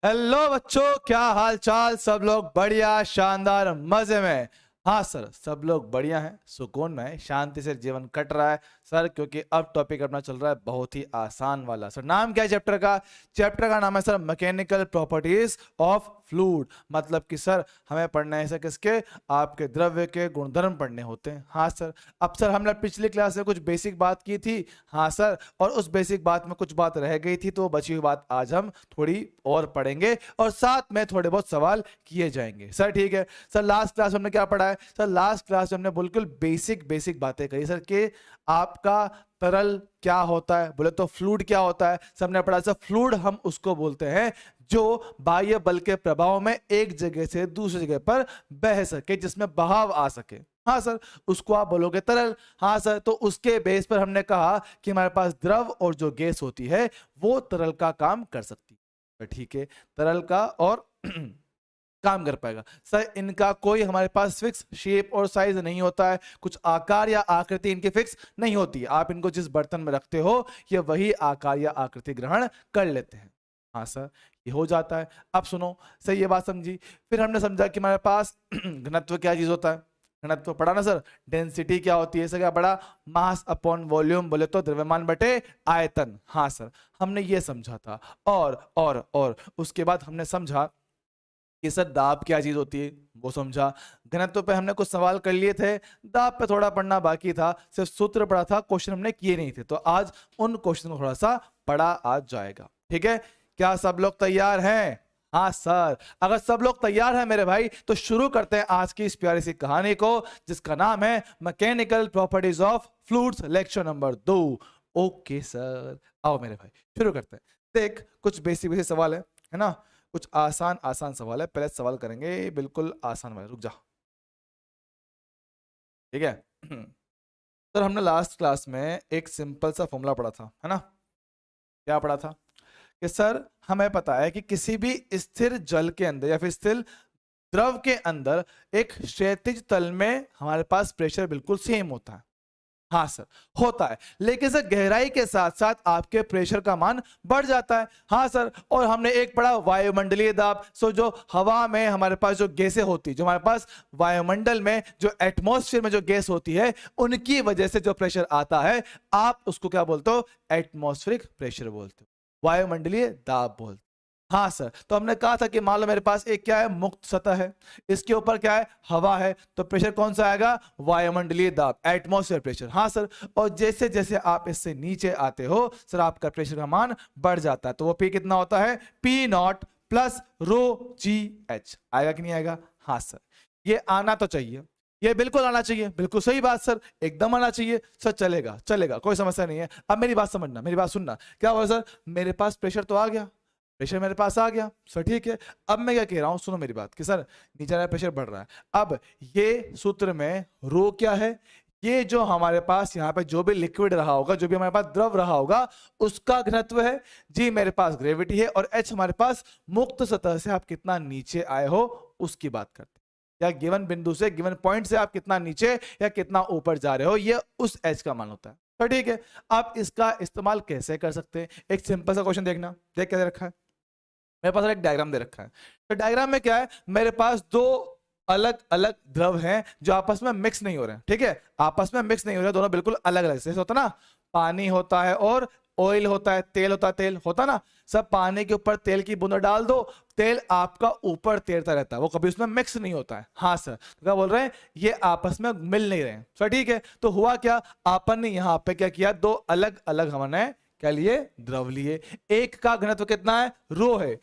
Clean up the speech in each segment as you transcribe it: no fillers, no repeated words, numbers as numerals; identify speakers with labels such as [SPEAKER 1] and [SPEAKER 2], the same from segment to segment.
[SPEAKER 1] Hello बच्चों, क्या हाल चाल। सब लोग बढ़िया, शानदार, मजे में। हाँ सर, सब लोग बढ़िया हैं, सुकून में है, शांति से जीवन कट रहा है सर। क्योंकि अब टॉपिक अपना चल रहा है बहुत ही आसान वाला। सर नाम क्या है चैप्टर का? चैप्टर का नाम है sir mechanical properties of fluid. मतलब कि सर हमें पढ़ना है सर किसके? आपके द्रव्य के गुणधर्म पढ़ने होते हैं। हाँ सर। अब सर हमने पिछली क्लास में कुछ बेसिक बात की थी। हाँ सर, और उस बेसिक बात में कुछ बात रह गई थी, तो बची हुई बात आज हम थोड़ी और पढ़ेंगे और साथ में थोड़े बहुत सवाल किए जाएंगे सर। ठीक है सर। लास्ट क्लास में हमने क्या पढ़ा है सर? लास्ट क्लास में हमने बिल्कुल बेसिक बेसिक बातें कही सर कि आपका तरल क्या होता है, बोले तो फ्लूइड क्या होता है। सबने पढ़ा सर, फ्लूइड हम उसको बोलते हैं जो बाह्य बल के प्रभाव में एक जगह से दूसरी जगह पर बह सके, जिसमें बहाव आ सके। हाँ सर, उसको आप बोलोगे तरल। हाँ सर, तो उसके बेस पर हमने कहा कि हमारे पास द्रव और जो गैस होती है वो तरल का काम कर सकती है। ठीक है, तरल का और काम कर पाएगा सर। इनका कोई हमारे पास फिक्स शेप और साइज नहीं होता है, कुछ आकार या आकृति इनकी फिक्स नहीं होती है। आप इनको जिस बर्तन में रखते हो ये वही आकार या आकृति ग्रहण कर लेते हैं। हाँ सर, ये हो जाता है। अब सुनो सर, ये बात समझी। फिर हमने समझा कि हमारे पास घनत्व क्या चीज होता है। घनत्व पढ़ा ना सर? डेंसिटी क्या होती है सर? क्या पढ़ा? मास अपॉन वॉल्यूम, बोले तो द्रव्यमान बटे आयतन। हाँ सर, हमने ये समझा था। और उसके बाद हमने समझा कि सर दाब क्या चीज होती है, वो समझा। घनत्व पे हमने कुछ सवाल कर लिए थे, दाब पे थोड़ा पढ़ना बाकी था, सिर्फ सूत्र पढ़ा था, क्वेश्चन हमने किए नहीं थे। तो आज उन क्वेश्चन को थोड़ा सा पढ़ा आज जाएगा। ठीक है, क्या सब लोग तैयार हैं? हाँ सर, अगर सब लोग तैयार हैं मेरे भाई तो शुरू करते हैं आज की इस प्यारी सी कहानी को, जिसका नाम है mechanical properties of fluids, lecture number 2। Okay sir, आओ मेरे भाई शुरू करते हैं। देख, कुछ बेसिक बेसिक सवाल है ना? कुछ आसान आसान सवाल है। पहले सवाल करेंगे बिल्कुल आसान वाले, रुक जा। ठीक है सर, हमने लास्ट क्लास में एक सिंपल सा फॉर्मूला पढ़ा था, है ना? क्या पढ़ा था कि सर हमें पता है कि किसी भी स्थिर जल के अंदर या फिर स्थिर द्रव के अंदर एक क्षैतिज तल में हमारे पास प्रेशर बिल्कुल सेम होता है। हाँ सर, होता है, लेकिन सर गहराई के साथ साथ आपके प्रेशर का मान बढ़ जाता है। हाँ सर, और हमने एक पढ़ा वायुमंडलीय दाब। सो जो हवा में हमारे पास जो गैसें होती है, जो हमारे पास वायुमंडल में जो एटमॉस्फेयर में जो गैस होती है, उनकी वजह से जो प्रेशर आता है आप उसको क्या बोलते हो? एटमॉस्फेरिक प्रेशर बोलते हो, वायुमंडलीय दाब बोलते हो। हाँ सर, तो हमने कहा था कि मान लो मेरे पास एक क्या है, मुक्त सतह है, इसके ऊपर क्या है, हवा है, तो प्रेशर कौन सा आएगा? वायुमंडलीय दाब, एटमॉस्फेयर प्रेशर। हाँ सर, और जैसे जैसे आप इससे नीचे आते हो सर आपका प्रेशर का मान बढ़ जाता है। तो वो पी कितना होता है? पी नॉट प्लस रो जी एच। आएगा कि नहीं आएगा? हाँ सर, ये आना तो चाहिए, ये बिल्कुल आना चाहिए। बिल्कुल सही बात सर, एकदम आना चाहिए सर। चलेगा चलेगा, कोई समस्या नहीं है। अब मेरी बात समझना, मेरी बात सुनना। क्या हुआ सर? मेरे पास प्रेशर तो आ गया, प्रेशर मेरे पास आ गया सर। ठीक है, अब मैं क्या कह रहा हूं, सुनो मेरी बात कि सर नीचे वाला प्रेशर बढ़ रहा है। अब ये सूत्र में रो क्या है? ये जो हमारे पास यहाँ पे जो भी लिक्विड रहा होगा, जो भी हमारे पास द्रव रहा होगा, उसका घनत्व है। जी मेरे पास ग्रेविटी है, और एच हमारे पास मुक्त सतह से आप कितना नीचे आए हो उसकी बात करते हैं। या गिवन बिंदु से, गिवन पॉइंट से आप कितना नीचे या कितना ऊपर जा रहे हो, ये उस एच का मान होता है। तो ठीक है, आप इसका इस्तेमाल कैसे कर सकते हैं? एक सिंपल सा क्वेश्चन देखना, देख कैसे रखा है। मेरे पास एक डायग्राम दे रखा है। तो डायग्राम में क्या है, मेरे पास दो अलग अलग द्रव हैं जो आपस में मिक्स नहीं हो रहे हैं। ठीक है, आपस में मिक्स नहीं हो रहे, दोनों बिल्कुल अलग अलग। जैसे होता ना, पानी होता है और ऑयल होता है, तेल होता है, तेल होता ना। सब पानी के ऊपर तेल की बूंद डाल दो, तेल आपका ऊपर तैरता रहता है, वो कभी उसमें मिक्स नहीं होता है। हाँ सर, तो क्या बोल रहे हैं, ये आपस में मिल नहीं रहे हैं सर। ठीक है, तो हुआ क्या, आपन ने यहाँ पे क्या किया, दो अलग अलग हमने क्या लिए, द्रव लिए। एक का घनत्व कितना है, रो है,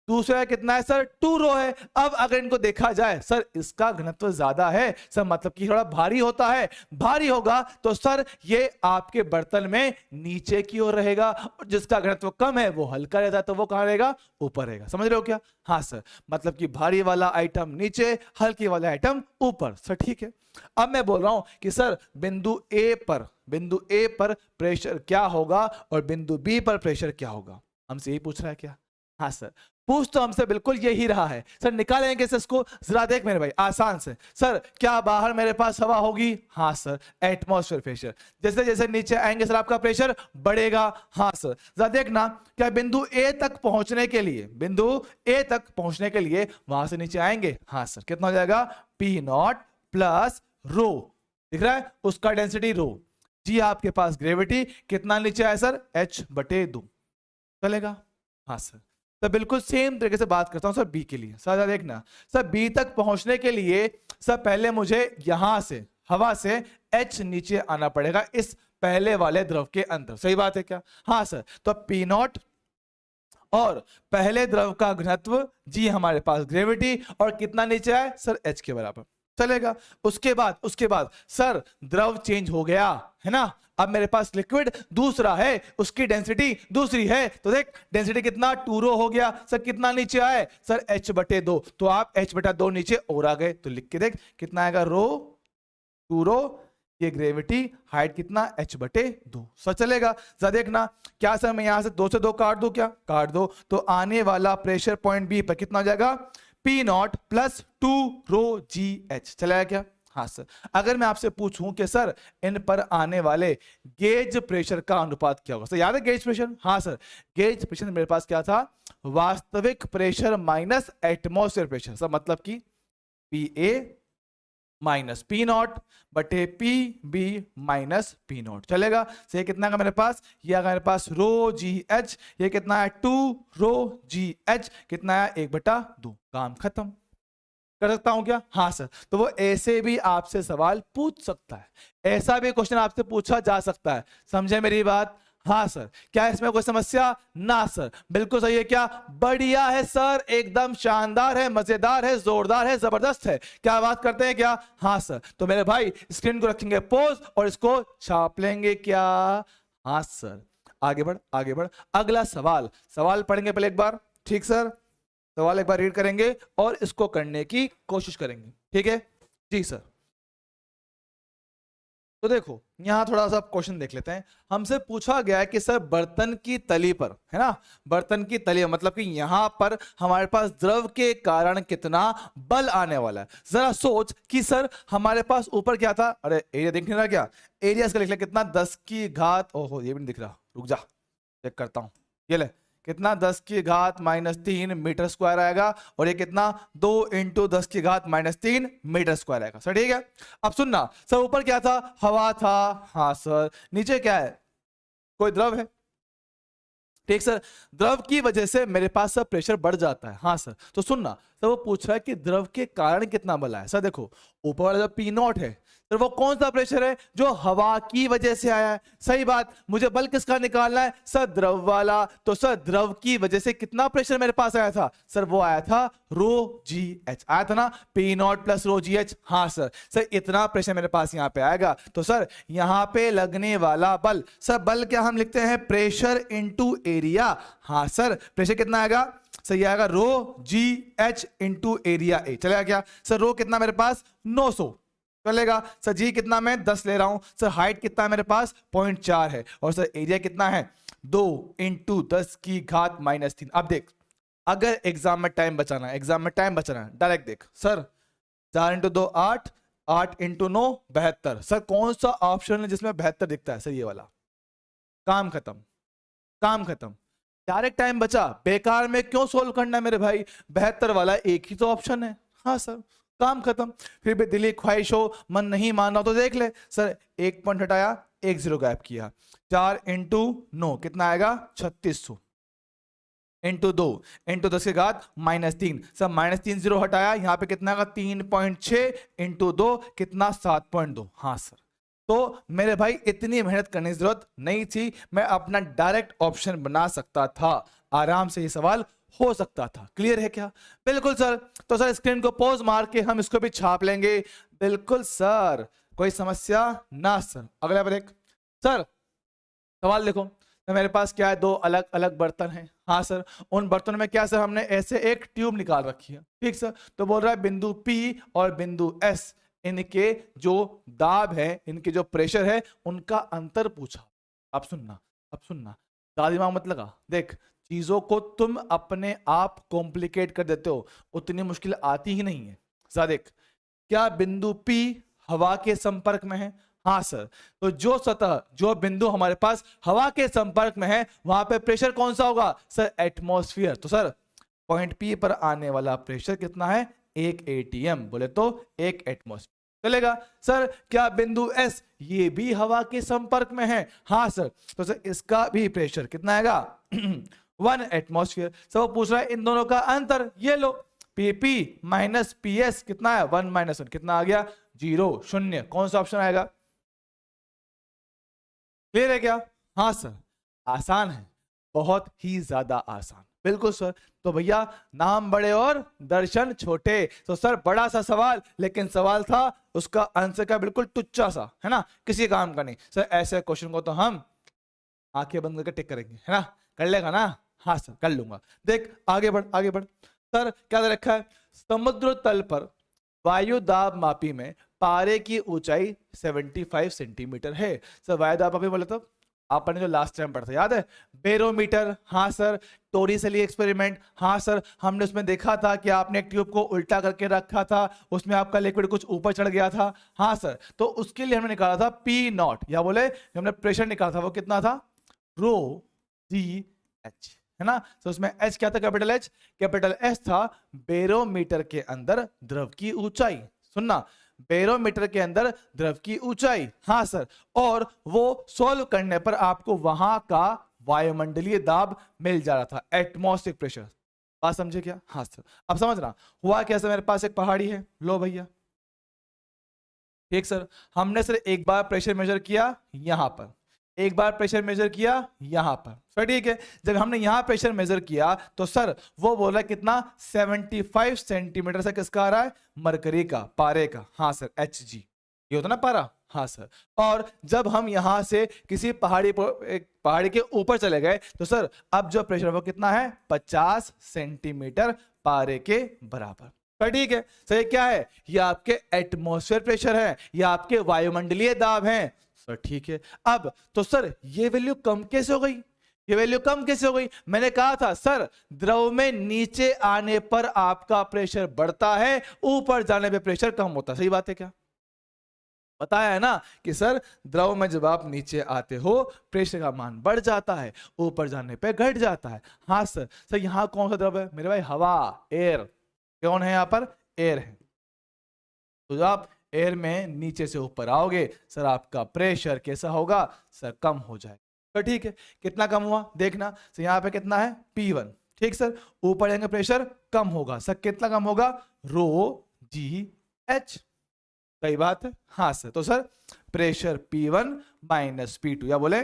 [SPEAKER 1] दूसरा कितना है सर, 2 रो है। अब अगर इनको देखा जाए सर, इसका घनत्व ज्यादा है सर, मतलब कि थोड़ा भारी होता है। भारी होगा तो सर ये आपके बर्तन में नीचे की ओर रहेगा, और जिसका घनत्व कम है वो हल्का रहता है, तो वो कहां रहेगा, ऊपर रहेगा। समझ रहे हो क्या? हाँ सर, मतलब कि भारी वाला आइटम नीचे, हल्की वाला आइटम ऊपर सर। ठीक है, अब मैं बोल रहा हूं कि सर बिंदु ए पर प्रेशर क्या होगा और बिंदु बी पर प्रेशर क्या होगा, हमसे यही पूछ रहा है क्या? हाँ सर, पूछ तो हमसे बिल्कुल यही रहा है सर, निकालेंगे कैसे इसको, जरा देख मेरे भाई, आसान से। सर क्या बाहर मेरे पास हवा होगी, हाँ सर, एटमॉस्फेयर प्रेशर, जैसे जैसे नीचे आएंगे सर आपका प्रेशर बढ़ेगा, हाँ सर। जरा देखना, क्या बिंदु ए तक पहुंचने के लिए, बिंदु ए तक पहुंचने के लिए वहां से नीचे आएंगे, हाँ सर, कितना हो जाएगा, पी नॉट प्लस रो, दिख रहा है उसका डेंसिटी रो, जी आपके पास ग्रेविटी कितना नीचे आया सर, h/2, चलेगा, हाँ सर। तो बिल्कुल सेम तरीके से बात करता हूं सर बी के लिए। सर देखना, सर बी तक पहुंचने के लिए सर पहले मुझे यहां से हवा से h नीचे आना पड़ेगा इस पहले वाले द्रव के अंदर, सही बात है क्या, हाँ सर। तो पी नॉट और पहले द्रव का घनत्व जी हमारे पास ग्रेविटी, और कितना नीचे आए सर, h के बराबर, चलेगा। उसके बाद सर द्रव चेंज हो गया है ना, अब मेरे पास लिक्विड दूसरा है, उसकी डेंसिटी दूसरी है, तो देख डेंसिटी कितना 2 रो हो गया सर, कितना नीचे आए सर, h/2, तो आप h/2 नीचे और आ गए, तो लिख के देख कितना आएगा, रो 2 रो, ये ग्रेविटी, हाइट कितना, h/2, सर चलेगा। जरा देखना, क्या सर मैं यहां से 2 से 2 काट दूं, क्या काट दो, तो आने वाला प्रेशर पॉइंट बी पर कितना हो जाएगा, पी नॉट प्लस 2 रो जी एच, चलेगा क्या, हाँ सर। अगर मैं आपसे पूछूं कि सर इन पर आने वाले गेज प्रेशर का अनुपात क्या होगा, सर याद है गेज प्रेशर, हाँ सर, गेज प्रेशर मेरे पास क्या था, वास्तविक pressure minus atmosphere pressure, sir मतलब कि P A minus P naught बटे P B minus P naught, चलेगा। तो ये कितना का मेरे पास, ये मेरे पास रो जी एच, ये कितना है 2 रो जी एच, कितना है 1/2, काम खत्म। कर सकता हूं क्या, हाँ सर। तो वो ऐसे भी आपसे सवाल पूछ सकता है, ऐसा भी क्वेश्चन आपसे पूछा जा सकता है, समझे मेरी बात, हाँ सर। क्या इसमें कोई समस्या, ना सर, बिल्कुल सही है, क्या बढ़िया है सर, एकदम शानदार है, मजेदार है, जोरदार है, जबरदस्त है, क्या बात करते हैं क्या, हाँ सर। तो मेरे भाई स्क्रीन को रखेंगे पोज और इसको छाप लेंगे क्या, हाँ सर। आगे बढ़ आगे बढ़, अगला सवाल पढ़ेंगे पहले एक बार, ठीक सर, सवाल एक बार रीड करेंगे और इसको करने की कोशिश करेंगे, ठीक है जी सर। तो देखो यहां थोड़ा सा क्वेश्चन देख लेते हैं, हमसे पूछा गया है कि सर बर्तन की तली पर, है ना, बर्तन की तली मतलब कि यहां पर हमारे पास द्रव के कारण कितना बल आने वाला है। जरा सोच कि सर हमारे पास ऊपर क्या था, अरे एरिया दिख नहीं रहा क्या, एरिया इसका लिख ले, कितना 10 की घात, ओहो ये भी नहीं दिख रहा, रुक जा चेक करता हूं, ये ले कितना 10 की घात -3 मीटर स्क्वायर आएगा, और ये कितना 2 × 10 की घात -3 मीटर स्क्वायर आएगा, सर ठीक है। अब सुनना, सर ऊपर क्या था, हवा था, हाँ सर, नीचे क्या है, कोई द्रव है, ठीक सर, द्रव की वजह से मेरे पास सर प्रेशर बढ़ जाता है, हाँ सर। तो सुनना सर, वो पूछ रहा है कि द्रव के कारण कितना बल है, सर देखो ऊपर वाला जो पी नॉट है सर, वो कौन सा प्रेशर है, जो हवा की वजह से आया है, सही बात। मुझे बल किसका निकालना है सर, द्रव वाला, तो सर द्रव की वजह से कितना प्रेशर मेरे पास आया था सर, वो आया था रो जी एच, आया था ना, पी नॉट प्लस रो जी एच, हाँ सर। सर इतना प्रेशर मेरे पास यहाँ पे आएगा, तो सर यहाँ पे लगने वाला बल, सर बल क्या हम लिखते हैं, प्रेशर इंटू एरिया, हाँ सर, प्रेशर कितना आएगा सही आएगा, rho ji H into area A, चलेगा क्या सर। रो कितना मेरे पास 900, चलेगा सर। जी कितना मैं 10 ले रहा हूं सर, हाइट कितना है मेरे पास 0.4 है, और सर एरिया कितना है 2 × 10 की घात -3। अब देख, अगर एग्जाम में टाइम बचाना है, एग्जाम में टाइम बचाना है, डायरेक्ट देख सर, 4 × 2 8, 8 × 9 72, सर कौन सा ऑप्शन है जिसमें 72 दिखता है सर, ये वाला, काम खत्म, काम खत्म, डायरेक्ट टाइम बचा, बेकार में क्यों सोल्व करना है मेरे भाई, 72 वाला एक ही तो ऑप्शन है, हाँ सर, काम खत्म। फिर भी दिली ख्वाहिश हो, मन नहीं मान रहा तो देख ले सर, 1 पॉइंट हटाया, 1 0 गैप किया, 4 × 9 कितना आएगा 3600, इंटू 2 × 10 की घात -3, सर -3 0 हटाया, यहाँ पे कितना आएगा 3.6 × 2 कितना 7.2, हाँ सर। तो मेरे भाई इतनी मेहनत करने की जरूरत नहीं थी, मैं अपना डायरेक्ट ऑप्शन बना सकता था, आराम से ये सवाल हो सकता था, क्लियर है क्या, बिल्कुल सर। तो सर स्क्रीन को पॉज मार के हम इसको भी छाप लेंगे, बिल्कुल सर, कोई समस्या ना सर। अगला देख सर, सवाल देखो, तो मेरे पास क्या है, 2 अलग अलग बर्तन हैं, हाँ सर, उन बर्तनों में क्या सर, हमने ऐसे एक ट्यूब निकाल रखी है, ठीक सर। तो बोल रहा है बिंदु P और बिंदु S, इनके जो दाब है, इनके जो प्रेशर है, उनका अंतर पूछा। अब सुनना, अब सुनना, ज्यादा दिमाग मत लगा, देख चीजों को तुम अपने आप कॉम्प्लिकेट कर देते हो, उतनी मुश्किल आती ही नहीं है। जरा देख, क्या बिंदु P हवा के संपर्क में है? हाँ सर। तो जो सतह, जो बिंदु हमारे पास हवा के संपर्क में है, वहां पे प्रेशर कौन सा होगा? Sir atmosphere. तो सर पॉइंट P पर आने वाला प्रेशर कितना है? 1 atm, बोले तो 1 एटमॉस्फेयर। चलेगा। सर क्या बिंदु S ये भी हवा के संपर्क में है? हाँ सर। तो सर इसका भी प्रेशर कितना आएगा? 1 एटमॉस्फेयर। सर वो पूछ रहा है इन दोनों का अंतर, ये लो, PP माइनस PS कितना है? 1 माइनस 1 कितना आ गया? 0, 0। कौन सा ऑप्शन आएगा? क्लियर है क्या? हाँ सर। आसान है, बहुत ही ज्यादा आसान। बिल्कुल सर। तो भैया नाम बड़े और दर्शन छोटे। तो सर बड़ा सा सवाल, लेकिन सवाल था, उसका आंसर का बिल्कुल टुच्चा सा, है ना, किसी काम का नहीं। सर ऐसे क्वेश्चन को तो हम आंखें बंद करके टिक करेंगे, है ना। कर लेगा ना? हाँ सर कर लूंगा। देख आगे बढ़, आगे बढ़। सर क्या दे रखा है? समुद्र तल पर वायु दाब मापी में पारे की ऊंचाई 75 सेंटीमीटर है। सर वायु दाब मापी बोले तो आपने जो लास्ट टाइम पढ़ा था याद है? बेरोमीटर। हाँ सर। Torricelli experiment. हाँ सर। हमने उसमें देखा था कि आपने एक ट्यूब को उल्टा करके रखा था, उसमें आपका लिक्विड कुछ ऊपर चढ़ गया था। हाँ सर। तो उसके लिए हमने निकाला था P0, या बोले हमने प्रेशर निकाला था, वो कितना था? रो जी एच, है ना। तो उसमें H क्या था? Capital H। कैपिटल S था बेरोमीटर के अंदर द्रव की ऊंचाई। सुनना, बेरोमीटर के अंदर द्रव की ऊंचाई। हाँ सर। और वो सॉल्व करने पर आपको वहां का वायुमंडलीय दाब मिल जा रहा था, एटमॉस्फेरिक प्रेशर। बात समझे क्या? हाँ सर। अब समझना हुआ कैसे? मेरे पास एक पहाड़ी है, लो भैया, ठीक सर। हमने सर एक बार प्रेशर मेजर किया यहां पर, एक बार प्रेशर मेजर किया यहां पर, सर ठीक है। जब हमने यहां प्रेशर मेजर किया तो सर वो बोला कितना? 75 सेंटीमीटर से किसका आ रहा है? मरकरी का, पारे का। हाँ सर, Hg ये होता ना पारा। हाँ सर। और जब हम यहां से किसी पहाड़ी पर, एक पहाड़ी के ऊपर चले गए, तो सर अब जो प्रेशर वो कितना है? 50 सेंटीमीटर पारे के बराबर। सर ठीक है। सर ये क्या है? ये आपके एटमॉस्फेयर प्रेशर है, ये आपके वायुमंडलीय दाब है। सर ठीक है। अब तो सर ये वैल्यू कम कैसे हो गई? ये वैल्यू कम कैसे हो गई? मैंने कहा था सर द्रव में नीचे आने पर आपका प्रेशर बढ़ता है, ऊपर जाने पे प्रेशर कम होता है। सही बात है क्या? बताया है ना कि सर द्रव में जब आप नीचे आते हो प्रेशर का मान बढ़ जाता है, ऊपर जाने पे घट जाता है। हाँ सर। सर यहां कौन सा द्रव है मेरे भाई? हवा, एयर। कौन है यहां पर? एयर है। तो जब आप एयर में नीचे से ऊपर आओगे सर आपका प्रेशर कैसा होगा? सर कम हो जाएगा। तो ठीक है, कितना कम हुआ देखना। सर यहाँ पे कितना है? P1। ठीक सर। ऊपर जाएंगे प्रेशर कम होगा। सर कितना कम होगा? रो जी एच। सही बात है। हाँ सर। तो sir pressure P1 minus P2, या बोले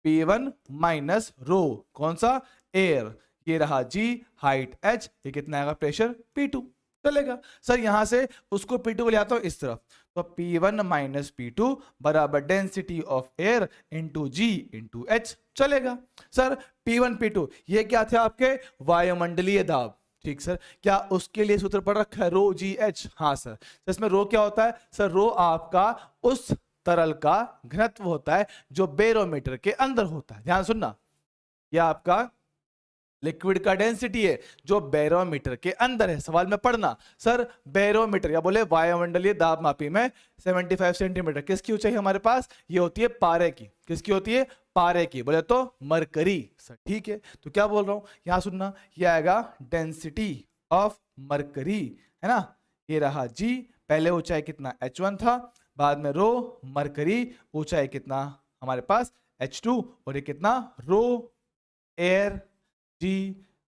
[SPEAKER 1] P1 माइनस रो, कौन सा? एयर। ये रहा G, हाइट H, ये कितना आएगा? Pressure P2। चलेगा। सर यहां से उसको P2 को ले आता हूं इस तरफ, तो P1 माइनस P2 बराबर density of air into G into H। चलेगा। सर P1 P2 ये क्या थे? आपके वायुमंडलीय दाब। ठीक सर। क्या उसके लिए सूत्र पढ़ रखा है? रो जी एच। हाँ सर। तो इसमें रो क्या होता है? सर रो आपका उस तरल का घनत्व होता है जो बेरोमीटर के अंदर होता है। ध्यान सुनना, यह आपका लिक्विड का डेंसिटी है जो बैरोमीटर के अंदर है। सवाल में पढ़ना सर बैरोमीटर, या बोले वायुमंडलीय दाब मापी में 75 सेंटीमीटर किसकी ऊंचाई हमारे पास? ये होती है पारे की। किसकी होती है? पारे की। बोले तो मरकरी। सर ठीक है। तो क्या बोल रहा हूं यहां सुनना, ये आएगा डेंसिटी ऑफ मरकरी, है ना। ये रहा जी, पहले ऊंचाई कितना? H1 था, बाद में रो मरकरी, ऊंचाई कितना हमारे पास? H2, और ये कितना? रो एयर G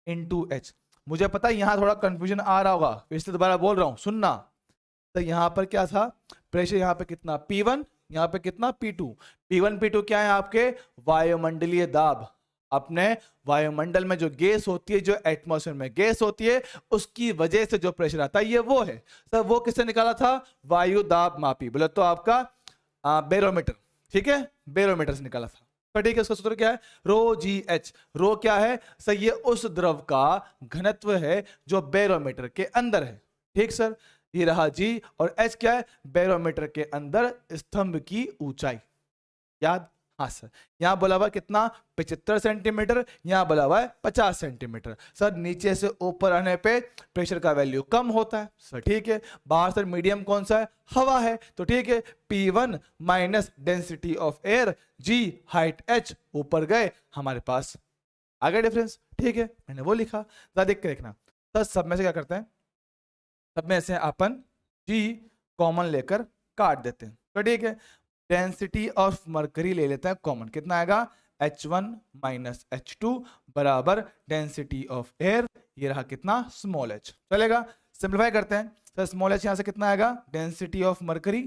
[SPEAKER 1] इंटू एच। मुझे पता है यहां थोड़ा कंफ्यूजन आ रहा होगा, इसलिए दोबारा बोल रहा हूं, सुनना। तो यहां पर क्या था? प्रेशर यहां पे कितना? P1, यहां पे कितना? P2। P1 P2 क्या है? आपके वायुमंडलीय दाब। अपने वायुमंडल में जो गैस होती है, जो एटमॉस्फेयर में गैस होती है, उसकी वजह से जो प्रेशर आता है ये वो है। सर वो किससे निकाला था? वायु दाब मापी, बोले तो आपका बैरोमीटर। ठीक है, बैरोमीटर से निकाला था। ठीक है, उसका सूत्र क्या है? रो जी एच। रो क्या है? सर ये उस द्रव का घनत्व है जो बैरोमीटर के अंदर है। ठीक सर। ये रहा जी, और एच क्या है? बैरोमीटर के अंदर स्तंभ की ऊंचाई। याद? हाँ सर, यहाँ बोला हुआ कितना 75 सेंटीमीटर, यहाँ बोला हुआ है 50 सेंटीमीटर। सर नीचे से ऊपर आने पे प्रेशर का वैल्यू कम होता है सर, ठीक है। बाहर सर मीडियम कौन सा है, हवा है, तो ठीक है P1 minus density of air, G height H, ऊपर गए हमारे पास आ गया डिफरेंस, ठीक है, मैंने वो लिखा। जरा देख के देखना सर, सब में से क्या करते हैं, सब में से अपन G कॉमन लेकर काट देते हैं, तो ठीक है। डेंसिटी ऑफ मरकरी ले लेते हैं कॉमन, कितना आएगा H1 माइनस H2 बराबर डेंसिटी ऑफ एयर, ये रहा कितना स्मॉल h, चलेगा। सिंप्लीफाई करते हैं सर, स्मॉल h यहां से कितना आएगा, डेंसिटी ऑफ मरकरी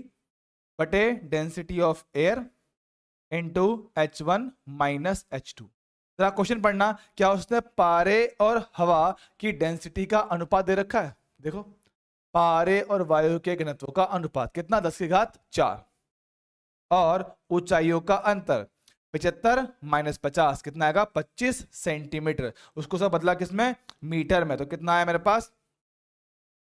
[SPEAKER 1] बटे density of air into H1 minus H2। जरा क्वेश्चन पढ़ना, क्या उसने पारे और हवा की डेंसिटी का अनुपात दे रखा है, देखो पारे और वायु के घनत्व का अनुपात कितना 10 की घात 4, और ऊंचाइयों का अंतर 75 माइनस 50 कितना आएगा 25 सेंटीमीटर। उसको सब बदला किसमें, मीटर में, तो कितना आया मेरे पास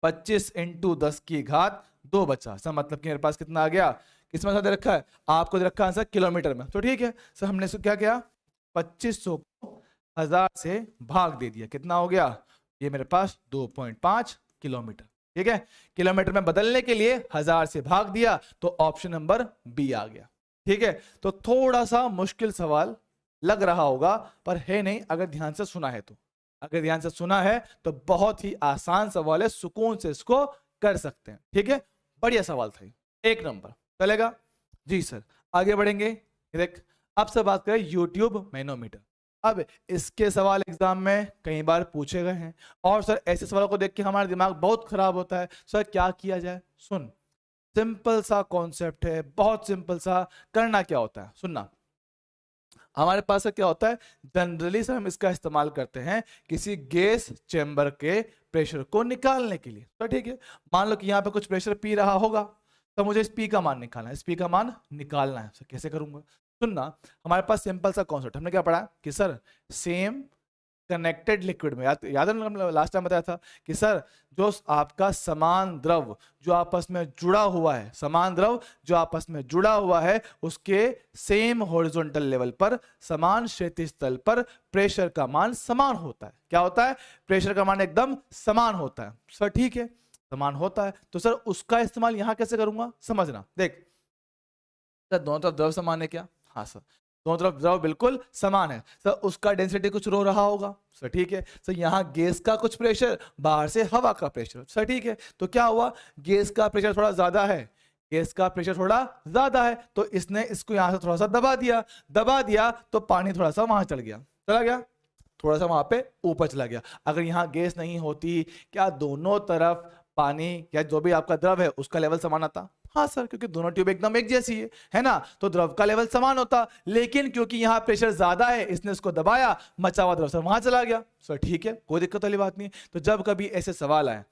[SPEAKER 1] 25 इंटू 10 की घात 2 बचा। सर मतलब कि मेरे पास कितना आ गया, किसमें दे रखा है, आपको दे रखा आंसर किलोमीटर में, तो ठीक है सर हमने क्या किया 2500 को 1000 से भाग दे दिया, कितना हो गया, ये मेरे पास 2.5 किलोमीटर, ठीक है। किलोमीटर में बदलने के लिए 1000 से भाग दिया, तो ऑप्शन नंबर बी आ गया, ठीक है। तो थोड़ा सा मुश्किल सवाल लग रहा होगा, पर है नहीं अगर ध्यान से सुना है तो, अगर ध्यान से सुना है तो बहुत ही आसान सवाल है, सुकून से इसको कर सकते हैं, ठीक है। बढ़िया सवाल था, एक नंबर, चलेगा जी सर। आगे बढ़ेंगे, देख अब से बात करें यूट्यूब मैनोमीटर। अब इसके सवाल एग्जाम में कई बार पूछे गए हैं, और सर ऐसे सवालों को देख के हमारा दिमाग बहुत खराब होता है, सर क्या किया जाए, सुन सिंपल सा कॉन्सेप्ट है, बहुत सिंपल सा। करना क्या होता है, सुनना, हमारे पास क्या होता है, जनरली सर हम इसका इस्तेमाल करते हैं किसी गैस चेंबर के प्रेशर को निकालने के लिए, तो ठीक है। मान लो कि यहाँ पे कुछ प्रेशर पी रहा होगा, तो मुझे इस पी का मान निकालना है, इस पी का मान निकालना है, सर कैसे करूंगा, सुनना। हमारे पास सिंपल सा कॉन्सेप्ट, हमने क्या पढ़ा कि सर सेम कनेक्टेड लिक्विड में, याद है लास्ट टाइम बताया था कि सर जो आपका समान द्रव जो आपस में जुड़ा हुआ है, समान द्रव जो आपस में जुड़ा हुआ है, उसके सेम हॉरिजॉन्टल लेवल पर, समान क्षैतिज तल पर प्रेशर का मान समान होता है। क्या होता है, प्रेशर का मान एकदम समान होता है सर, ठीक है समान होता है। तो सर उसका इस्तेमाल यहां कैसे करूंगा, समझना, देख सर दोनों तरफ द्रव समान है क्या, हाँ सर दोनों तरफ द्रव बिल्कुल समान है सर, उसका डेंसिटी कुछ रो रहा होगा सर, ठीक है सर। यहाँ गैस का कुछ प्रेशर, बाहर से हवा का प्रेशर सर, ठीक है। तो क्या हुआ, गैस का प्रेशर थोड़ा ज्यादा है, गैस का प्रेशर थोड़ा ज्यादा है, तो इसने इसको यहाँ से थोड़ा सा दबा दिया तो पानी थोड़ा सा वहां चला गया, थोड़ा सा वहां पे ऊपर चला गया। अगर यहाँ गैस नहीं होती, क्या दोनों तरफ पानी या जो भी आपका द्रव है उसका लेवल समान आता, हाँ सर, क्योंकि दोनों ट्यूब एकदम एक जैसी है ना, तो द्रव का लेवल समान होता। लेकिन क्योंकि यहाँ प्रेशर ज्यादा है, इसने इसको दबाया, मचा हुआ द्रव सर वहां चला गया सर, ठीक है कोई दिक्कत वाली बात नहीं। तो जब कभी ऐसे सवाल आए,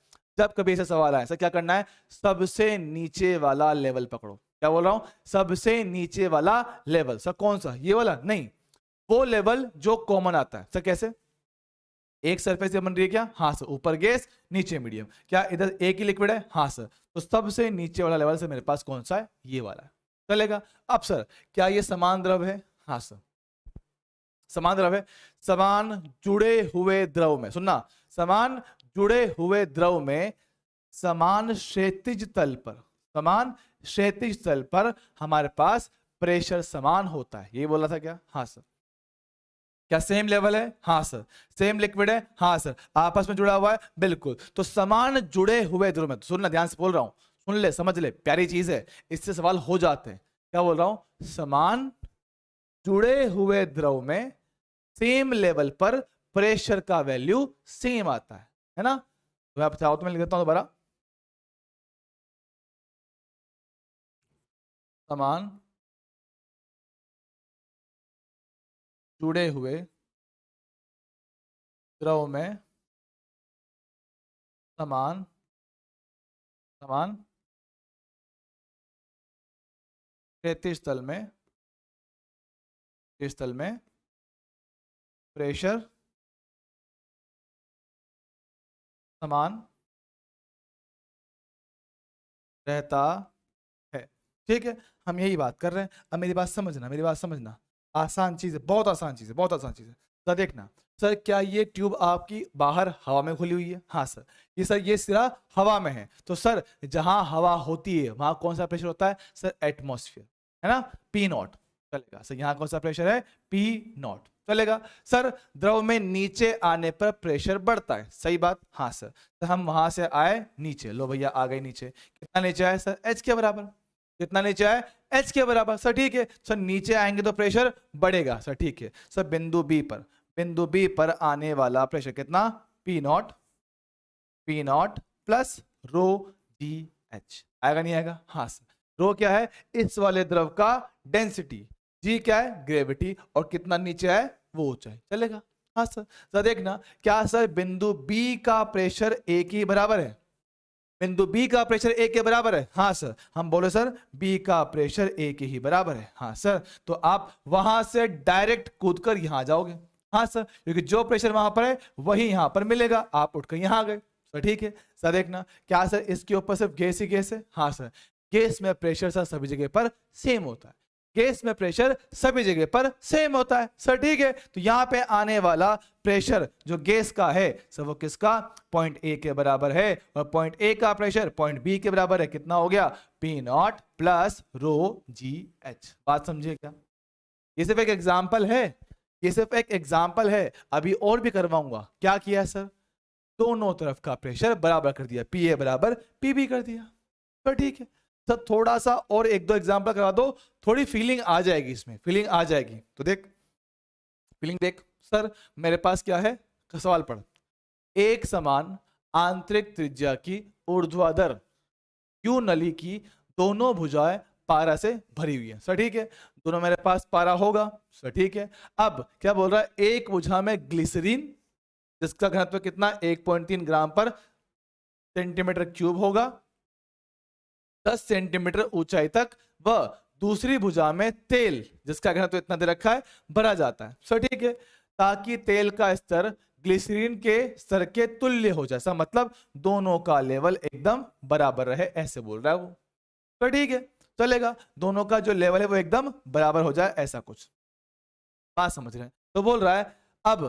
[SPEAKER 1] सर क्या करना है, सबसे नीचे वाला लेवल पकड़ो। क्या बोल रहा हूं, सबसे नीचे वाला लेवल, सर कौन सा, ये वाला नहीं, वो लेवल जो कॉमन आता है। सर कैसे, एक सरफेस बन रही है क्या, हाँ सर, ऊपर गैस नीचे मीडियम, क्या इधर एक ही लिक्विड है, हाँ सर, तो सबसे नीचे वाला लेवल से मेरे पास कौन सा है, ये वाला है, चलेगा। अब सर क्या ये समान द्रव है, हाँ सर समान द्रव है। समान जुड़े हुए द्रव में, सुनना, समान जुड़े हुए द्रव में समान क्षैतिज तल पर हमारे पास प्रेशर समान होता है, ये बोला था क्या, हाँ सर। क्या सेम लेवल है, हाँ सर। सेम लिक्विड है, हाँ सर। आपस में जुड़ा हुआ है, बिल्कुल। तो समान जुड़े हुए द्रव में, तो सुनना ध्यान से बोल रहा हूं, सुन ले समझ ले, प्यारी चीज है, इससे सवाल हो जाते हैं। क्या बोल रहा हूं, समान जुड़े हुए द्रव में सेम लेवल पर प्रेशर का वैल्यू सेम आता है ना। तो आप चाहो तो मैं लिख देता हूं दोबारा, समान जुड़े हुए द्रव में समान समान क्षैतिज तल में प्रेशर समान रहता है, ठीक है, हम यही बात कर रहे हैं। अब मेरी बात समझना, मेरी बात समझना, आसान चीज है, बहुत आसान चीज है, बहुत आसान चीज है। सर देखना, सर क्या ये ट्यूब आपकी बाहर हवा में खुली हुई है? हाँ सर। ये सर ये सिरा हवा में है, तो सर जहां हवा होती है वहां कौन सा प्रेशर होता है? सर एटमॉस्फेयर, है ना, पी नॉट। चलेगा सर, यहाँ कौन सा प्रेशर है? P naught. चलेगा सर, द्रव में नीचे आने पर प्रेशर बढ़ता है, सही बात। हाँ सर, तो हम वहां से आए नीचे, लो भैया आ गए नीचे। कितना नीचे आए सर? एच के बराबर। कितना नीचे आए? एच के बराबर। सर ठीक है सर, नीचे आएंगे तो प्रेशर बढ़ेगा। सर ठीक है सर, बिंदु बी पर, बिंदु बी पर आने वाला प्रेशर कितना? P not, P naught plus row ji H. आएगा नहीं आएगा? हाँ सर। रो क्या है? इस वाले द्रव का डेंसिटी, जी क्या है? ग्रेविटी, और कितना नीचे है? वो ऊंचाई। चलेगा? हाँ सर। सर देखना, क्या सर बिंदु बी का प्रेशर ए के बराबर है? बिंदु बी का प्रेशर ए के बराबर है? हाँ सर। हम बोले सर बी का प्रेशर ए के ही बराबर है। हाँ सर, तो आप वहां से डायरेक्ट कूद कर यहां जाओगे। हाँ सर, क्योंकि जो प्रेशर वहां पर है वही यहां पर मिलेगा, आप उठकर यहां आ गए। सर ठीक है सर, देखना क्या सर इसके ऊपर सिर्फ गैस ही गैस है? हाँ सर, गैस में प्रेशर सर सभी जगह पर सेम होता है, गैस में प्रेशर सभी जगह पर सेम होता है। सर ठीक है, तो यहां पे आने वाला प्रेशर जो गैस का है सर वो किसका? पॉइंट ए के बराबर है, और पॉइंट ए का प्रेशर पॉइंट बी के बराबर है। कितना हो गया? पी नॉट प्लस रो जी एच। बात समझिए क्या? ये सिर्फ एक एग्जाम्पल है, ये सिर्फ एक एग्जाम्पल है, अभी और भी करवाऊंगा। क्या किया सर? दोनों तरफ का प्रेशर बराबर कर दिया, पी ए बराबर पी बी कर दिया। तो ठीक है सर, थोड़ा सा और एक दो एग्जांपल करा दो, थोड़ी फीलिंग आ जाएगी इसमें, फीलिंग आ जाएगी। तो देख फीलिंग देख सर, मेरे पास क्या है? सवाल पढ़। एक समान आंतरिक त्रिज्या की ऊर्ध्वाधर क्यू नली की दोनों भुजाएं पारा से भरी हुई है। सर ठीक है, दोनों मेरे पास पारा होगा। सर ठीक है, अब क्या बोल रहा है? एक भुजा में ग्लिसरीन जिसका घनत्व कितना? 1.3 ग्राम पर सेंटीमीटर क्यूब होगा, 10 सेंटीमीटर ऊंचाई तक। वह दूसरी भुजा में तेल जिसका घनत्व इतना दे रखा है भरा जाता है। सर ठीक है, ताकि तेल का स्तर ग्लिसरीन के स्तर के तुल्य हो जाए, मतलब दोनों का लेवल एकदम बराबर रहे, ऐसे बोल रहा है वो। तो ठीक है, चलेगा, दोनों का जो लेवल है वो एकदम बराबर हो जाए, ऐसा कुछ। बात समझ रहे हैं? तो बोल रहा है अब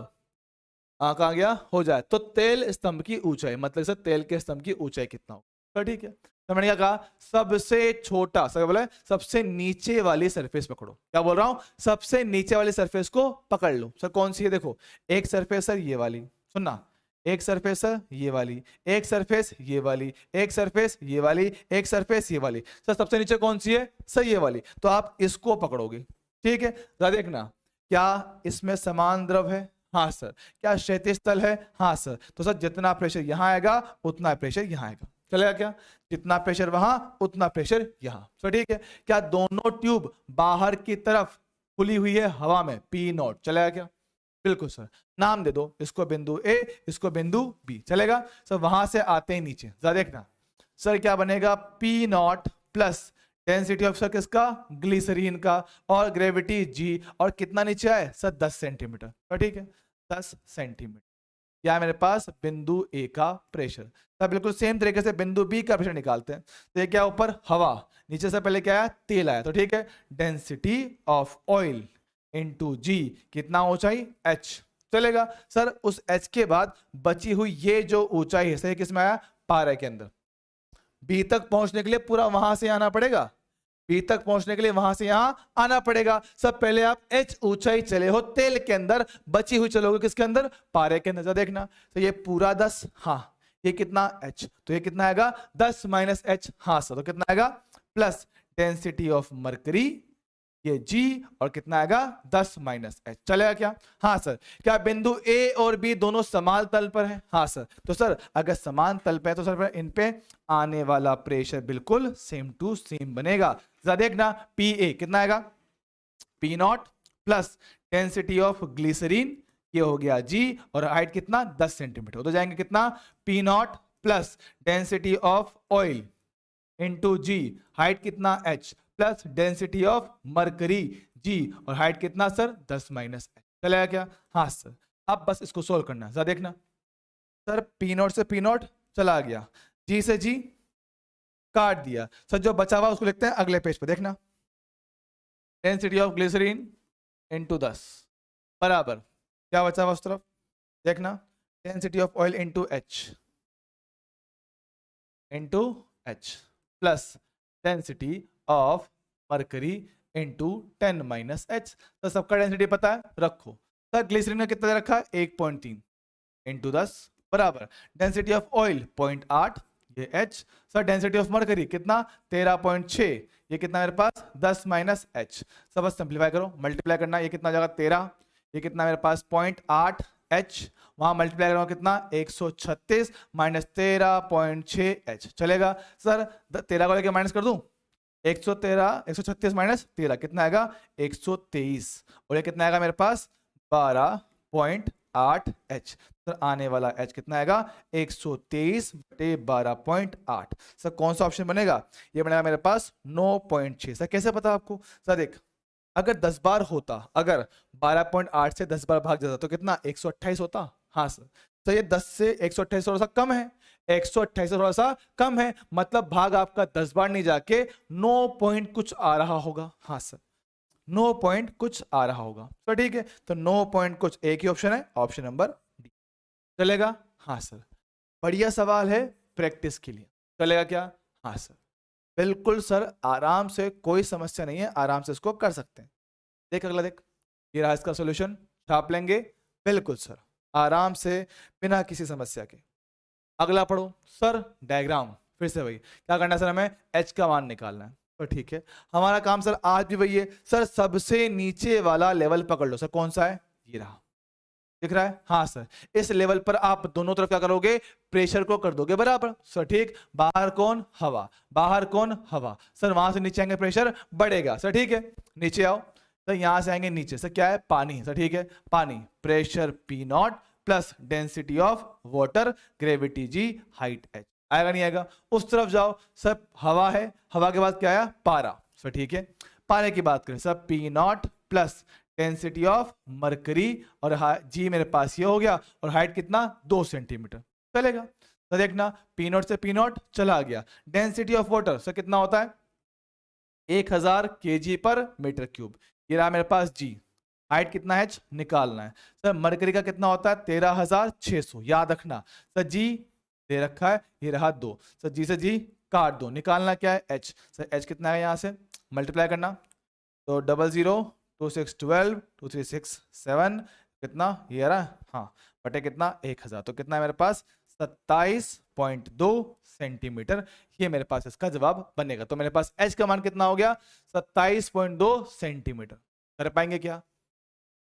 [SPEAKER 1] कहा गया हो जाए तो तेल स्तंभ की ऊंचाई, मतलब सर तेल के स्तंभ की ऊंचाई कितना हो? तो ठीक है, तो मैंने क्या कहा? सबसे छोटा, सर बोला सबसे नीचे वाली सरफेस पकड़ो। क्या बोल रहा हूं? सबसे नीचे वाली सरफेस को पकड़ लो। सर कौन सी है? देखो, एक सरफेस सर ये वाली, सुनना, एक सरफेस सर ये वाली, एक सरफेस ये वाली, एक सरफेस ये वाली, एक सरफेस ये वाली। सर सबसे नीचे कौन सी है? सर ये वाली। तो आप इसको पकड़ोगे। ठीक है, जरा देखना, क्या इसमें समान द्रव है? हाँ सर। क्या क्षैतिज तल है? हाँ सर। तो सर जितना प्रेशर यहां आएगा उतना प्रेशर यहां आएगा। चलेगा क्या? जितना प्रेशर वहां उतना प्रेशर यहां। तो ठीक है, क्या दोनों ट्यूब बाहर की तरफ खुली हुई है हवा में? P naught. चलेगा क्या? बिल्कुल सर। नाम दे दो, इसको बिंदु ए, इसको बिंदु बी। चलेगा सर। वहां से आते ही नीचे जरा देखना सर, क्या बनेगा? P naught plus density of sir किसका? ग्लिसरीन का, और ग्रेविटी जी, और कितना नीचे आए सर? 10 सेंटीमीटर। तो ठीक है, 10 सेंटीमीटर। क्या है मेरे पास? बिंदु ए का प्रेशर। तो बिल्कुल सेम तरीके से बिंदु बी का प्रेशर निकालते हैं। तो ये क्या? ऊपर हवा, नीचे से पहले क्या आया? तेल आया। तो ठीक है, डेंसिटी ऑफ ऑयल इंटू जी, कितना ऊंचाई? एच। चलेगा सर। उस एच के बाद बची हुई ये जो ऊंचाई है सही किस में आया? पारा के अंदर। बी तक पहुंचने के लिए पूरा वहां से आना पड़ेगा, बी तक पहुंचने के लिए वहां से यहां आना पड़ेगा। सब पहले आप एच ऊंचाई चले हो तेल के अंदर, बची हुई चलोगे किसके अंदर? पारे के अंदर। देखना तो ये पूरा 10, हाँ ये कितना? एच। तो ये कितना आएगा? 10 माइनस एच। हाँ सर, तो कितना आएगा? प्लस डेंसिटी ऑफ मरकरी, ये जी, और कितना आएगा? 10 माइनस एच। चलेगा क्या? हाँ सर। क्या बिंदु ए और बी दोनों समान तल पर है? हाँ सर। तो सर अगर समान तल पे है तो सर इन पे आने वाला प्रेशर बिल्कुल सेम टू सेम बनेगा। जरा देखना, पी ए कितना आएगा? P naught plus density of glycerine, ये हो गया जी, और हाइट कितना? 10 सेंटीमीटर। तो जाएंगे कितना? P naught plus density of oil into G, height कितना? H, plus density of mercury G, और हाइट कितना सर? 10 minus H. चलेगा क्या? हाँ सर। अब बस इसको सोल्व करना है। जरा देखना सर, पी नॉट से पी नॉट चला गया, जी से जी काट दिया सर, जो बचा हुआ उसको लिखते हैं अगले पेज पे, देखना डेंसिटी ऑफ ग्लिसरीन इंटू 10 बराबर क्या बचा हुआ उस तरफ, देखना density of oil into H plus density of mercury into 10 minus H. तो सबका डेंसिटी पता है, रखो सर। ग्लिसरीन का कितना दे रखा है 1.3 इंटू 10 बराबर डेंसिटी ऑफ ऑयल 0.8 ये H, sir density of mercury कितना 13.6 ये कितना मेरे पास 10 माइनस एच। सब बस सिंप्लीफाई करो, मल्टीप्लाई करना, ये कितना हो जाएगा 13, ये कितना मेरे पास 0.8 एच, वहां मल्टीप्लाई करो कितना 136 माइनस 13.6 एच चलेगा। सर 13 को लेके माइनस कर दूं, 113 136 माइनस 13 कितना आएगा 123, और ये कितना आएगा मेरे पास 12.8 एच। सर आने वाला एच कितना आएगा 123 बटे 12.8। सर कौन सा ऑप्शन बनेगा, ये बनेगा मेरे पास 9.6। सर कैसे पता आपको, सर देख अगर 10 बार होता, अगर 12.8 से 10 बार भाग जाता तो कितना 128 होता। हाँ सर, तो ये 10 से 128 थोड़ा सा कम है, 128 थोड़ा सा कम है, मतलब भाग आपका 10 बार नहीं जाके 9 पॉइंट कुछ आ रहा होगा। हाँ सर 9 पॉइंट कुछ आ रहा होगा। तो ठीक है, तो 9 पॉइंट कुछ एक ही ऑप्शन है, ऑप्शन नंबर डी चलेगा। हाँ सर बढ़िया सवाल है प्रैक्टिस के लिए, चलेगा क्या। हाँ सर बिल्कुल सर, आराम से, कोई समस्या नहीं है, आराम से इसको कर सकते हैं। देख अगला देख, ये रहा इसका सॉल्यूशन, छाप लेंगे बिल्कुल सर आराम से बिना किसी समस्या के। अगला पढ़ो सर, डायग्राम फिर से वही, क्या करना है सर, हमें एच का मान निकालना है। तो ठीक है, हमारा काम सर आज भी वही है सर, सबसे नीचे वाला लेवल पकड़ लो सर, कौन सा है, ये रहा, दिख रहा है। हाँ सर, इस लेवल पर आप दोनों तरफ क्या करोगे, प्रेशर को कर दोगे बराबर सर, ठीक। बाहर कौन, हवा, बाहर कौन, हवा, सर वहां से नीचे आएंगे प्रेशर बढ़ेगा सर, ठीक है। नीचे आओ सर, यहां से आएंगे नीचे, सर क्या है, पानी सर, ठीक है। पानी pressure P0 plus density of water gravity G height H, आएगा नहीं आएगा। उस तरफ जाओ सर, हवा है, हवा के बाद क्या आया, पारा सर, ठीक है। पारे की बात करें sir, P0 plus density of mercury और जी मेरे पास ये हो गया, और हाइट कितना 2 सेंटीमीटर चलेगा। तो देखना P0 से P0 चला गया। डेंसिटी ऑफ वाटर सर कितना होता है 1000 kg पर मीटर क्यूब, ये रहा मेरे पास जी। हाइट कितना है निकालना है सर। मरकरी का कितना होता है 13600, याद रखना सर, जी दे रखा है, ये रहा 2 सर, जी से जी काट दो, निकालना क्या है एच सर। एच कितना है यहाँ से मल्टीप्लाई करना, तो 00 2612 2367 कितना ये रहा, हाँ बटे कितना 1000, तो कितना है मेरे पास 27.2 सेंटीमीटर, ये मेरे पास इसका जवाब बनेगा। तो मेरे पास एच का मान कितना हो गया 27.2 सेंटीमीटर। कर पाएंगे क्या,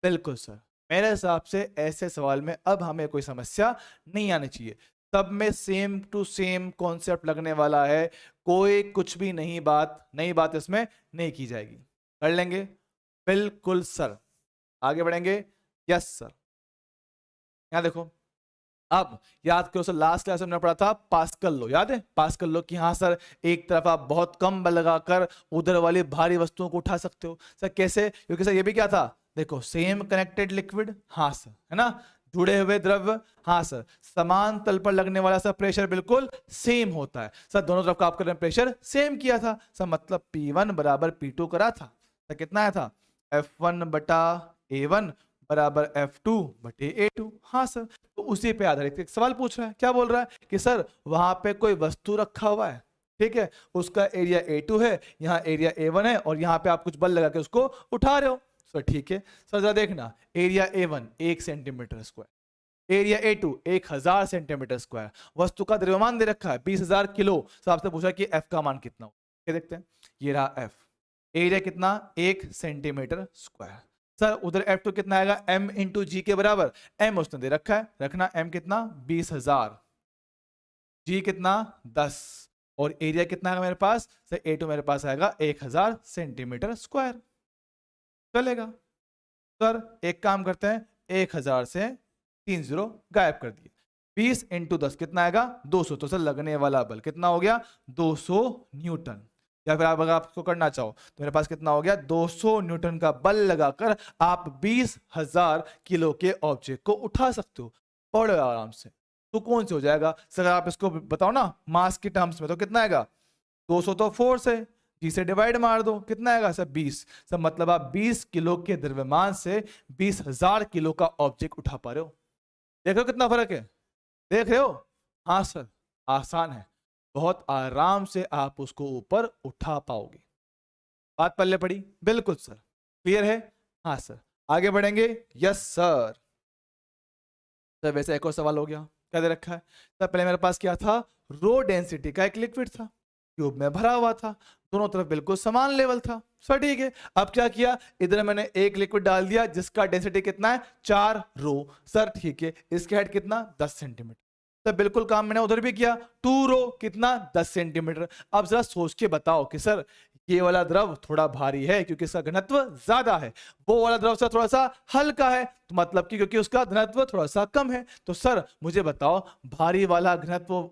[SPEAKER 1] बिल्कुल सर। मेरे हिसाब से ऐसे सवाल में अब हमें कोई समस्या नहीं आनी चाहिए, सब में सेम टू सेम कॉन्सेप्ट लगने वाला है, कोई कुछ भी नई बात इसमें नहीं की जाएगी। कर लेंगे बिल्कुल सर, आगे बढ़ेंगे, यस सर। यहां देखो, अब याद करो सर, लास्ट क्लास में हमने पढ़ा था पास्कल लो, याद है पास्कल लो कि हाँ सर एक तरफ आप बहुत कम बल लगाकर उधर वाली भारी वस्तुओं को उठा सकते हो। सर कैसे, क्योंकि सर ये भी क्या था, देखो सेम कनेक्टेड लिक्विड, हाँ सर है ना, जुड़े हुए द्रव्य, हाँ सर, समान तल पर लगने वाला सर प्रेशर बिल्कुल सेम होता है सर, दोनों तरफ का आपका प्रेशर सेम किया था सर, मतलब P1 बराबर P2 करा था सर, कितना आया था F1 बटा A1 बराबर F2 बटे A2। हाँ सर, तो उसी पे आधारित एक सवाल पूछ रहा है, क्या बोल रहा है कि सर वहां पे कोई वस्तु रखा हुआ है, ठीक है, उसका एरिया A2 है, यहाँ एरिया A1 है, और यहाँ पे आप कुछ बल लगा के उसको उठा रहे हो सर, ठीक है। सर जरा देखना, area A1 1 centimetre square, area A2 1000 centimetre square, वस्तु का द्रव्यमान दे रखा है 20000 किलो। सर आपसे पूछा कि F का मान कितना हो, क्या देखते हैं, ये रहा F, एरिया कितना 1 सेंटीमीटर स्क्वायर। सर उधर F2 कितना आएगा M इंटू जी के बराबर, M उसने दे रखा है, रखना M कितना 20000, G कितना 10, और एरिया कितना है मेरे पास सर A2 मेरे पास आएगा 1000 सेंटीमीटर स्क्वायर, चलेगा। सर एक काम करते हैं, 1000 से 3 0 गायब कर दिए, 20 इंटू 10 कितना आएगा 200, तो सर लगने वाला बल कितना हो गया 200 न्यूटन। या फिर आप अगर आपको करना चाहो तो मेरे पास कितना हो गया 200 न्यूटन का बल लगाकर आप 20,000 किलो के ऑब्जेक्ट को उठा सकते हो, पढ़ो आराम से, तो कौन से हो जाएगा सर। आप इसको बताओ ना मास की टर्म्स में, तो कितना आएगा 200 तो फोर्स है, जी से डिवाइड मार दो, कितना आएगा सर 20। सर मतलब आप 20 किलो के द्रव्यमान से 20,000 किलो का ऑब्जेक्ट उठा पा रहे हो। देख रहे हो कितना फर्क है, देख रहे हो? हाँ सर, आसान है, बहुत आराम से आप उसको ऊपर उठा पाओगे। बात पल्ले पड़ी? बिल्कुल सर, क्लियर है? हाँ सर, आगे बढ़ेंगे। Yes sir. सर वैसे एक और सवाल हो गया, क्या दे रखा है सर? पहले मेरे पास क्या था, रो डेंसिटी का एक लिक्विड था, ट्यूब में भरा हुआ था, दोनों तरफ बिल्कुल समान लेवल था सर, ठीक है। अब क्या किया, इधर मैंने एक लिक्विड डाल दिया जिसका डेंसिटी कितना है 4 रो सर, ठीक है। इसके हेड कितना 10 सेंटीमीटर सर, बिल्कुल काम मैंने उधर भी किया, 2 रो कितना 10 सेंटीमीटर। अब जरा सोच के बताओ कि सर ये वाला द्रव थोड़ा भारी है क्योंकि इसका घनत्व ज्यादा है, वो वाला द्रव सर थोड़ा सा हल्का है, तो मतलब कि क्योंकि उसका घनत्व थोड़ा सा कम है। तो सर मुझे बताओ भारी वाला घनत्व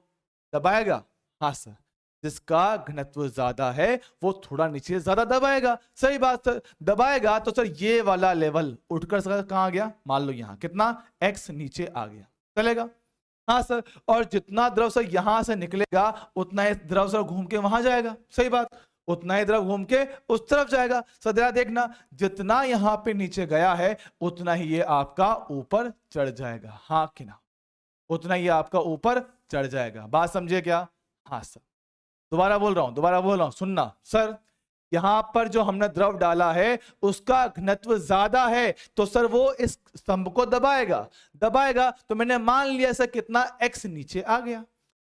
[SPEAKER 1] दबाएगा? हाँ सर, जिसका घनत्व ज्यादा है वो थोड़ा नीचे ज्यादा दबाएगा, सही बात सर, दबाएगा। तो सर ये वाला लेवल उठकर सर कहां आ गया, मान लो यहां कितना x नीचे आ गया, चलेगा? हाँ सर, और जितना द्रव सर यहां से निकलेगा उतना ही द्रव सर घूम के वहां जाएगा, सही बात, उतना ही द्रव घूम के उस तरफ जाएगा। सर जरा देखना, जितना यहां पे नीचे गया है उतना ही ये आपका ऊपर चढ़ जाएगा, हाँ कि ना? उतना ही आपका ऊपर चढ़ जाएगा, बात समझे क्या? हाँ सर, दोबारा बोल रहा हूं, सुनना सर, यहां पर जो हमने द्रव डाला है उसका घनत्व ज्यादा है, तो सर वो इस स्तंभ को दबाएगा। तो मैंने मान लिया सर कितना x नीचे आ गया,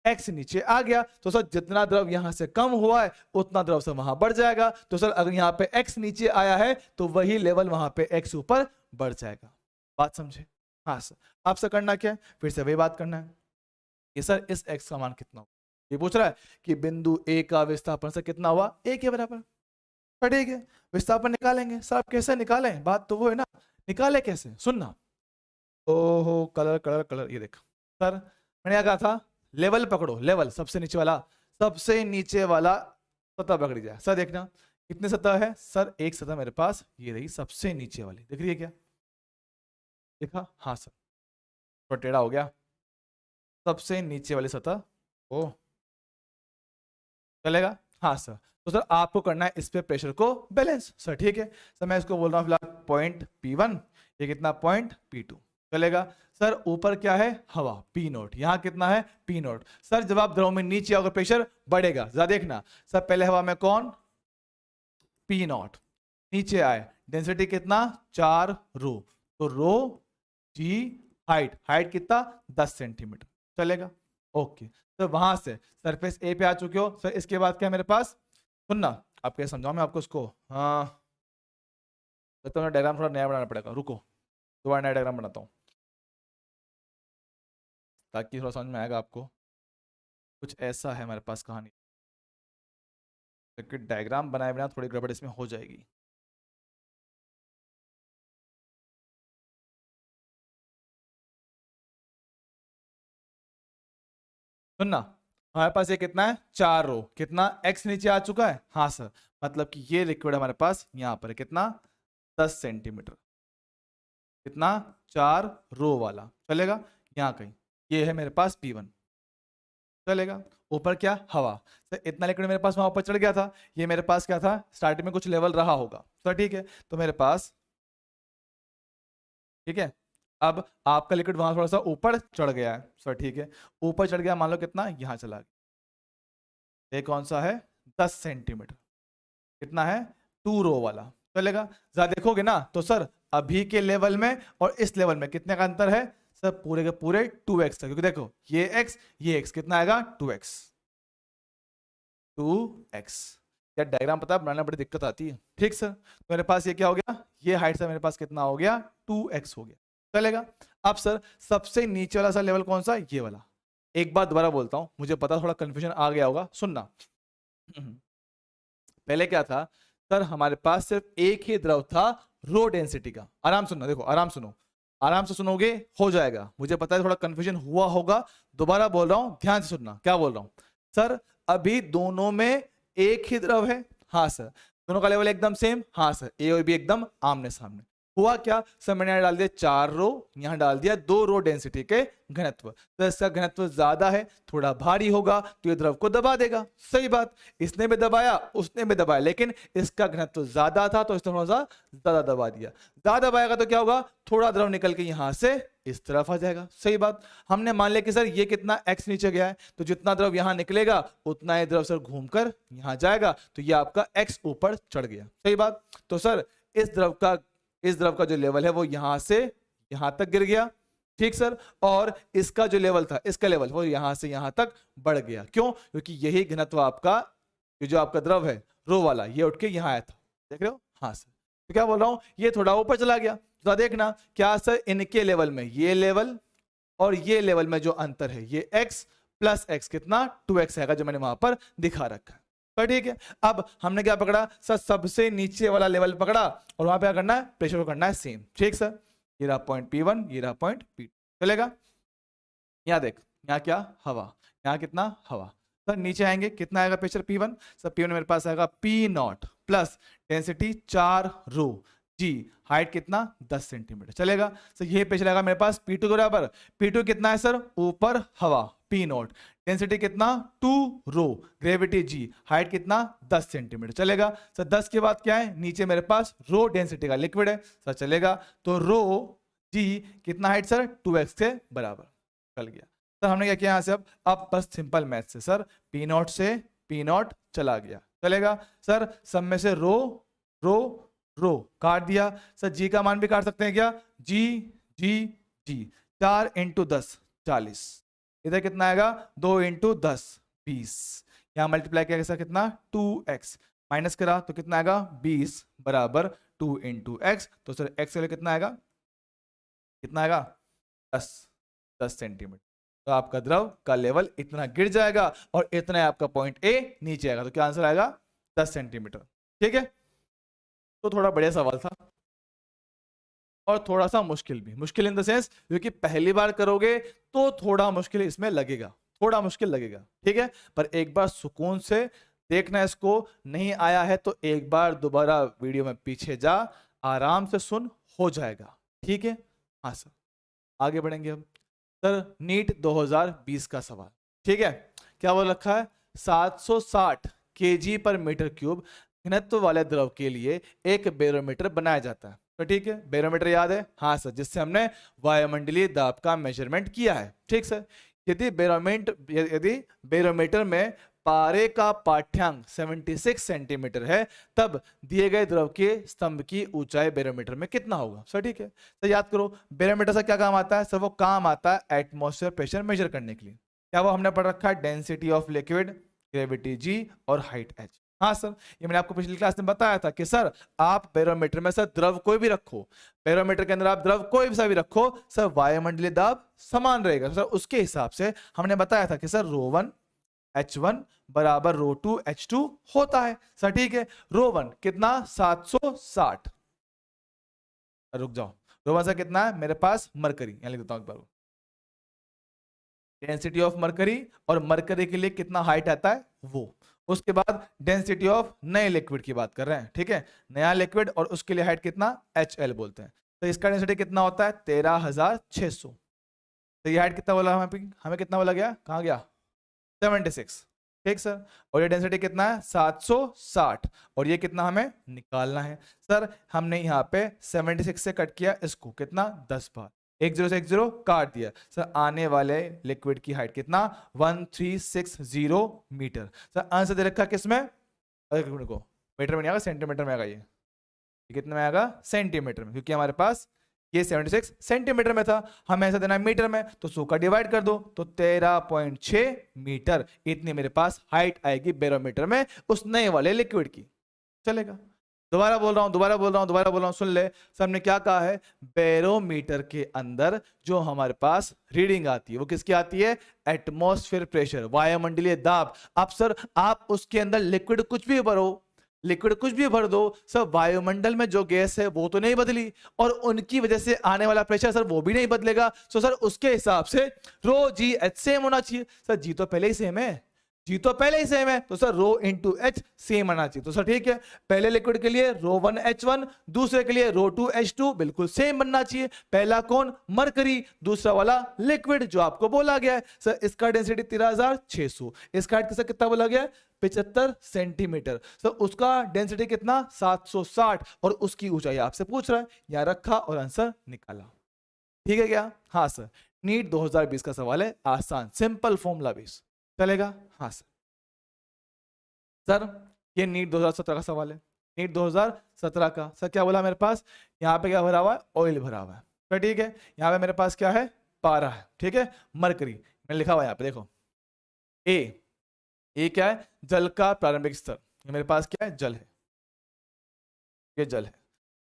[SPEAKER 1] x नीचे आ गया, तो सर जितना द्रव यहां से कम हुआ है उतना द्रव सर वहां बढ़ जाएगा। तो सर अगर यहां पे x नीचे आया है तो वही लेवल वहां पे x ऊपर बढ़ जाएगा, बात समझे? हाँ सर, आपसे करना क्या है, फिर से वही बात करना है कि सर इस x का मान कितना हुआ, ये पूछ रहा है कि बिंदु A का विस्थापन से कितना हुआ, A के बराबर, ठीक है। विस्थापन निकालेंगे सर, आप कैसे निकालें, बात तो वो है ना, निकाले कैसे, सुनना। ओहो कलर, ये देख सर, मैंने क्या कहा था, लेवल पकड़ो, लेवल सबसे नीचे वाला सतह पकड़ी जाए। सर देखना कितने सतह है सर, एक सतह मेरे पास ये रही सबसे नीचे वाली, दिख रही है क्या, देखा? हाँ सर, थोड़ा टेढ़ा हो गया, सबसे नीचे वाली सतह, ओ चलेगा? हाँ सर, तो सर आपको करना है इस पे प्रेशर को बैलेंस, सर ठीक है। सर मैं इसको बोल रहा हूँ फिलहाल पॉइंट P1, ये कितना पॉइंट P2, चलेगा? सर ऊपर क्या है, हवा P0, यहाँ कितना है P0। सर जब आप द्रव में नीचे आओगे प्रेशर बढ़ेगा, जरा देखना सर, पहले हवा में कौन P0, नीचे आए डेंसिटी कितना 4 रो, तो रो जी हाइट कितना 10 सेंटीमीटर, चलेगा? ओके, तो वहां से सरफेस ए पे आ चुके हो सर, इसके बाद क्या मेरे पास, सुनना आप कैसे समझाऊं मैं आपको इसको, हाँ तो डायग्राम थोड़ा नया बनाना पड़ेगा, रुको दोबारा नया डायग्राम बनाता हूँ ताकि थोड़ा समझ में आएगा आपको। कुछ ऐसा है हमारे पास कहानी, क्योंकि डायग्राम बनाए बिना थोड़ी गड़बड़ इसमें हो जाएगी। सुनना, हमारे पास ये कितना है 4 रो, कितना x नीचे आ चुका है, हाँ सर, मतलब कि ये लिक्विड हमारे पास यहाँ पर है कितना 10 सेंटीमीटर, कितना 4 रो वाला, चलेगा? यहाँ कहीं ये है मेरे पास P1, चलेगा? ऊपर क्या, हवा, सर इतना लिक्विड मेरे पास वहां ऊपर चढ़ गया था, ये मेरे पास क्या था स्टार्टिंग में कुछ लेवल रहा होगा सर, ठीक है। तो मेरे पास, ठीक है, अब आपका लिक्विड वहां थोड़ा सा ऊपर चढ़ गया है सर, ठीक है, ऊपर चढ़ गया, मान लो कितना यहां चला गया, ये कौन सा है 10 सेंटीमीटर, कितना है 2 रो वाला, चलेगा? जरा देखोगे ना तो सर अभी के लेवल में और इस लेवल में कितने का अंतर है सर, पूरे के पूरे 2x का, क्योंकि देखो ये x कितना आएगा 2x, यार डायग्राम पता है बनाना बड़ी दिक्कत आती है, ठीक सर? तो मेरे पास ये क्या हो गया, ये हाइट से मेरे पास कितना हो गया 2x हो गया, चलेगा? अब सर सबसे नीचे वाला सर लेवल कौन सा, ये वाला। एक बात दोबारा बोलता हूं, मुझे पता थोड़ा कंफ्यूजन आ गया होगा, सुनना। पहले क्या था सर, हमारे पास सिर्फ एक ही द्रव था रो डेंसिटी का, आराम सुनना, देखो आराम से सुनोगे हो जाएगा, मुझे पता है थोड़ा कंफ्यूजन हुआ होगा, दोबारा बोल रहा हूं ध्यान से सुनना, क्या बोल रहा हूं सर, अभी दोनों में एक ही द्रव है, हाँ सर, दोनों का लेवल एकदम सेम, हाँ सर, ए और बी एकदम आमने सामने, हुआ क्या सर, मैंने यहाँ डाल दिया 4 रो, यहाँ डाल दिया 2 रो डेंसिटी के घनत्व, तो इसका घनत्व ज्यादा है, थोड़ा भारी होगा, तो ये द्रव को दबा देगा। सही बात, इसने भी दबाया उसने भी दबाया, लेकिन इसका घनत्व ज्यादा था तो इसने थोड़ा सा ज्यादा दबा दिया। ज्यादा दबाएगा तो क्या होगा, थोड़ा द्रव निकल के यहां से इस तरफ आ जाएगा। सही बात, हमने मान लिया कि सर ये कितना x नीचे गया है, तो जितना द्रव यहां निकलेगा उतना ही द्रव सर घूमकर यहां जाएगा, तो ये आपका x ऊपर चढ़ गया। सही बात, तो सर इस द्रव का जो लेवल है वो यहां से यहां तक गिर गया। ठीक सर, और इसका जो लेवल था, इसका लेवल वो यहां से यहां तक बढ़ गया। क्यों, क्योंकि यही घनत्व आपका, ये जो आपका द्रव है रो वाला, ये उठ के यहां आया था। देख रहे हो, हाँ सर, तो क्या बोल रहा हूं, ये थोड़ा ऊपर चला गया। तो देखना क्या सर, इनके लेवल में ये लेवल और ये लेवल में जो अंतर है, ये x प्लस x कितना 2x है, जो मैंने वहां पर दिखा रखा है। तो ठीक है, अब हमने क्या पकड़ा सर, सबसे नीचे वाला लेवल पकड़ा और वहां पे क्या करना है, प्रेशर को करना है सेम। ठीक सर, ये रहा पॉइंट P1, ये रहा पॉइंट P2, चलेगा। यहाँ देख, यहाँ क्या हवा, यहाँ कितना हवा। सर नीचे आएंगे, कितना आएगा प्रेशर P1, सर P1 मेरे पास आएगा P0 प्लस डेंसिटी 4 रो जी, हाइट कितना 10 सेंटीमीटर, चलेगा। सर ये प्रेशर आएगा मेरे पास P2 के बराबर। P2 कितना है सर, ऊपर हवा P0, डेंसिटी कितना 2 रो, ग्रेविटी G, हाइट कितना 10 सेंटीमीटर, चलेगा। सर 10 के बाद क्या है, नीचे मेरे पास रो डेंसिटी का लिक्विड है, सर चलेगा। तो रो G कितना हाइट सर 2x के बराबर, चल गया। सर हमने क्या किया यहाँ से, अब बस सिंपल मैथ से सर P0 से P0 चला गया, चलेगा। सर सब में से रो रो रो काट दिया, सर जी का मान भी काट सकते हैं क्या, जी जी जी, 4 × 10 40, इधर कितना आएगा 2 × 10 20, यहाँ मल्टीप्लाई किया सर कितना 2x, माइनस करा तो कितना आएगा 20 बराबर 2 × x, तो सर x के लिए कितना आएगा, कितना आएगा 10 सेंटीमीटर। तो आपका द्रव का लेवल इतना गिर जाएगा और इतना आपका पॉइंट A नीचे आएगा, तो क्या आंसर आएगा 10 सेंटीमीटर। ठीक है, तो थोड़ा बढ़िया सवाल था और थोड़ा सा मुश्किल भी, मुश्किल इन द सेंस क्योंकि पहली बार करोगे तो थोड़ा मुश्किल इसमें लगेगा, थोड़ा मुश्किल लगेगा। ठीक है, पर एक बार सुकून से देखना, इसको नहीं आया है तो एक बार दोबारा वीडियो में पीछे जा, आराम से सुन, हो जाएगा। ठीक है, हाँ सर आगे बढ़ेंगे हम। सर नीट 2020 का सवाल, ठीक है, क्या बोल रखा है, 760 kg/m³ घनत्व वाले द्रव के लिए एक बैरोमीटर बनाया जाता है। तो ठीक है, बैरोमीटर याद है, हाँ सर, जिससे हमने वायुमंडलीय दाब का मेजरमेंट किया है। ठीक सर, यदि बैरोमीटर में पारे का पाठ्यांक 76 सेंटीमीटर है, तब दिए गए द्रव के स्तंभ की ऊंचाई बैरोमीटर में कितना होगा। सर ठीक है, सर याद करो बैरोमीटर से क्या काम आता है, सर वो काम आता है एटमॉस्फेयर प्रेशर मेजर करने के लिए। क्या वो हमने पढ़ रखा है, density of liquid, gravity G और हाइट h। हाँ सर, ये मैंने आपको पिछली क्लास में बताया था कि सर आप बैरोमीटर में सर द्रव कोई भी रखो, बैरोमीटर के अंदर आप द्रव कोई सा भी रखो, सर वायुमंडलीय दाब समान रहेगा। सर उसके हिसाब से हमने बताया था कि सर ρ1 H1 बराबर ρ2 H2 होता है। सर ठीक है, ρ1 कितना 760, रुक जाओ, ρ1 से कितना है मेरे पास मरकरी, यहां लिख देता हूं एक बार, डेंसिटी ऑफ मरकरी, और मरकरी के लिए कितना हाइट आता है वो, उसके बाद डेंसिटी ऑफ नए लिक्विड की बात कर रहे हैं। ठीक है, नया लिक्विड और उसके लिए हाइट कितना HL बोलते हैं, तो इसका डेंसिटी कितना होता है 13600। तो ये हाइट कितना बोला हमें कितना बोला गया, कहाँ गया 76। ठीक सर, और ये डेंसिटी कितना है 760, और ये कितना हमें निकालना है। सर हमने यहाँ पे 76 से कट किया इसको, कितना 10 बार, 10 से 10 काट दिया। सर आने वाले लिक्विड की हाइट कितना 1360 मीटर। सर आंसर दे रखा किसमें, लिक्विड को मीटर में नहीं आएगा, सेंटीमीटर में आएगा। ये कितने में आएगा, सेंटीमीटर में, क्योंकि हमारे पास ये 76 सेंटीमीटर में था, हमें ऐसा देना है मीटर में, तो 100 का डिवाइड कर दो तो 13.6 मीटर, इतनी मेरे पास हाइट आएगी बैरोमीटर में उस नए वाले लिक्विड की। चलेगा, दोबारा बोल रहा हूं, सुन ले। सर हमने क्या कहा है, बैरोमीटर के अंदर जो हमारे पास रीडिंग आती है वो किसकी आती है, एटमॉस्फेयर प्रेशर, वायुमंडलीय दाब। अब सर आप उसके अंदर लिक्विड कुछ भी भरो, लिक्विड कुछ भी भर दो, सर वायुमंडल में जो गैस है वो तो नहीं बदली, और उनकी वजह से आने वाला प्रेशर सर वो भी नहीं बदलेगा। सो सर उसके हिसाब से ρ G H सेम होना चाहिए। सर जी तो पहले ही सेम है, जी तो पहले ही सेम है, तो sir rho into H same आना चाहिए। तो सर ठीक है, पहले लिक्विड के लिए रो 1 H1, दूसरे के लिए रो 2 H2, बिल्कुल सेम बनना चाहिए। पहला कौन? मरकरी, दूसरा वाला लिक्विड जो आपको बोला गया है। सर इसका डेंसिटी 13,600, इसका हाइट सर कितना बोला गया है? 75 सेंटीमीटर। सर उसका डेंसिटी कितना? 760, और उसकी ऊंचाई आपसे पूछ रहा है, यहां रखा और आंसर निकाला। ठीक है क्या? हाँ सर, नीट 2020 का सवाल है, आसान सिंपल फॉर्मूला बेस, चलेगा? हाँ सर। सर ये नीट 2017 का सवाल है, नीट 2017 का। सर क्या बोला मेरे पास? यहाँ पे क्या भरा हुआ है? ऑयल भरा हुआ है। तो ठीक है, यहाँ पे मेरे पास क्या है? पारा है, ठीक है, मरकरी मैंने लिखा हुआ है यहाँ पे, देखो ए क्या है? जल का प्रारंभिक स्तर। ये मेरे पास क्या है? जल है, ये जल है।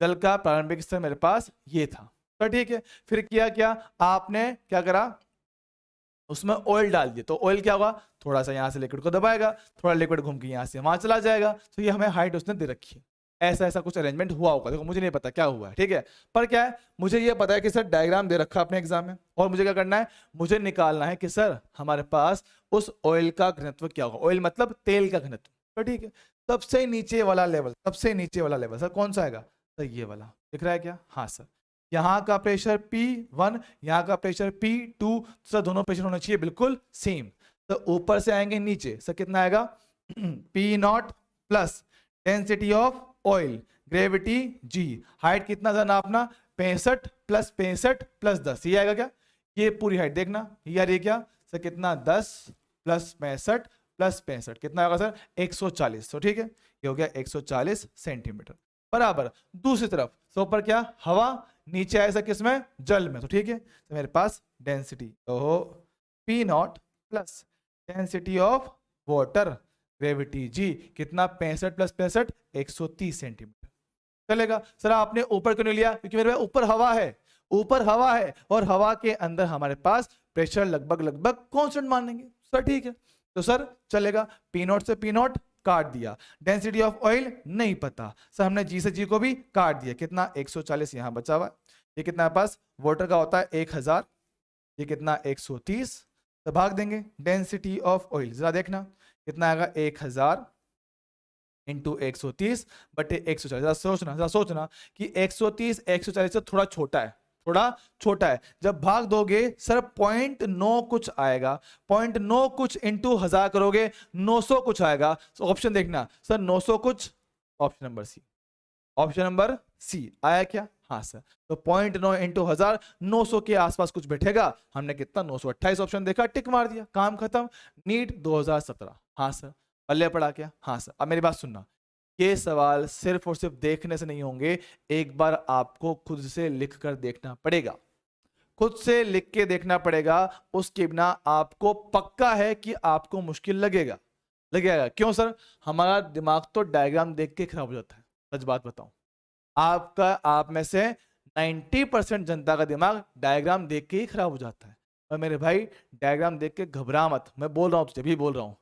[SPEAKER 1] जल का प्रारंभिक स्तर मेरे पास ये था। तो ठीक है, फिर किया क्या आपने? क्या करा? उसमें ऑयल डाल दिया, तो ऑयल क्या होगा? थोड़ा सा यहाँ से लिक्विड को दबाएगा, थोड़ा लिक्विड घूम के यहाँ से वहां चला जाएगा। तो ये हमें हाइट उसने दे रखी है, ऐसा ऐसा कुछ अरेंजमेंट हुआ होगा। देखो मुझे नहीं पता क्या हुआ है, ठीक है, पर क्या है, मुझे ये पता है कि सर डायग्राम दे रखा है अपने एग्जाम में, और मुझे क्या करना है? मुझे निकालना है कि सर हमारे पास उस ऑयल का घनत्व क्या होगा। ऑयल मतलब तेल का घनत्व। तो ठीक है, सबसे नीचे वाला लेवल, सबसे नीचे वाला लेवल सर कौन सा आएगा? सर ये वाला दिख रहा है क्या? हाँ सर। यहाँ का प्रेशर P1, यहाँ का प्रेशर P2, सर दोनों प्रेशर होना चाहिए बिल्कुल सेम। तो ऊपर से आएंगे नीचे, सर कितना आएगा? P0 plus density of oil, gravity G, height कितना था नापना? 65 प्लस 65 प्लस 10, ये आएगा क्या? ये पूरी हाइट देखना, ये आ रही है क्या? सर कितना? 10 प्लस 65 प्लस 65 कितना होगा सर? 140। तो ठीक है, ये हो गया 140 सेंटीमीटर बराबर। दूसरी तरफ सो पर क्या? हवा, नीचे ऐसा किसमें? जल में। तो ठीक है, तो मेरे पास डेंसिटी ओहो P0 plus density of water, gravity G कितना? 65 प्लस 65 130 सेंटीमीटर। चलेगा? सर आपने ऊपर क्यों नहीं लिया? क्योंकि मेरे पास ऊपर हवा है, ऊपर हवा है, और हवा के अंदर हमारे पास प्रेशर लगभग लगभग कांस्टेंट मानेंगे। सर ठीक है, तो सर चलेगा, P0 से P0 काट दिया, डेंसिटी ऑफ ऑयल नहीं पता, सर हमने G से G को भी काट दिया, कितना? 140 यहां बचा हुआ। ये कितना पास? वाटर का होता है 1000, ये कितना? 130, तो भाग देंगे डेंसिटी ऑफ ऑयल, जरा देखना कितना आएगा? 1000 इंटू 130 बटे 140। जरा सोचना कि 130 140 से थोड़ा छोटा है, थोड़ा छोटा है। जब भाग दोगे सर 0.9 कुछ आएगा, 0.9 कुछ इंटू 1000 करोगे 900 कुछ आएगा। तो ऑप्शन देखना सर 900 कुछ, option number C, option number C आया क्या? हाँ सर। तो 0.9 इंटू 1000 900 के आसपास कुछ बैठेगा। हमने कितना? 928 ऑप्शन देखा, टिक मार दिया, काम खत्म। नीट 2017। हाँ सर, पल्ले पड़ा क्या? हाँ सर। अब मेरी बात सुनना, ये सवाल सिर्फ और सिर्फ देखने से नहीं होंगे, एक बार आपको खुद से लिख कर देखना पड़ेगा, खुद से लिख के देखना पड़ेगा। उसके बिना आपको पक्का है कि आपको मुश्किल लगेगा, लगेगा। क्यों सर? हमारा दिमाग तो डायग्राम देख के खराब हो जाता है, सच बात बताऊं, आपका, आप में से 90% जनता का दिमाग डायग्राम देख के ही खराब हो जाता है। और मेरे भाई डायग्राम देख के घबरा मत, मैं बोल रहा हूं तुझे भी बोल रहा हूं,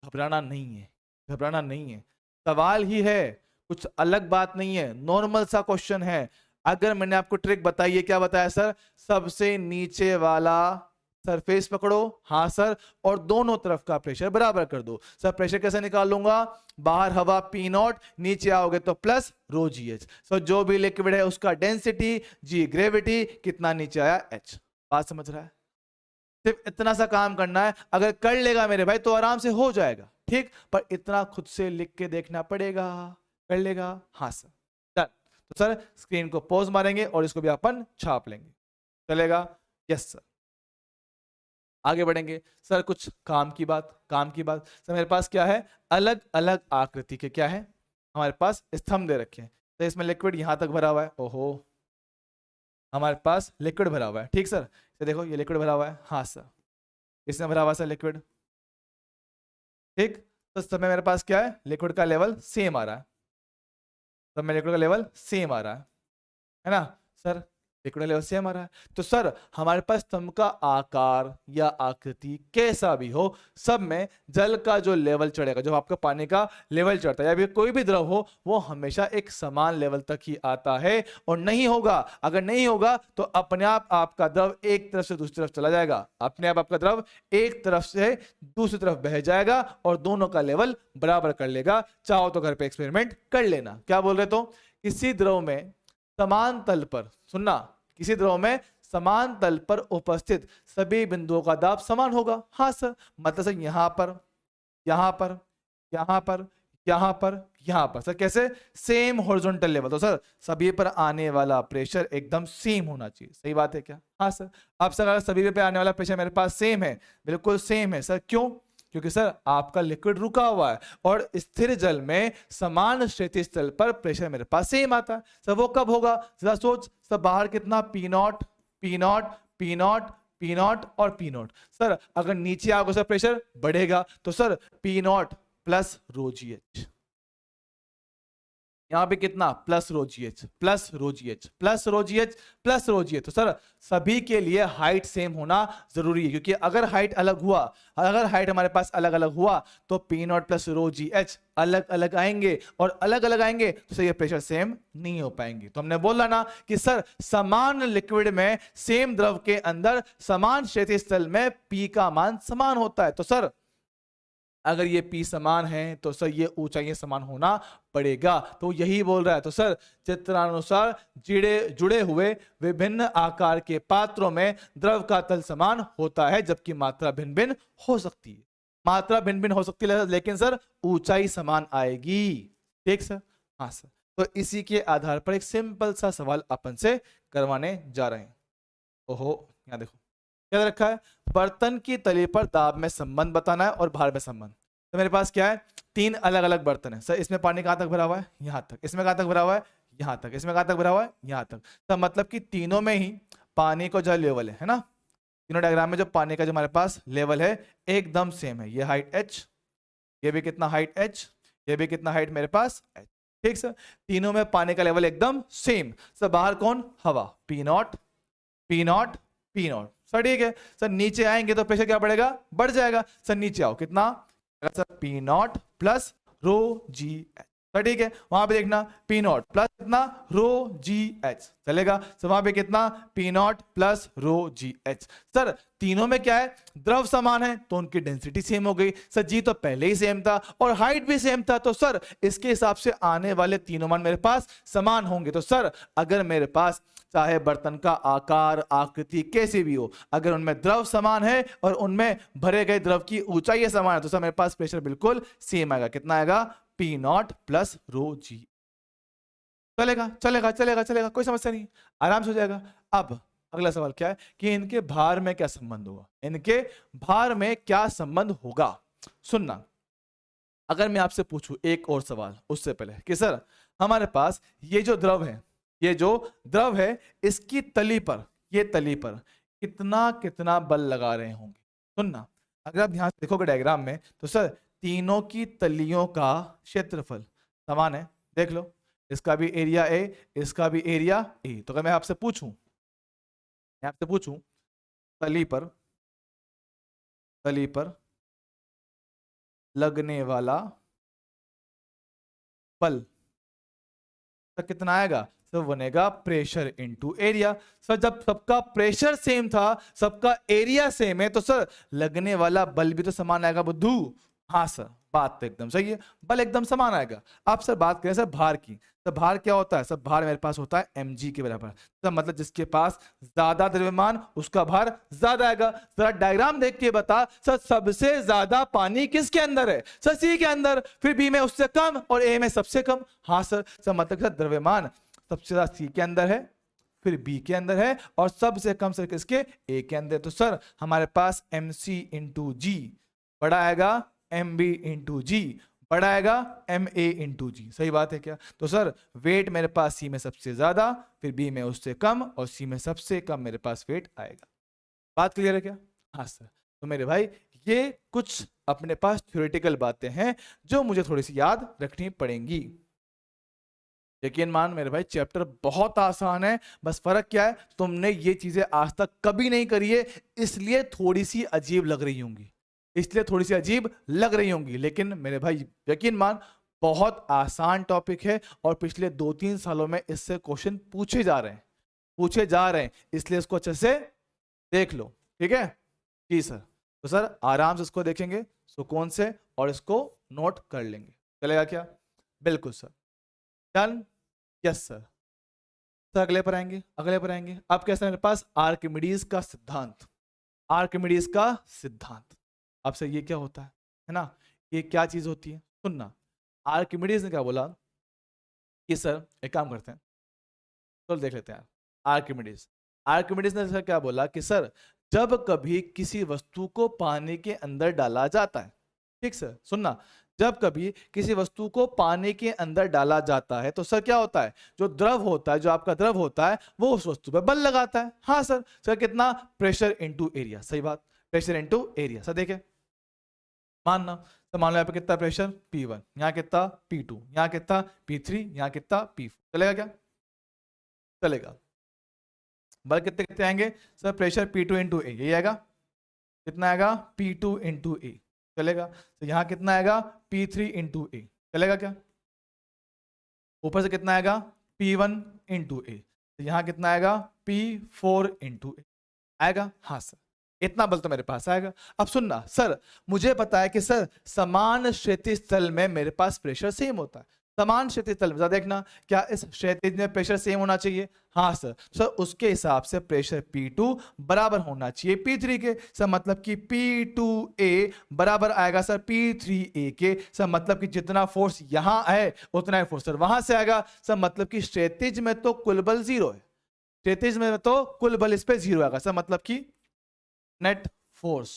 [SPEAKER 1] घबराना नहीं है, घबराना नहीं है। सवाल ही है, कुछ अलग बात नहीं है, नॉर्मल सा क्वेश्चन है। अगर मैंने आपको ट्रिक बताई है, क्या बताया सर? सबसे नीचे वाला सरफेस पकड़ो, हाँ सर, और दोनों तरफ का प्रेशर बराबर कर दो। सर प्रेशर कैसे निकाल लूंगा? बाहर हवा P0, नीचे आओगे तो प्लस रो GH। सो जो भी लिक्विड है उसका डेंसिटी G, ग्रेविटी कितना नीचे आया? H। बात समझ रहा है? सिर्फ इतना सा काम करना है, अगर कर लेगा मेरे भाई तो आराम से हो जाएगा, ठीक, पर इतना खुद से लिख के देखना पड़ेगा। कर लेगा? हाँ सर। डन। तो सर स्क्रीन को पॉज मारेंगे और इसको भी अपन छाप लेंगे, चलेगा? Yes sir. आगे बढ़ेंगे सर, कुछ काम की बात, काम की बात। सर मेरे पास क्या है? अलग अलग आकृति के क्या है हमारे पास? स्तंभ दे रखे हैं। तो इसमें लिक्विड यहां तक भरा हुआ है, ओहो हमारे पास लिक्विड भरा हुआ है, ठीक सर। तो देखो ये लिक्विड भरा हुआ है, हाँ सर, इसमें भरा हुआ सर लिक्विड, ठीक। तो समय मेरे पास क्या है? लिक्विड का लेवल सेम आ रहा है, सब में लिक्विड का लेवल सेम आ रहा है ना सर? लिक्विड लेवल सेम आ रहा है। तो सर हमारे पास स्तंभ का आकार या आकृति कैसा भी हो, सब में जल का जो लेवल चढ़ेगा, जब आपका पानी का लेवल चढ़ता है या फिर कोई भी द्रव हो, वो हमेशा एक समान लेवल तक ही आता है। और नहीं होगा, अगर नहीं होगा तो अपने आप आपका द्रव एक तरफ से दूसरी तरफ चला जाएगा, अपने आप आपका द्रव एक तरफ से दूसरी तरफ बह जाएगा और दोनों का लेवल बराबर कर लेगा। चाहो तो घर पे एक्सपेरिमेंट कर लेना। क्या बोल रहे? तो किसी द्रव में समान तल पर, सुनना, किसी द्रव में समान तल पर उपस्थित सभी बिंदुओं का दाब समान होगा। हाँ सर, मतलब सर यहाँ पर, यहाँ पर, यहाँ पर, यहाँ पर, यहाँ पर, सर कैसे? Same horizontal level. तो सर सभी पर आने वाला प्रेशर एकदम सेम होना चाहिए। सही बात है क्या? हाँ सर। अब सर अगर सभी पे आने वाला प्रेशर मेरे पास सेम है, बिल्कुल सेम है सर, क्यों? क्योंकि सर आपका लिक्विड रुका हुआ है और स्थिर जल में समान क्षैतिज तल पर प्रेशर मेरे पास सेम आता है। सर वो कब होगा? जरा सोच। सर बाहर कितना? P not, P not, P not, P not और पी नॉट। सर अगर नीचे आओगे सर प्रेशर बढ़ेगा, तो सर पी नॉट प्लस रो जी एच, यहाँ पे कितना? प्लस रो जी एच, प्लस रो जी एच, प्लस रो जी एच, प्लस रो जी एच। तो सर सभी के लिए हाइट सेम होना जरूरी है, क्योंकि अगर हाइट अलग हुआ, अगर हाइट हमारे पास अलग अलग हुआ तो पी नॉट प्लस रो जी एच अलग अलग आएंगे, और अलग अलग आएंगे तो सर ये प्रेशर सेम नहीं हो पाएंगे। तो हमने बोला ना कि सर समान लिक्विड में, सेम द्रव के अंदर समान क्षैतिज तल में पी का मान समान होता है। तो सर अगर ये P समान है तो सर ये ऊंचाई समान होना पड़ेगा। तो यही बोल रहा है। तो सर चित्रानुसार जुड़े हुए विभिन्न आकार के पात्रों में द्रव का तल समान होता है, जबकि मात्रा भिन्न भिन्न हो सकती है। मात्रा भिन्न भिन्न हो सकती है, लेकिन सर ऊंचाई समान आएगी। ठीक सर? हाँ सर। तो इसी के आधार पर एक सिंपल सा सवाल अपन से करवाने जा रहे हैं। ओहो, यहाँ देखो क्या रखा है? बर्तन की तली पर दाब में संबंध बताना है और भार में संबंध। तो मेरे पास क्या है? तीन अलग अलग बर्तन है। सर इसमें पानी कहां तक भरा हुआ है? यहाँ तक। इसमें कहां तक भरा हुआ है? यहाँ तक। इसमें कहां तक भरा हुआ है? यहाँ तक। तो मतलब कि तीनों में ही पानी का जो लेवल है ना, तीनों डायग्राम में जो पानी का जो हमारे पास लेवल है एकदम सेम है। ये हाइट h, ये भी कितना हाइट h, ये भी कितना हाइट मेरे पास h। ठीक सर? तीनों में पानी का लेवल एकदम सेम। सर बाहर कौन? हवा। P not, P not, P not. Sir ठीक है। सर नीचे आएंगे तो प्रेशर क्या बढ़ेगा? बढ़ जाएगा। सर नीचे आओ, कितना? सर पी नॉट प्लस रो जी एच। सर ठीक है, वहां पे देखना पी नॉट प्लस कितना? रो जी एच चलेगा। सर वहां पे कितना? पी नॉट प्लस रो जी एच। सर तीनों में क्या है? द्रव समान है तो उनकी डेंसिटी सेम हो गई। सर जी तो पहले ही सेम था और हाइट भी सेम था, तो सर इसके हिसाब से आने वाले तीनों मान मेरे पास समान होंगे। तो सर अगर मेरे पास चाहे बर्तन का आकार, आकृति कैसी भी हो, अगर उनमें द्रव समान है और उनमें भरे गए द्रव की ऊंचाई समान है, तो सर मेरे पास प्रेशर बिल्कुल सेम आएगा। कितना आएगा? पी नॉट प्लस रो जी। चलेगा चलेगा चलेगा चलेगा, कोई समस्या नहीं, आराम से हो जाएगा। अब अगला सवाल क्या है कि इनके भार में क्या संबंध होगा? इनके भार में क्या संबंध होगा? सुनना, अगर मैं आपसे पूछूं एक और सवाल उससे पहले कि सर हमारे पास ये जो द्रव है, ये जो द्रव है, इसकी तली पर, ये तली पर कितना कितना बल लगा रहे होंगे? सुनना, अगर आप ध्यान से देखोगे डायग्राम में तो सर तीनों की तलियों का क्षेत्रफल समान है। देख लो, इसका भी एरिया ए, इसका भी एरिया ए। तो अगर मैं आपसे पूछूं, तली पर लगने वाला बल तो कितना आएगा? तो बनेगा प्रेशर इनटू एरिया। सर जब सबका प्रेशर सेम था, सबका एरिया सेम है, तो सर लगने वाला बल भी तो समान आएगा बुद्धू। हाँ सर, बात तो एकदम सही है, बल एकदम समान आएगा। आप सर बात करें सर भार की, तो भार क्या होता है? सर भार मेरे पास होता है mg के बराबर। तो मतलब जिसके पास ज्यादा द्रव्यमान उसका भार ज्यादा आएगा। जरा डायग्राम देख के बता सर, सबसे ज्यादा पानी किसके अंदर है? सर सी के अंदर, फिर बी में उससे कम और ए में सबसे कम। हाँ सर, मतलब सर द्रव्यमान सबसे ज्यादा सी के अंदर है, फिर बी के अंदर है, और सबसे कम सर किसके? ए के अंदर। तो सर हमारे पास mc इंटू जी बड़ा आएगा mb इंटू जी बड़ा आएगा ma इंटू जी। सही बात है क्या? तो सर वेट मेरे पास सी में सबसे ज्यादा, फिर बी में उससे कम, और सी में सबसे कम मेरे पास वेट आएगा। बात क्लियर है क्या? हाँ सर। तो मेरे भाई ये कुछ अपने पास थ्योरेटिकल बातें हैं जो मुझे थोड़ी सी याद रखनी पड़ेंगी। यकीन मान मेरे भाई, चैप्टर बहुत आसान है, बस फर्क क्या है, तुमने ये चीजें आज तक कभी नहीं करी है, इसलिए थोड़ी सी अजीब लग रही होंगी, इसलिए थोड़ी सी अजीब लग रही होंगी, लेकिन मेरे भाई यकीन मान बहुत आसान टॉपिक है, और पिछले 2-3 सालों में इससे क्वेश्चन पूछे जा रहे हैं, पूछे जा रहे हैं, इसलिए इसको अच्छे से देख लो, ठीक है जी सर। तो सर आराम से इसको देखेंगे सुकून से, और इसको नोट कर लेंगे, चलेगा क्या? बिल्कुल sir, done, yes sir. Sir अगले पर आएंगे, अगले पर आएंगे। अब कैसा मेरे पास आर्किमिडीज का सिद्धांत, आर्किमिडीज का सिद्धांत। अब से ये क्या होता है ना, ये क्या चीज होती है, सुनना। आर्किमिडीज ने क्या बोला कि सर एक काम करते हैं, तो देख लेते हैं। आर्किमिडीज, आर्किमिडीज ने सर क्या बोला कि सर जब कभी किसी वस्तु को पानी के अंदर डाला जाता है, ठीक सर सुनना, जब कभी किसी वस्तु को पानी के अंदर डाला जाता है तो सर क्या होता है, जो द्रव होता है, जो आपका द्रव होता है, वो उस वस्तु पे बल लगाता है। हाँ सर, सर कितना, प्रेशर इनटू एरिया, सही बात, प्रेशर इनटू एरिया। सर देखें, मानना तो मान लो यहाँ पे कितना प्रेशर P1, यहाँ कितना P2, यहाँ कितना P3, यहाँ कितना P4, चलेगा क्या? चलेगा। बल कितने कितने आएंगे सर, प्रेशर P2 इंटू ए, यही आएगा, कितना आएगा P2 इंटू ए, चलेगा। तो यहाँ कितना आएगा P3 इंटू ए, चलेगा क्या? ऊपर से कितना आएगा P1 इंटू ए, तो यहाँ कितना आएगा P4 इंटू ए, आएगा? हाँ सर, इतना बल तो मेरे पास आएगा। अब सुनना सर, मुझे पता है कि सर समान क्षैतिज तल में मेरे पास प्रेशर सेम होता है, समान क्षैतिज तल में, देखना क्या इस क्षैतिज में प्रेशर सेम होना चाहिए? हाँ सर। सर उसके हिसाब से प्रेशर P2 बराबर होना चाहिए P3 के, सर मतलब कि P2A बराबर आएगा सर P3A के, सर मतलब कि जितना फोर्स यहां है उतना ही फोर्स सर वहां से आएगा, सर मतलब कि क्षैतिज में तो कुल बल 0 है, क्षैतिज में तो कुल बल इस पे 0 आएगा, सर मतलब कि नेट फोर्स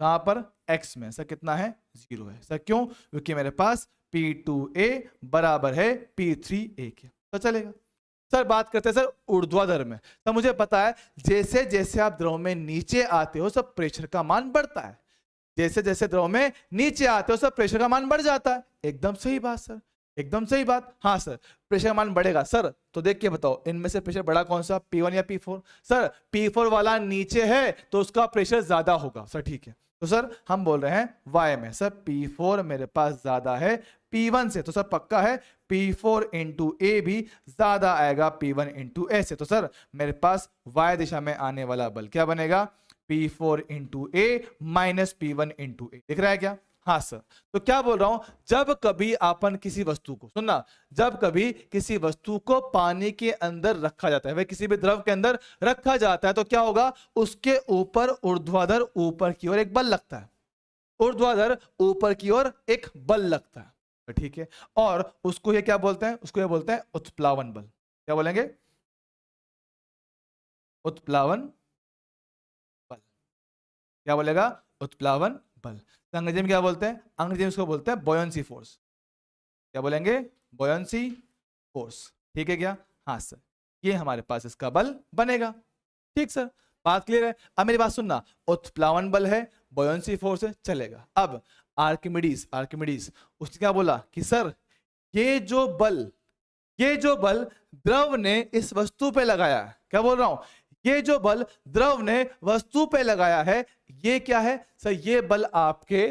[SPEAKER 1] कहां पर, x में, सर कितना है 0 है। सर क्यों? क्योंकि मेरे पास P2A बराबर है P3A के, तो चलेगा। सर बात करते हैं सर ऊर्ध्वाधर में, तो मुझे पता है जैसे जैसे आप द्रव में नीचे आते हो सब प्रेशर का मान बढ़ता है, जैसे जैसे द्रव में नीचे आते हो सब प्रेशर का मान बढ़ जाता है। एकदम सही बात सर, एकदम सही बात। हाँ सर, प्रेशर का मान बढ़ेगा सर, तो देख के बताओ इनमें से प्रेशर बड़ा कौन सा, P1 या P4? सर P4 वाला नीचे है तो उसका प्रेशर ज्यादा होगा, सर ठीक है। तो सर हम बोल रहे हैं Y में, सर P4 मेरे पास ज्यादा है P1 से, तो सर पक्का है P4 इंटू ए भी ज्यादा आएगा P1 इंटू ए से, तो सर मेरे पास Y दिशा में आने वाला बल क्या बनेगा, P4 इंटू ए माइनस P1 इंटू ए, दिख रहा है क्या? हाँ सर। तो क्या बोल रहा हूं, जब कभी अपन किसी वस्तु को, सुनना, जब कभी किसी वस्तु को पानी के अंदर रखा जाता है, वह किसी भी द्रव के अंदर रखा जाता है, तो क्या होगा, उसके ऊपर ऊर्ध्वाधर ऊपर की ओर एक बल लगता है, ऊर्ध्वाधर ऊपर की ओर एक बल लगता है, ठीक है। और उसको ये क्या बोलते हैं, उसको ये बोलते हैं उत्प्लावन बल। क्या बोलेंगे? उत्प्लावन बल। क्या बोलेगा? उत्प्लावन बल। तो अंग्रेजी में क्या बोलते हैं, अंग्रेजी में इसको बोलते हैं बॉयंसी फोर्स। क्या बोलेंगे? बॉयंसी फोर्स, ठीक है क्या? हाँ सर, ये हमारे पास इसका बल बनेगा, ठीक सर, बात क्लियर है। अब मेरी बात सुनना, उत्प्लावन बल है, बॉयंसी फोर्स है, चलेगा। अब आर्किमिडीज, आर्किमिडीज उसने क्या बोला कि सर ये जो बल, ये जो बल द्रव ने इस वस्तु पे लगाया है, क्या बोल रहा हूं, ये जो बल द्रव ने वस्तु पे लगाया है, ये क्या है सर, ये बल आपके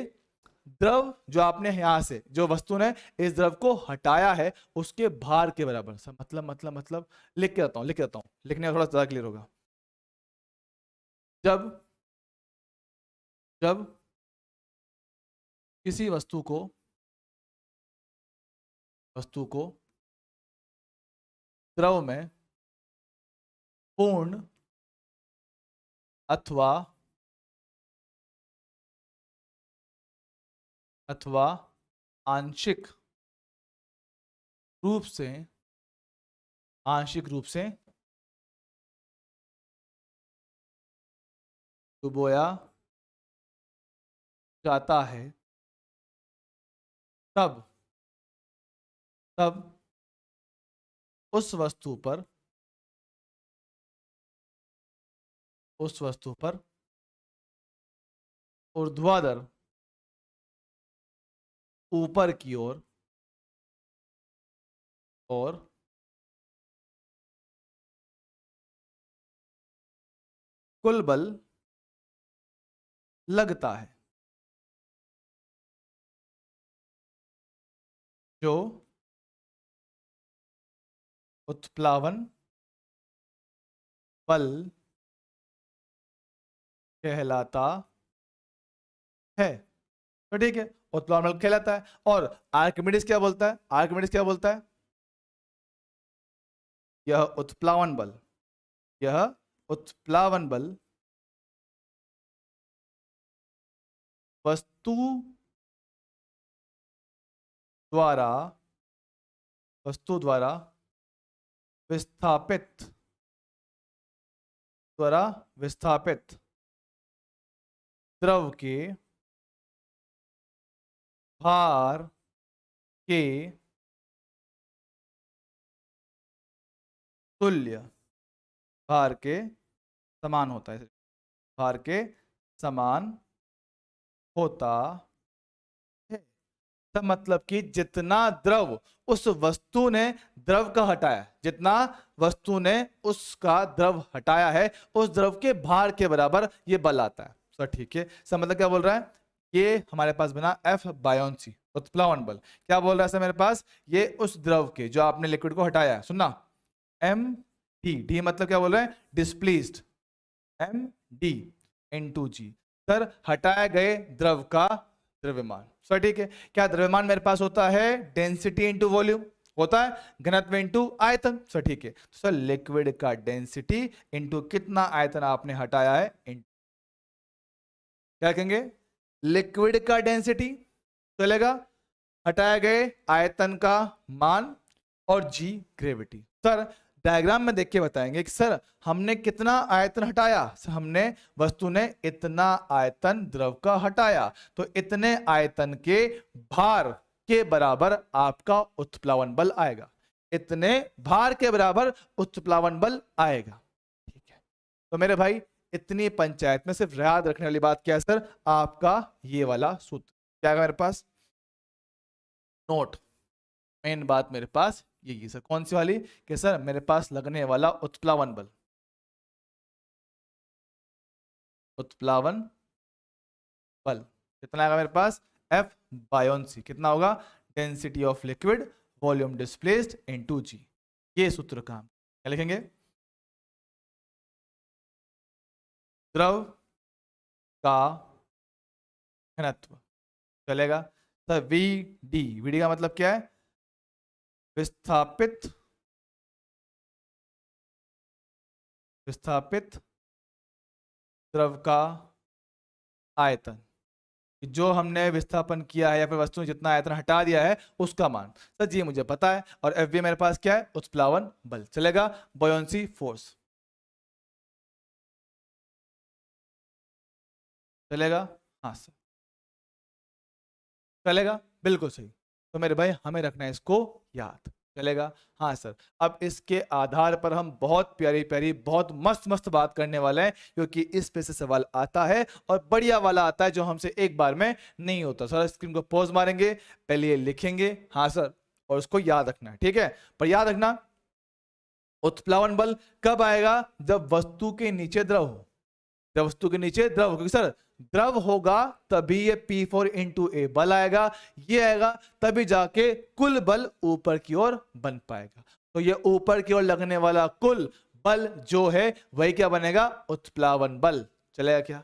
[SPEAKER 1] द्रव जो आपने यहां से जो वस्तु ने इस द्रव को हटाया है उसके भार के बराबर। सर मतलब लिख के आता हूं, लिख के आता हूं, लिखने में थोड़ा ज्यादा क्लियर होगा। जब जब किसी वस्तु को द्रव में पूर्ण अथवा आंशिक रूप से डुबोया जाता है, तब उस वस्तु पर ऊर्ध्वाधर ऊपर की ओर और कुल बल लगता है जो उत्प्लावन बल कहलाता है। तो ठीक है, उत्प्लावन बल कहलाता है। और आर्किमिडीज क्या बोलता है? आर्किमिडीज क्या बोलता है? यह उत्प्लावन बल, यह उत्प्लावन बल वस्तु द्वारा, वस्तु द्वारा विस्थापित, द्वारा विस्थापित द्रव के भार के तुल्य, भार के समान होता है, भार के समान होता है। तो मतलब कि जितना द्रव उस वस्तु ने द्रव का हटाया, जितना वस्तु ने उसका द्रव हटाया है, उस द्रव के भार के बराबर ये बल आता है। सर ठीक है, सब मतलब क्या बोल रहा है? ये हमारे पास बना F बायोंसी, उत्प्लावन बल। क्या बोल रहा है सर मेरे पास? ये उस द्रव के, जो आपने लिक्विड को हटाया है, सुनना, एम डी, डी मतलब क्या बोल रहे हैं? डिस्प्लेस्ड, एम डी इंटू जी। सर हटाए गए द्रव का द्रव्यमान। सर ठीक है, क्या द्रव्यमान मेरे पास होता है? डेंसिटी इंटू वॉल्यूम होता है, घनत्व इंटू आयतन। सर ठीक है, तो सर लिक्विड का डेंसिटी इंटू कितना आयतन आपने हटाया है, क्या कहेंगे? लिक्विड का डेंसिटी चलेगा, हटाए गए आयतन का मान, और जी ग्रेविटी। सर डायग्राम में देख के बताएंगे कि सर हमने कितना आयतन हटाया। सर हमने, वस्तु ने इतना आयतन द्रव का हटाया, तो इतने आयतन के भार के बराबर आपका उत्प्लावन बल आएगा, इतने भार के बराबर उत्प्लावन बल आएगा। ठीक है, तो मेरे भाई इतनी पंचायत में सिर्फ याद रखने वाली बात क्या है सर? आपका ये वाला सूत्र क्या है मेरे पास? नोट, मेन बात मेरे पास यही सर। कौन सी वाली? कि सर मेरे पास लगने वाला उत्प्लावन बल, उत्प्लावन बल कितना आएगा मेरे पास? F buoyancy. कितना होगा? Density of liquid volume displaced into G. ये सूत्र का हम क्या लिखेंगे? द्रव का घनत्व चलेगा sir V D. V D का मतलब क्या है? विस्थापित, विस्थापित द्रव का आयतन, जो हमने विस्थापन किया है या फिर वस्तु ने जितना आयतन हटा दिया है उसका मान। सर जी मुझे पता है। और एफ मेरे पास क्या है? उत्प्लावन बल। चलेगा, बॉयंसी फोर्स चलेगा। हाँ सर चलेगा, बिल्कुल सही। तो मेरे भाई हमें रखना है इसको याद। चलेगा, हाँ सर। अब इसके आधार पर हम बहुत प्यारी प्यारी, बहुत मस्त मस्त बात करने वाले हैं, क्योंकि इस पे से सवाल आता है और बढ़िया वाला आता है जो हमसे एक बार में नहीं होता। सर स्क्रीन को पॉज मारेंगे, पहले ये लिखेंगे, हाँ सर, और उसको याद रखना है। ठीक है, पर याद रखना उत्प्लावन बल कब आएगा? जब वस्तु के नीचे द्रव हो, जब वस्तु के नीचे द्रव हो, क्योंकि सर द्रव होगा तभी ये P4 इंटू ए बल आएगा, ये आएगा तभी जाके कुल बल ऊपर की ओर बन पाएगा। तो ये ऊपर की ओर लगने वाला कुल बल जो है वही क्या बनेगा? उत्प्लावन बल। चलेगा क्या?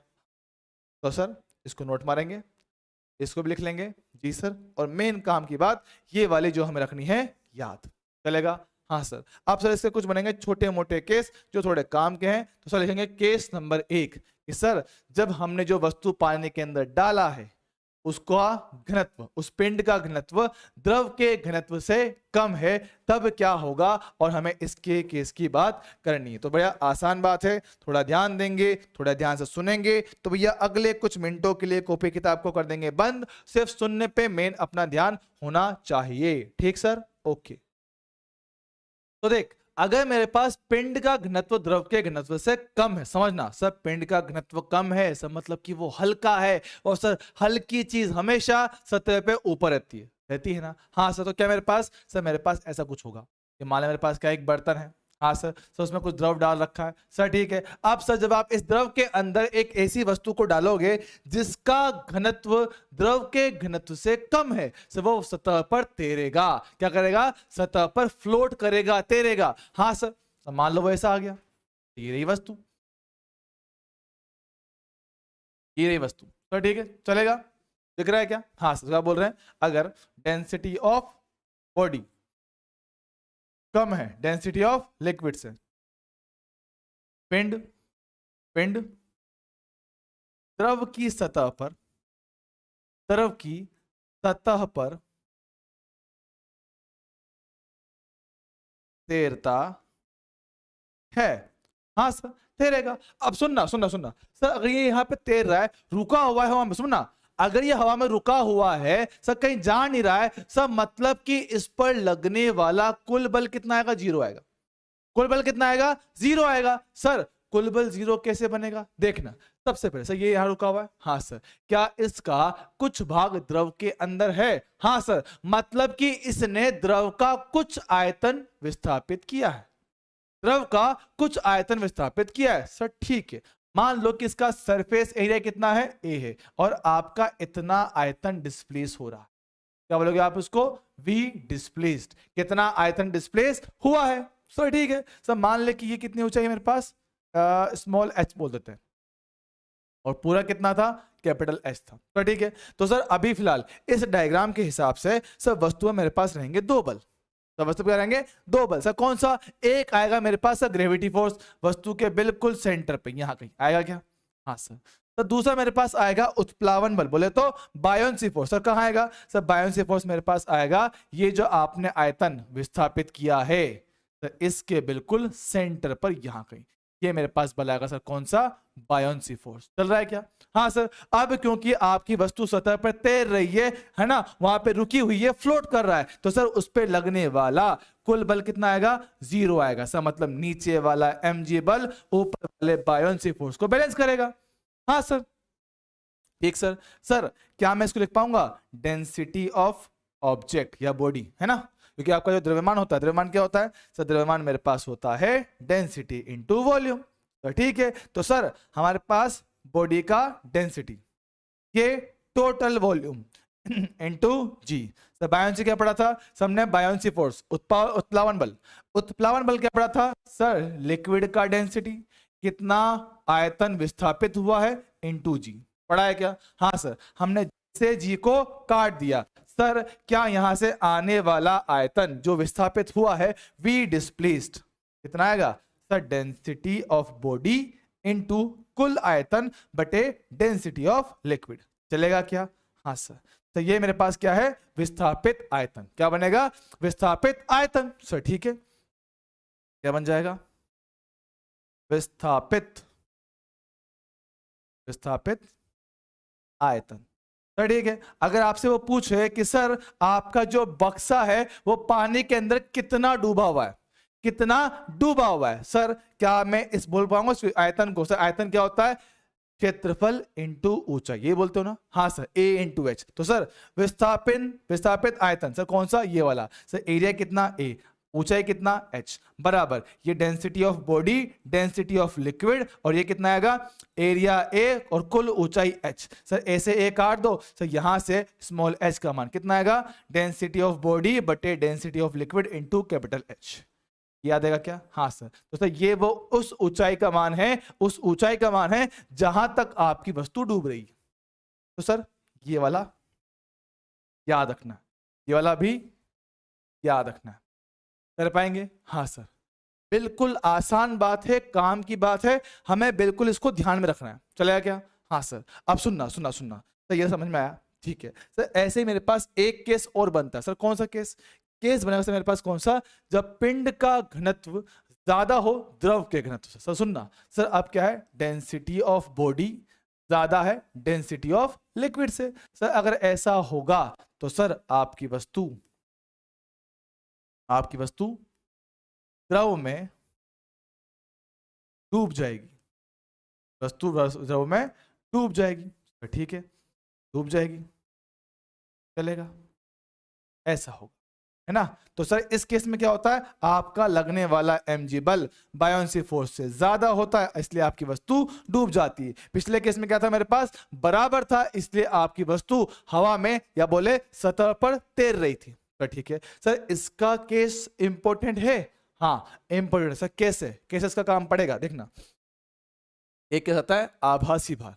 [SPEAKER 1] तो सर इसको नोट मारेंगे, इसको भी लिख लेंगे। जी सर। और मेन काम की बात ये वाली जो हमें रखनी है याद। चलेगा, हाँ सर। आप सर इसके कुछ बनेंगे छोटे मोटे केस जो थोड़े काम के हैं। तो सर लिखेंगे केस नंबर 1 कि सर जब हमने जो वस्तु पानी के अंदर डाला है उसका घनत्व, उस पिंड का घनत्व द्रव के घनत्व से कम है, तब क्या होगा? और हमें इसके केस की बात करनी है। तो भैया आसान बात है, थोड़ा ध्यान देंगे, थोड़ा ध्यान से सुनेंगे तो भैया अगले कुछ मिनटों के लिए कॉपी किताब को कर देंगे बंद, सिर्फ सुनने पे मेन अपना ध्यान होना चाहिए। ठीक सर, ओके। तो देख, अगर मेरे पास पिंड का घनत्व द्रव के घनत्व से कम है, समझना सर पिंड का घनत्व कम है, सब मतलब कि वो हल्का है, और सर हल्की चीज हमेशा सतह पे ऊपर रहती है। रहती है ना। हाँ सर, तो क्या मेरे पास, सर मेरे पास ऐसा कुछ होगा कि मान लें मेरे पास क्या एक बर्तन है। हाँ सर, सर उसमें कुछ द्रव डाल रखा है सर, ठीक है। अब सर जब आप इस द्रव के अंदर एक ऐसी वस्तु को डालोगे जिसका घनत्व द्रव के घनत्व से कम है, सर वो सतह पर तैरेगा। क्या करेगा? सतह पर फ्लोट करेगा, तैरेगा। हाँ सर, मान लो वो ऐसा आ गया, ये रही वस्तु, ये रही वस्तु सर, ठीक है, चलेगा? दिख रहा है क्या? हाँ सर, क्या बोल रहे हैं? अगर डेंसिटी ऑफ बॉडी कम है डेंसिटी ऑफ लिक्विड से, पिंड पिंड द्रव की सतह पर, द्रव की सतह पर तैरता है। हाँ सर, तैरेगा। अब सुनना सुनना सुनना सर, अगर ये यहाँ पे तैर रहा है, रुका हुआ है हवा में, सुनना, अगर ये हवा में रुका हुआ है सर, कहीं जा नहीं रहा है सर, मतलब कि इस पर लगने वाला कुल बल कितना आएगा? जीरो आएगा। कुल बल कितना आएगा? जीरो आएगा। सर कुल बल जीरो कैसे बनेगा? देखना, सबसे पहले सर ये यहां रुका हुआ है। हाँ सर, क्या इसका कुछ भाग द्रव के अंदर है? हाँ सर, मतलब कि इसने द्रव का कुछ आयतन विस्थापित किया है, द्रव का कुछ आयतन विस्थापित किया है सर, ठीक है। मान लो कि इसका सरफेस एरिया कितना है? ए है, और आपका इतना आयतन डिस्प्लेस हो रहा है। क्या बोलोगे आप उसको? V displaced. कितना आयतन डिस्प्लेस हुआ है सर, ठीक है। सर मान ले कि ये कितनी ऊंचाई है मेरे पास, स्मॉल एच बोल देते हैं, और पूरा कितना था? कैपिटल एच था सर, ठीक है। तो सर अभी फिलहाल इस डायग्राम के हिसाब से सर वस्तुएं मेरे पास रहेंगे दो बल, तो वस्तु क्या रहेंगे? दो बल सर। कौन सा? एक आएगा मेरे पास सर ग्रेविटी फोर्स, वस्तु के बिल्कुल सेंटर पे यहां कहीं आएगा क्या? हाँ सर। तो दूसरा मेरे पास आएगा उत्प्लावन बल, बोले तो बायोन्सी फोर्स। सर कहाँ आएगा? सर बायोन्सी फोर्स मेरे पास आएगा ये जो आपने आयतन विस्थापित किया है, तो इसके बिल्कुल सेंटर पर यहां कहीं ये मेरे पास बल आएगा सर। कौन सा? Buoyancy force. चल रहा है क्या? हाँ सर। अब क्योंकि आपकी वस्तु सतह पर तैर रही है ना, वहां पे रुकी हुई है, फ्लोट कर रहा है, तो सर उस पर लगने वाला कुल बल कितना आएगा? जीरो आएगा सर। मतलब नीचे वाला mg बल ऊपर वाले बायोन्सी फोर्स को बैलेंस करेगा। हाँ सर, ठीक सर। सर क्या मैं इसको लिख पाऊंगा? डेंसिटी ऑफ ऑब्जेक्ट या बॉडी, है ना, क्योंकि आपका जो द्रव्यमान होता है, द्रव्यमान क्या होता है सर? द्रव्यमान मेरे पास होता है डेंसिटी इनटू वॉल्यूम, तो ठीक है। तो सर हमारे पास बॉडी का डेंसिटी, ये टोटल वॉल्यूम इनटू जी। सर बायोन्सी क्या पढ़ा था? सबने बायोन्सी फोर्स, उत्प्लावन बल, उत्प्लावन बल क्या पढ़ा था सर? लिक्विड का डेंसिटी, कितना आयतन विस्थापित हुआ है, इनटू जी। पढ़ा है क्या? हाँ सर, हमने से जी को काट दिया। सर क्या यहां से आने वाला आयतन जो विस्थापित हुआ है, वी डिस्प्लेस्ड, कितना आएगा sir? Density of body into कुल आयतन बटे डेंसिटी ऑफ लिक्विड। चलेगा क्या? हाँ सर। तो ये मेरे पास क्या है? विस्थापित आयतन। क्या बनेगा? विस्थापित आयतन सर, ठीक है। क्या बन जाएगा? विस्थापित, विस्थापित आयतन सर, ठीक है। अगर आपसे वो पूछे कि सर आपका जो बक्सा है वो पानी के अंदर कितना डूबा हुआ है, कितना डूबा हुआ है, सर क्या मैं इस बोल पाऊंगा आयतन को? सर आयतन क्या होता है? क्षेत्रफल इंटू ऊंचाई, ये बोलते हो ना? हाँ सर, ए इंटू एच। तो सर विस्थापित आयतन सर कौन सा? ये वाला सर। एरिया कितना? ए, ऊंचाई कितना? एच, बराबर ये density of body, density of liquid, और ये कितना आएगा? एरिया ए और कुल ऊंचाई एच। सर ए से ए काट दो सर, यहां से स्मॉल एच का मान कितना आएगा? डेंसिटी ऑफ बॉडी बटे density of liquid into capital H. याद आएगा क्या? हाँ सर। तो सर ये वो उस ऊंचाई का मान है, उस ऊंचाई का मान है जहां तक आपकी वस्तु डूब रही है। तो सर ये वाला याद रखना, ये वाला भी याद रखना। कर पाएंगे? हाँ सर, बिल्कुल आसान बात है, काम की बात है, हमें बिल्कुल इसको ध्यान में रखना है। चलेगा क्या? हाँ सर। अब सुनना सुनना सुनना सर, ये समझ में आया? ठीक है सर। ऐसे ही मेरे पास एक केस और बनता है सर। कौन सा केस? केस बनेगा सर मेरे पास कौन सा? जब पिंड का घनत्व ज्यादा हो द्रव के घनत्व से। सर सुनना सर, अब क्या है? डेंसिटी ऑफ बॉडी ज्यादा है डेंसिटी ऑफ लिक्विड से। सर अगर ऐसा होगा तो सर आपकी वस्तु द्रव में डूब जाएगी, वस्तु द्रव में डूब जाएगी, ठीक है, डूब जाएगी। चलेगा? ऐसा होगा, है ना। तो सर इस केस में क्या होता है, आपका लगने वाला mg बल बायोंसी फोर्स से ज्यादा होता है, इसलिए आपकी वस्तु डूब जाती है। पिछले केस में क्या था, मेरे पास बराबर था, इसलिए आपकी वस्तु हवा में या बोले सतह पर तैर रही थी। तो ठीक है सर, इसका केस इंपॉर्टेंट है, हाँ इंपॉर्टेंट है सर। कैसे कैसे इसका काम पड़ेगा देखना। एक केस आता है आभासी भार।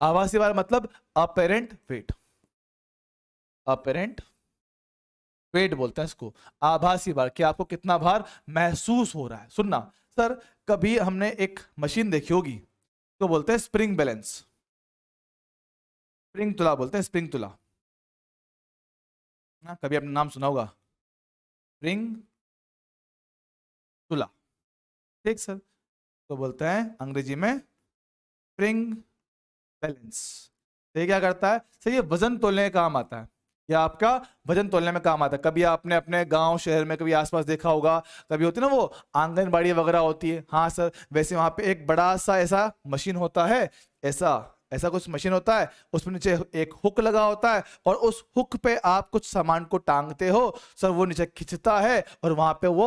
[SPEAKER 1] आभासी भार मतलब अपेरेंट वेट, अपेरेंट वेट बोलते हैं इसको, आभासी भार, कि आपको कितना भार महसूस हो रहा है। सुनना सर, कभी हमने एक मशीन देखी होगी तो बोलते हैं स्प्रिंग बैलेंस, स्प्रिंग तुला बोलते हैं, स्प्रिंग तुला ना, कभी आपने नाम सुना होगा स्प्रिंग तुला, ठीक सर। तो बोलते हैं अंग्रेजी में स्प्रिंग बैलेंस। तो ये क्या करता है सर, ये वजन तोलने का काम आता है, या आपका वजन तोलने में काम आता है। कभी आपने अपने गांव शहर में कभी आसपास देखा होगा, कभी होती है ना वो आंगनबाड़ी वगैरह होती है, हाँ सर, वैसे वहां पे एक बड़ा सा ऐसा मशीन होता है, ऐसा ऐसा कुछ मशीन होता है, उसमें नीचे एक हुक लगा होता है, और उस हुक पे आप कुछ सामान को टांगते हो सर, वो नीचे खिंचता है, और वहां पे वो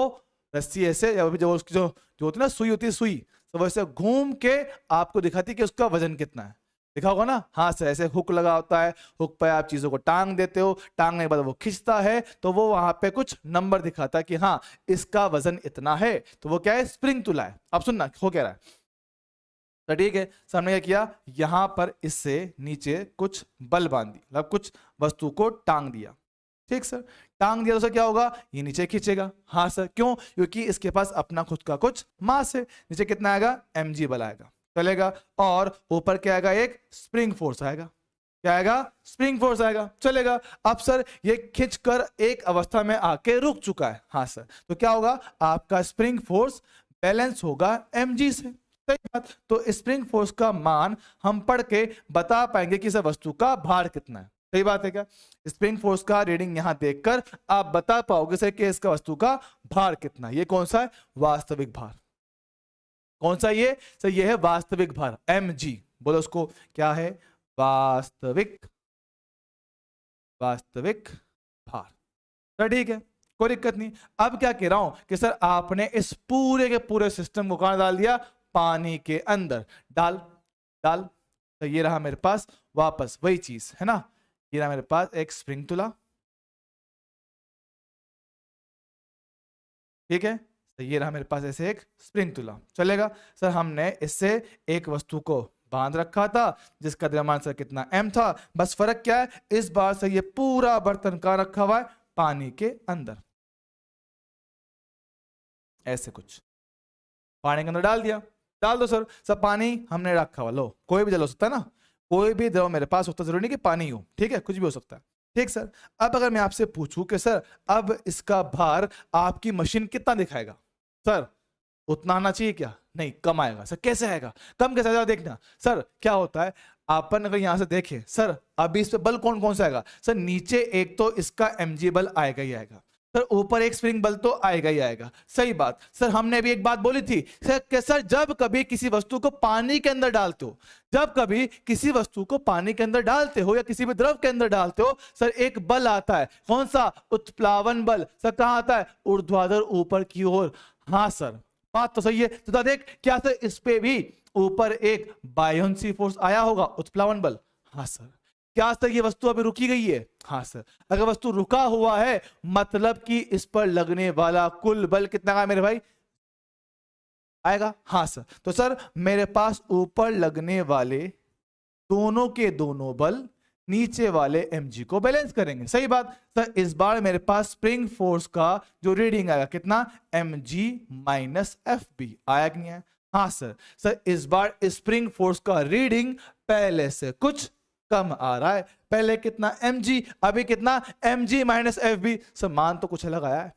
[SPEAKER 1] रस्सी ऐसे, या जो उसकी जो जो होती है ना सुई होती है, सुई तो वैसे घूम के आपको दिखाती है कि उसका वजन कितना है। देखा होगा ना, हाँ सर, ऐसे हुक लगा होता है, हुक पे आप चीजों को टांग देते हो, टांगने के बाद वो खींचता है, तो वो वहां पे कुछ नंबर दिखाता है कि हाँ इसका वजन इतना है, तो वो क्या है, स्प्रिंग तुला है। अब सुनना हो क्या रहा है, तो ठीक है सर, हमने क्या किया, यहां पर इससे नीचे कुछ बल बांध दी, मतलब कुछ वस्तु को टांग दिया, ठीक सर। टांग दिया तो सर क्या होगा, ये नीचे खींचेगा, हाँ सर, क्यों, क्योंकि इसके पास अपना खुद का कुछ मास है। नीचे कितना आएगा, mg बल आएगा, चलेगा। और ऊपर क्या आएगा, एक स्प्रिंग फोर्स आएगा, क्या आएगा, स्प्रिंग फोर्स आएगा, चलेगा। अब सर ये खींचकर एक अवस्था में आके रुक चुका है, हाँ सर, तो क्या होगा, आपका स्प्रिंग फोर्स बैलेंस होगा mg से, सही बात। तो स्प्रिंग फोर्स का मान हम पढ़ के बता पाएंगे कि इस वस्तु का भार कितना है, सही बात है क्या। स्प्रिंग फोर्स का रीडिंग यहां देखकर आप बता पाओगे सर कि इसका वस्तु का भार कितना है। ये कौन सा है, वास्तविक भार, कौन सा ये सर, ये है वास्तविक भार, mg, बोलो उसको क्या है, वास्तविक, वास्तविक भार, सर ठीक है, कोई दिक्कत नहीं। अब क्या कह रहा हूं कि सर आपने इस पूरे के पूरे सिस्टम को कहां डाल दिया, पानी के अंदर, डाल डाल, तो ये रहा मेरे पास वापस वही चीज है ना, ये रहा मेरे पास एक स्प्रिंग तुला, ठीक है, तो ये रहा मेरे पास ऐसे एक स्प्रिंग तुला, चलेगा। सर हमने इससे एक वस्तु को बांध रखा था जिसका द्रव्यमान सर कितना m था, बस फर्क क्या है, इस बार से ये पूरा बर्तन का रखा हुआ है पानी के अंदर, ऐसे कुछ पानी के अंदर डाल दिया, डाल दो सर, सब पानी हमने रखा हुआ, लो कोई भी जल हो सकता है ना, कोई भी द्रव मेरे पास होता, जरूरी नहीं कि पानी हो, ठीक है, कुछ भी हो सकता है, ठीक सर। अब अगर मैं आपसे पूछूं कि सर अब इसका भार आपकी मशीन कितना दिखाएगा, सर उतना आना चाहिए क्या, नहीं कम आएगा सर, कैसे आएगा, कम कैसे आएगा, देखना सर क्या होता है, अपन अगर यहां से देखें सर, अभी इस पे बल कौन कौन सा आएगा सर, नीचे एक तो इसका mg बल आएगा ही आएगा सर, ऊपर एक स्प्रिंग बल तो आएगा ही आएगा, सही बात। सर हमने भी एक बात बोली थी सर कि सर जब कभी किसी वस्तु को पानी के अंदर डालते हो, जब कभी किसी वस्तु को पानी के अंदर डालते हो या किसी भी द्रव के अंदर डालते हो सर, एक बल आता है, कौन सा, उत्प्लावन बल, सर कहां आता है, ऊर्ध्वाधर ऊपर की ओर, हाँ सर, बात तो सही है। तो देख क्या सर, इस पे भी ऊपर एक बायोंसी फोर्स आया होगा, उत्प्लावन बल, हाँ सर। क्या सर ये वस्तु अभी रुकी गई है, हाँ सर। अगर वस्तु रुका हुआ है मतलब कि इस पर लगने वाला कुल बल कितना है मेरे भाई, आएगा, हाँ सर। तो सर मेरे पास ऊपर लगने वाले दोनों के दोनों बल नीचे वाले mg को बैलेंस करेंगे, सही बात। सर इस बार मेरे पास स्प्रिंग फोर्स का जो रीडिंग आएगा कितना, mg माइनस fb, आया कि नहीं आया, हाँ सर। सर इस बार स्प्रिंग फोर्स का रीडिंग पहले से कुछ कम आ रहा है, पहले कितना mg, अभी कितना mg माइनस fb, सर मान तो कुछ अलग आया है,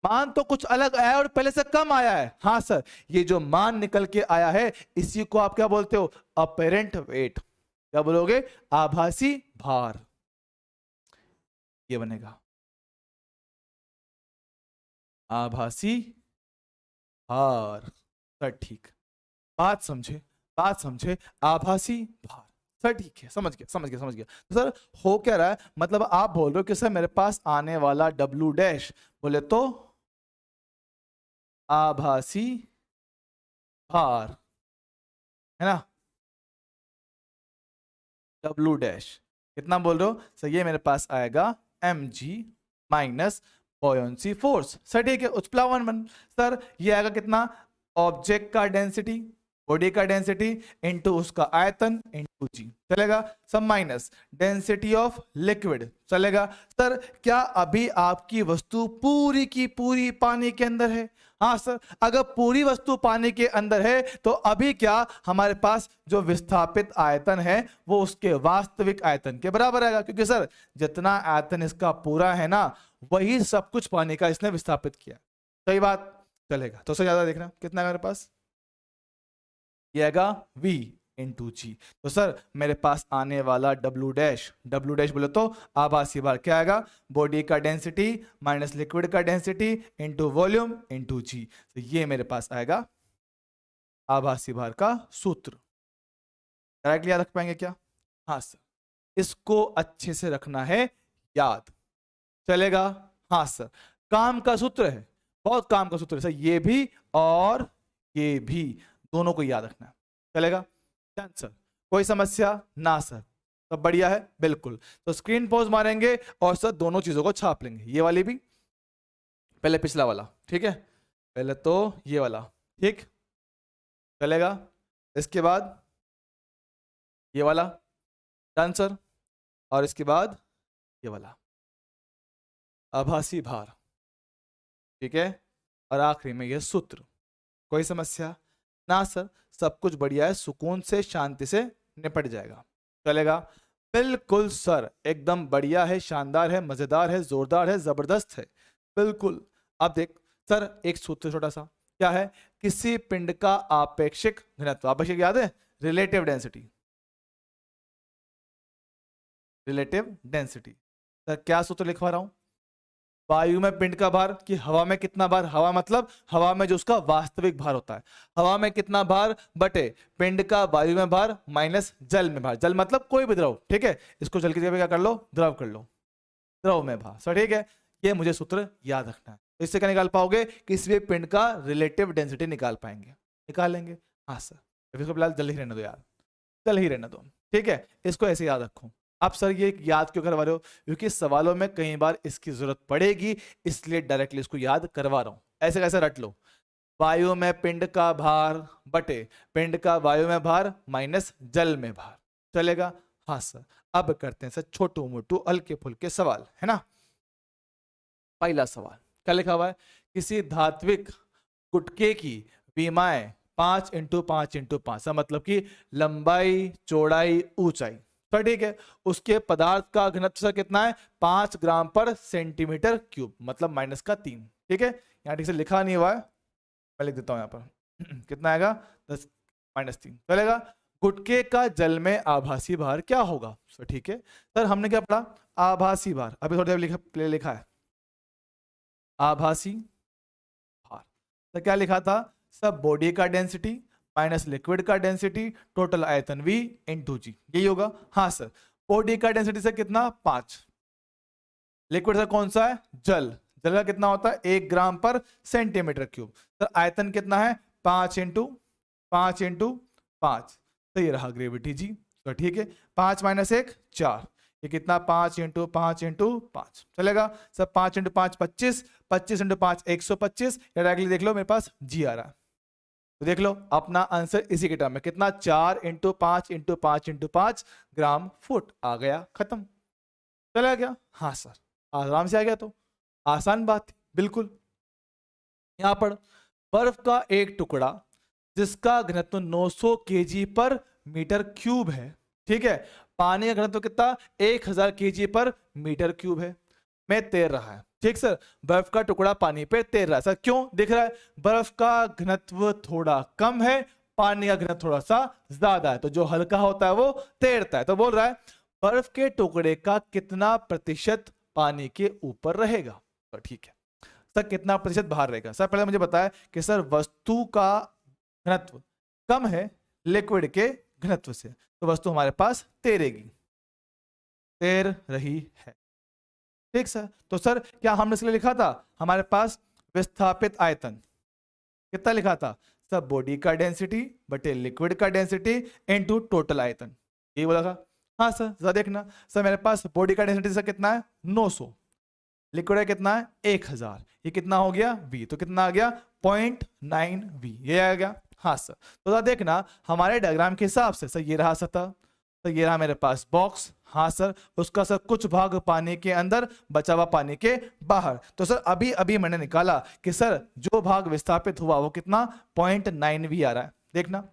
[SPEAKER 1] मान तो कुछ अलग आया है और पहले से कम आया है, हाँ सर। ये जो मान निकल के आया है इसी को आप क्या बोलते हो, अपेरेंट वेट, क्या बोलोगे, आभासी भार, ये बनेगा आभासी भार, सर ठीक, बात समझे, बात समझे, आभासी भार, सर ठीक है, समझ गया समझ गया समझ गया। तो सर हो क्या रहा है, मतलब आप बोल रहे हो कि सर मेरे पास आने वाला W डैश बोले तो आभासी भार, है ना, W डैश कितना बोल रहे हो सर, ये मेरे पास आएगा mg minus buoyancy force. Sir ठीक है, उत्प्लावन सर ये आएगा कितना, ऑब्जेक्ट का डेंसिटी, बॉडी का डेंसिटी इनटू उसका आयतन इनटू जी, चलेगा सब, माइनस डेंसिटी ऑफ लिक्विड, चलेगा। सर क्या अभी आपकी वस्तु पूरी की पूरी पानी के अंदर है? हाँ सर, अगर पूरी वस्तु पानी के अंदर है तो अभी क्या हमारे पास जो विस्थापित आयतन है वो उसके वास्तविक आयतन के बराबर आएगा, क्योंकि सर जितना आयतन इसका पूरा है ना वही सब कुछ पानी का इसने विस्थापित किया। सही बात, चलेगा। तो सर ज्यादा देखना कितना है मेरे पास, ये आएगा V इंटू जी। तो सर मेरे पास आने वाला W डैश बोले तो आभासी भार क्या आएगा, बॉडी का डेंसिटी माइनस लिक्विड का density into volume into G. तो ये मेरे पास आएगा आभासी भार का सूत्र। डायरेक्टली याद रख पाएंगे क्या? हाँ सर, इसको अच्छे से रखना है याद, चलेगा। हाँ सर, काम का सूत्र है, बहुत काम का सूत्र है सर, ये भी और ये भी दोनों को याद रखना है, चलेगा। सर कोई समस्या ना सर, सब बढ़िया है बिल्कुल। तो स्क्रीन पॉज मारेंगे और सर दोनों चीजों को छाप लेंगे, ये वाली भी, पहले पिछला वाला, ठीक है, पहले तो ये वाला, ठीक चलेगा, इसके बाद ये वाला, डन सर, और इसके बाद ये वाला आभासी भार, ठीक है, और आखिरी में ये सूत्र। कोई समस्या ना सर, सब कुछ बढ़िया है, सुकून से शांति से निपट जाएगा, चलेगा। बिल्कुल सर, एकदम बढ़िया है, शानदार है, मजेदार है, जोरदार है, जबरदस्त है, बिल्कुल। अब देख सर एक सूत्र छोटा सा, क्या है, किसी पिंड का आपेक्षिक घनत्व, आपेक्षिक याद है, relative density, relative density. Sir क्या सूत्र लिखवा रहा हूं, वायु में पिंड का भार कि हवा में कितना भार, हवा मतलब हवा में जो उसका वास्तविक भार होता है, हवा में कितना भार बटे पिंड का वायु में भार माइनस जल में भार, जल मतलब कोई भी द्रव, ठीक है, इसको जल की जगह क्या कर लो, द्रव कर लो, द्रव में भार, सर ठीक है। ये मुझे सूत्र याद रखना है, तो इससे क्या निकाल पाओगे, किसी भी पिंड का रिलेटिव डेंसिटी निकाल पाएंगे, निकाल लेंगे। हाँ सर, इसको फिलहाल जल ही रहने दो यार, जल ही रहने दो, ठीक है, इसको ऐसे याद रखो। आप सर ये याद क्यों करवा रहे हो, क्योंकि सवालों में कई बार इसकी जरूरत पड़ेगी, इसलिए डायरेक्टली इसको याद करवा रहा हूं। ऐसे कैसे रट लो, वायु में पिंड का भार बटे पिंड का वायु में भार माइनस जल में भार, चलेगा। हाँ सर, अब करते हैं सर छोटू मोटू हल्के फुल्के सवाल, है ना। पहला सवाल क्या लिखा हुआ है, किसी धात्विक गुटके की विमाएं 5 × 5 × 5, मतलब कि लंबाई चौड़ाई ऊंचाई, तो ठीक है, उसके पदार्थ का घनत्व सर कितना है, 5 ग्राम पर सेंटीमीटर क्यूब, मतलब माइनस का 3, ठीक है, यहाँ ठीक से लिखा नहीं हुआ है, मैं लिख देता हूं यहाँ पर कितना आएगा 10 - 3, चलेगा। गुटके का जल में आभासी भार क्या होगा, सर ठीक है, सर हमने क्या पढ़ा, आभासी भार, अभी थोड़ी देर लिखा है आभासी भार, तो क्या लिखा था, सब बॉडी का डेंसिटी माइनस लिक्विड का डेंसिटी टोटल आयतन V × G, यही होगा। हाँ सर, बॉडी का डेंसिटी से कितना 5, लिक्विड से कौन सा है, जल, जल का कितना होता है 1 ग्राम पर सेंटीमीटर क्यूब, सर आयतन कितना है 5 × 5 × 5, तो ये रहा ग्रेविटी G, तो ठीक है, 5 - 1 4, ये कितना 5 × 5 × 5, चलेगा सब, 5 × 5 25, 25 × 5 125, या डायरेक्टली देख लो मेरे पास G आ रहा है, तो देख लो अपना आंसर इसी के टर्म में कितना 4 × 5 × 5 × 5 ग्राम फुट आ गया, खत्म, चला गया। हाँ सर, आराम से आ गया, तो आसान बात थी बिल्कुल। यहां पर बर्फ का एक टुकड़ा जिसका घनत्व 900 kg/m³ है, ठीक है, पानी का घनत्व कितना 1000 kg/m³ है, में तैर रहा है, ठीक सर, बर्फ का टुकड़ा पानी पे तैर रहा है, सर क्यों दिख रहा है, बर्फ का घनत्व थोड़ा कम है, पानी का घनत्व थोड़ा सा ज्यादा है, तो जो हल्का होता है वो तैरता है, तो बोल रहा है बर्फ के टुकड़े का कितना प्रतिशत पानी के ऊपर रहेगा, तो ठीक है सर, कितना प्रतिशत बाहर रहेगा, सर पहले मुझे बताया कि सर वस्तु का घनत्व कम है लिक्विड के घनत्व से, तो तो वस्तु हमारे पास तैरेगी, तैर रही है। ठीक सर, तो सर क्या हमने इसलिए लिखा था हमारे पास विस्थापित आयतन कितना लिखा था सर, बॉडी का डेंसिटी बटे लिक्विड का डेंसिटी इनटू टोटल आयतन, ये बोला था। हाँ सर, जरा देखना सर, मेरे पास बॉडी का डेंसिटी सर कितना है 900, लिक्विड है कितना है 1000, ये कितना हो गया v, तो कितना आ गया 0.9 v, ये आ गया। हाँ सर, तो जरा देखना हमारे डायग्राम के हिसाब से सर ये रहा सतह, तो ये रहा मेरे पास बॉक्स। हाँ सर, उसका सर कुछ भाग पानी के अंदर, बचा हुआ पानी के बाहर। तो सर अभी अभी मैंने निकाला कि सर जो भाग विस्थापित हुआ वो कितना 0.9 v आ रहा है, देखना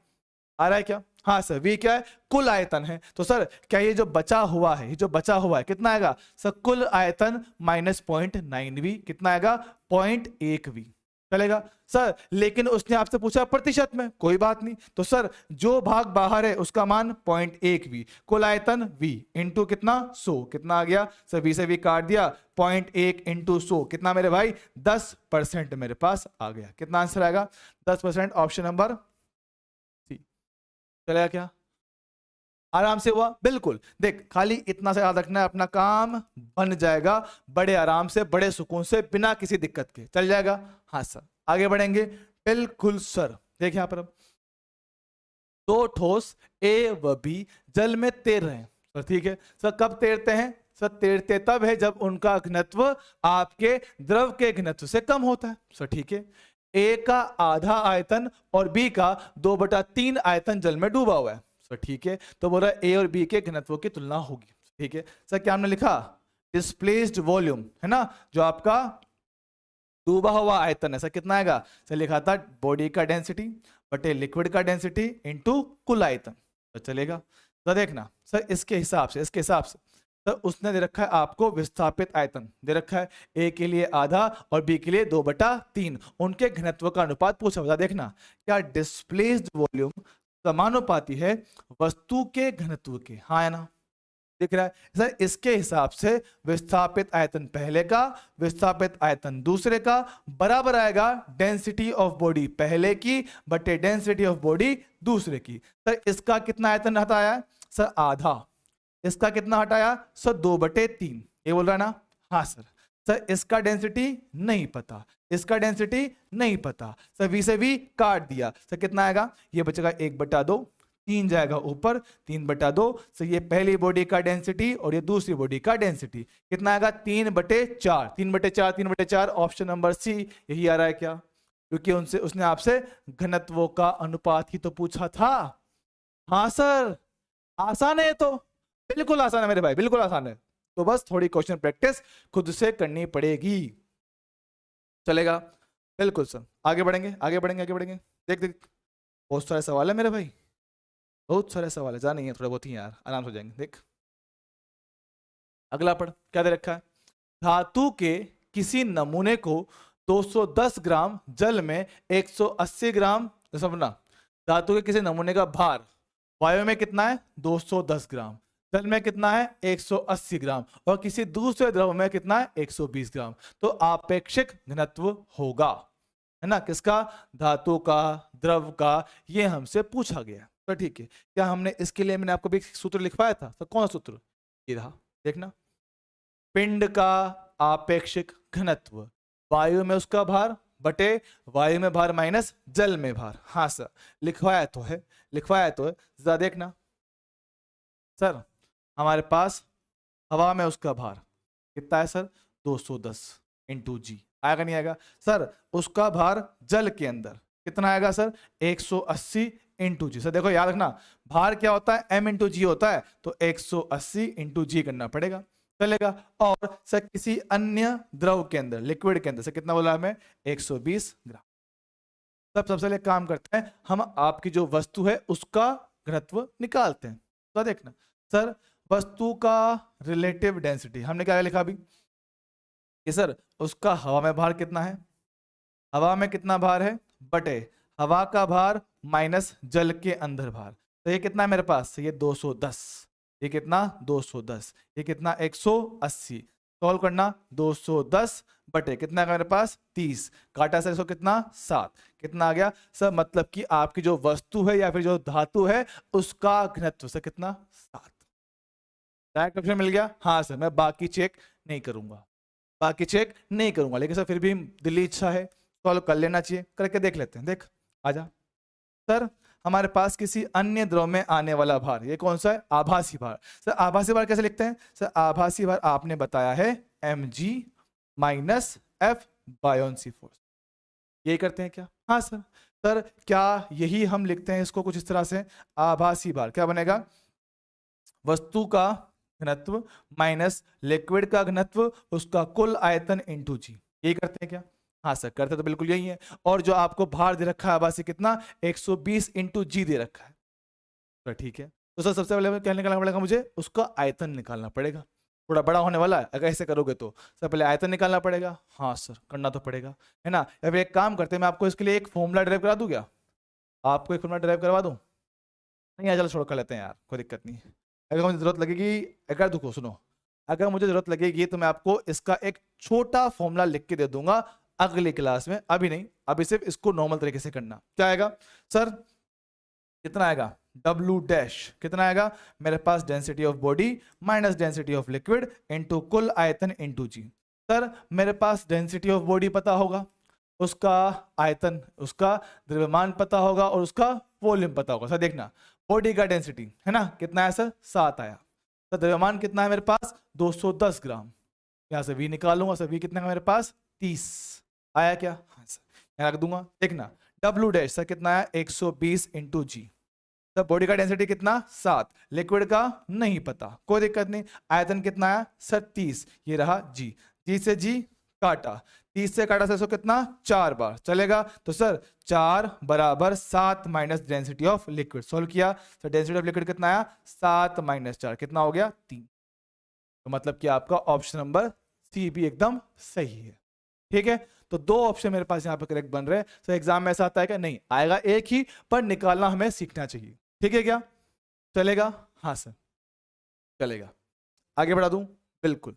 [SPEAKER 1] आ रहा है क्या। हाँ सर, v क्या है, कुल आयतन है। तो सर क्या ये जो बचा हुआ है, ये जो बचा हुआ है कितना आएगा सर, कुल आयतन माइनस 0.9 v, कितना आएगा 0.1 v, चलेगा सर। लेकिन उसने आपसे पूछा प्रतिशत में, कोई बात नहीं, तो सर जो भाग बाहर है उसका मान 0.1 v, कुल आयतन v इंटू कितना 100, कितना आ गया सर, v से v काट दिया, 0.1 इंटू 100 कितना मेरे भाई 10% मेरे पास आ गया। कितना आंसर आएगा 10%, ऑप्शन नंबर सी। चलेगा क्या, आराम से हुआ, बिल्कुल। देख खाली इतना से याद रखना है, अपना काम बन जाएगा बड़े आराम से, बड़े सुकून से, बिना किसी दिक्कत के, चल जाएगा। हाँ सर, आगे बढ़ेंगे, बिल्कुल सर। देखिए यहाँ पर अब दो ठोस A व B जल में तैर रहे हैं सर, ठीक है सर। कब तैरते हैं सर, तैरते तब है जब उनका घनत्व आपके द्रव के घनत्व से कम होता है सर, ठीक है। A का आधा आयतन और B का 2/3 आयतन जल में डूबा हुआ है सर, ठीक है। तो बोल रहा है A और B के घनत्वों की तुलना होगी, ठीक है सर। क्या हमने लिखा, डिस्प्लेस्ड वॉल्यूम है ना, जो आपका डूबा हुआ आयतन है सर, कितना आएगा सर, लिखा था बॉडी का डेंसिटी बटे लिक्विड का डेंसिटी इनटू कुल आयतन, तो चलेगा। तो देखना सर इसके हिसाब से, इसके हिसाब से सर उसने दे रखा है आपको विस्थापित आयतन दे रखा है, ए के लिए आधा और बी के लिए 2/3, उनके घनत्व का अनुपात पूछा हुआ। देखना क्या डिस्प्लेस्ड वॉल्यूम समानुपाती है वस्तु के घनत्व के, हाँ है ना, दिख रहा है सर। इसके हिसाब से विस्थापित आयतन पहले का, विस्थापित आयतन दूसरे का बराबर आएगा डेंसिटी ऑफ बॉडी पहले की बटे डेंसिटी ऑफ बॉडी दूसरे की। सर इसका कितना आयतन हटाया सर, आधा, इसका कितना हटाया सर 2/3, ये बोल रहा है ना। हाँ सर, सर इसका डेंसिटी नहीं पता, इसका डेंसिटी नहीं पता सर, v से v काट दिया सर, कितना आएगा, ये बचेगा 1/2, 3 जाएगा ऊपर, 3/2 सर, ये पहली बॉडी का डेंसिटी और ये दूसरी बॉडी का डेंसिटी कितना आएगा 3/4, 3/4, 3/4, ऑप्शन नंबर सी यही आ रहा है क्या, क्योंकि उनसे उसने आपसे घनत्वों का अनुपात ही तो पूछा था। हाँ सर, आसान है तो, बिल्कुल आसान है मेरे भाई, बिल्कुल आसान है। तो बस थोड़ी क्वेश्चन प्रैक्टिस खुद से करनी पड़ेगी, चलेगा। बिल्कुल सर, आगे बढ़ेंगे, आगे बढ़ेंगे, आगे बढ़ेंगे। देख देख बहुत सारे सवाल है मेरे भाई, बहुत सारे सवाल है, जा नहीं है थोड़ा बहुत ही यार, आराम से हो जाएंगे। देख अगला पढ़, क्या दे रखा है, धातु के किसी नमूने को 210 ग्राम जल में 180 ग्राम, समझना धातु के किसी नमूने का भार वायु में कितना है 210 ग्राम, जल में कितना है 180 ग्राम और किसी दूसरे द्रव में कितना है 120 ग्राम, तो आपेक्षिक घनत्व होगा, है ना, किसका, धातु का, द्रव का, ये हमसे पूछा गया। तो ठीक है, क्या हमने इसके लिए मैंने आपको भी सूत्र लिखवाया था, तो कौन सा सूत्र, ये रहा, देखना, पिंड का आपेक्षिक घनत्व वायु में उसका भार बटे वायु में भार माइनस जल में भार। हाँ सर, लिखवाया तो है, लिखवाया तो है, जरा देखना सर, हमारे पास हवा में उसका भार कितना है सर 210 इंटू जी, आएगा नहीं आएगा सर, उसका भार जल के अंदर कितना आएगा सर 180 इंटू जी। सर देखो याद रखना, भार क्या होता है m इंटू जी होता है, तो 180 इंटू जी करना पड़ेगा, चलेगा। और सर किसी अन्य द्रव के अंदर, लिक्विड के अंदर सर कितना बोला हमें 120 ग्राम। तब सबसे पहले काम करते हैं, हम आपकी जो वस्तु है उसका घनत्व निकालते हैं। तो देखना सर, वस्तु का रिलेटिव डेंसिटी हमने क्या लिखा अभी कि सर उसका हवा में भार कितना है, हवा में कितना भार है बटे हवा का भार माइनस जल के अंदर भार, तो ये कितना है मेरे पास, ये 210, ये कितना 210, ये कितना 180, सॉल्व करना, 210 बटे कितना आ गया मेरे पास 30, काटा सर इसको कितना 7, कितना आ गया सर, मतलब कि आपकी जो वस्तु है या फिर जो धातु है उसका घनत्व सर कितना 7। डायरेक्ट ऑप्शन मिल गया। हाँ सर, मैं बाकी चेक नहीं करूंगा, बाकी चेक नहीं करूंगा, लेकिन सर फिर भी दिली इच्छा है, सॉल्व कर लेना चाहिए, करके देख लेते हैं। देख आजा सर, हमारे पास किसी अन्य द्रव में आने वाला भार, ये कौन सा है, आभासी भार। सर आभासी भार कैसे लिखते हैं, सर आभासी भार आपने बताया है mg माइनस एफ बायोन सी फोर्स, यही करते हैं क्या। हाँ सर, सर क्या यही हम लिखते हैं इसको कुछ इस तरह से, आभासी भार क्या बनेगा, वस्तु का घनत्व माइनस लिक्विड का घनत्व, उसका कुल आयतन इंटू जी, यही करते हैं क्या। हाँ सर करते तो बिल्कुल यही है, और जो आपको भार दे रखा है आभासी कितना 120 इंटू जी दे रखा है, तो ठीक है। तो सर सबसे पहले क्या निकालना पड़ेगा मुझे, उसका आयतन निकालना पड़ेगा, थोड़ा बड़ा होने वाला है, अगर ऐसे करोगे तो सर पहले आयतन निकालना पड़ेगा। हाँ सर करना तो पड़ेगा, है ना। या फिर एक काम करते हैं, मैं आपको इसके लिए एक फॉर्मूला ड्राइव करा दूं क्या, आपको एक फॉर्मूला ड्राइव करवा दूं, नहीं आ चलो छोड़ कर लेते हैं यार, कोई दिक्कत नहीं है। अगर मुझे जरूरत लगेगी, अगर देखो सुनो, अगर मुझे जरूरत लगेगी तो मैं आपको इसका एक छोटा फॉर्मूला लिख के दे दूंगा अगली क्लास में, अभी नहीं, अभी सिर्फ इसको नॉर्मल तरीके से करना। क्या आएगा सर, कितना आएगा W डैश, कितना आएगा मेरे पास density of body minus density of liquid into कुल आयतन इनटू जी। सर मेरे पास डेंसिटी ऑफ बॉडी पता होगा, उसका आयतन, उसका द्रव्यमान पता होगा और उसका वॉल्यूम पता होगा। सर देखना बॉडी का डेंसिटी है ना कितना है सर 7 आया, तो द्रव्यमान कितना है मेरे पास 210 ग्राम, यहाँ से V निकालूंगा, सर V कितना है मेरे पास 30 आया क्या। हाँ सर यहाँ रख दूंगा। देखना W डैश सर कितना है 120 इंटू जी, सर बॉडी का डेंसिटी कितना 7, लिक्विड का नहीं पता, कोई दिक्कत नहीं, आयतन कितना है सर 30, ये रहा जी, जी से जी काटा, 30 से काटा सर इसको कितना 4 बार चलेगा, तो सर 4 बराबर 7 minus density of liquid, solve किया सर डेंसिटी ऑफ लिक्विड कितना आया 7 माइनस 4 कितना हो गया 3, तो मतलब कि आपका ऑप्शन नंबर सी भी एकदम सही है। ठीक है, तो 2 ऑप्शन मेरे पास यहाँ पे करेक्ट बन रहे हैं। तो एग्जाम में ऐसा आता है कि नहीं आएगा एक ही, पर निकालना हमें सीखना चाहिए। ठीक है क्या, चलेगा। हाँ सर चलेगा, आगे बढ़ा दूं, बिल्कुल।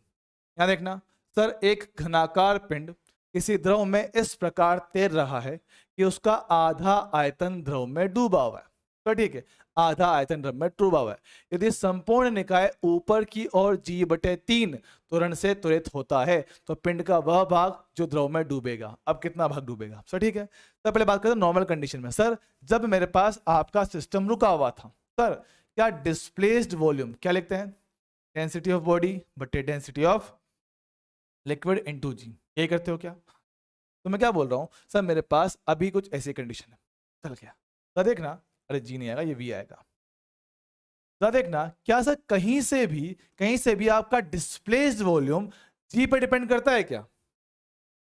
[SPEAKER 1] यहाँ देखना सर, एक घनाकार पिंड किसी द्रव में इस प्रकार तैर रहा है कि उसका आधा आयतन द्रव में डूबा हुआ है, तो ठीक है, आधा आयतन द्रव में डूबा हुआ है। यदि संपूर्ण निकाय ऊपर की ओर G/3 त्वरण से त्वरित होता है तो पिंड का वह भाग जो द्रव में डूबेगा, अब कितना भाग डूबेगा सर। ठीक है, तो पहले बात करते हैं नॉर्मल कंडीशन में। सर जब मेरे पास आपका सिस्टम रुका हुआ था, सर क्या डिस्प्लेस्ड वॉल्यूम क्या लिखते हैं, डेंसिटी ऑफ बॉडी बटे डेंसिटी ऑफ लिक्विड इनटू जी, यही करते हो क्या। तो मैं क्या बोल रहा हूँ सर, मेरे पास अभी कुछ ऐसी कंडीशन है, चल क्या सर देखना, अरे जी नहीं आएगा, ये वी आएगा। सर देखना क्या सर कहीं से भी आपका डिस्प्लेस्ड वॉल्यूम जी पे डिपेंड करता है क्या,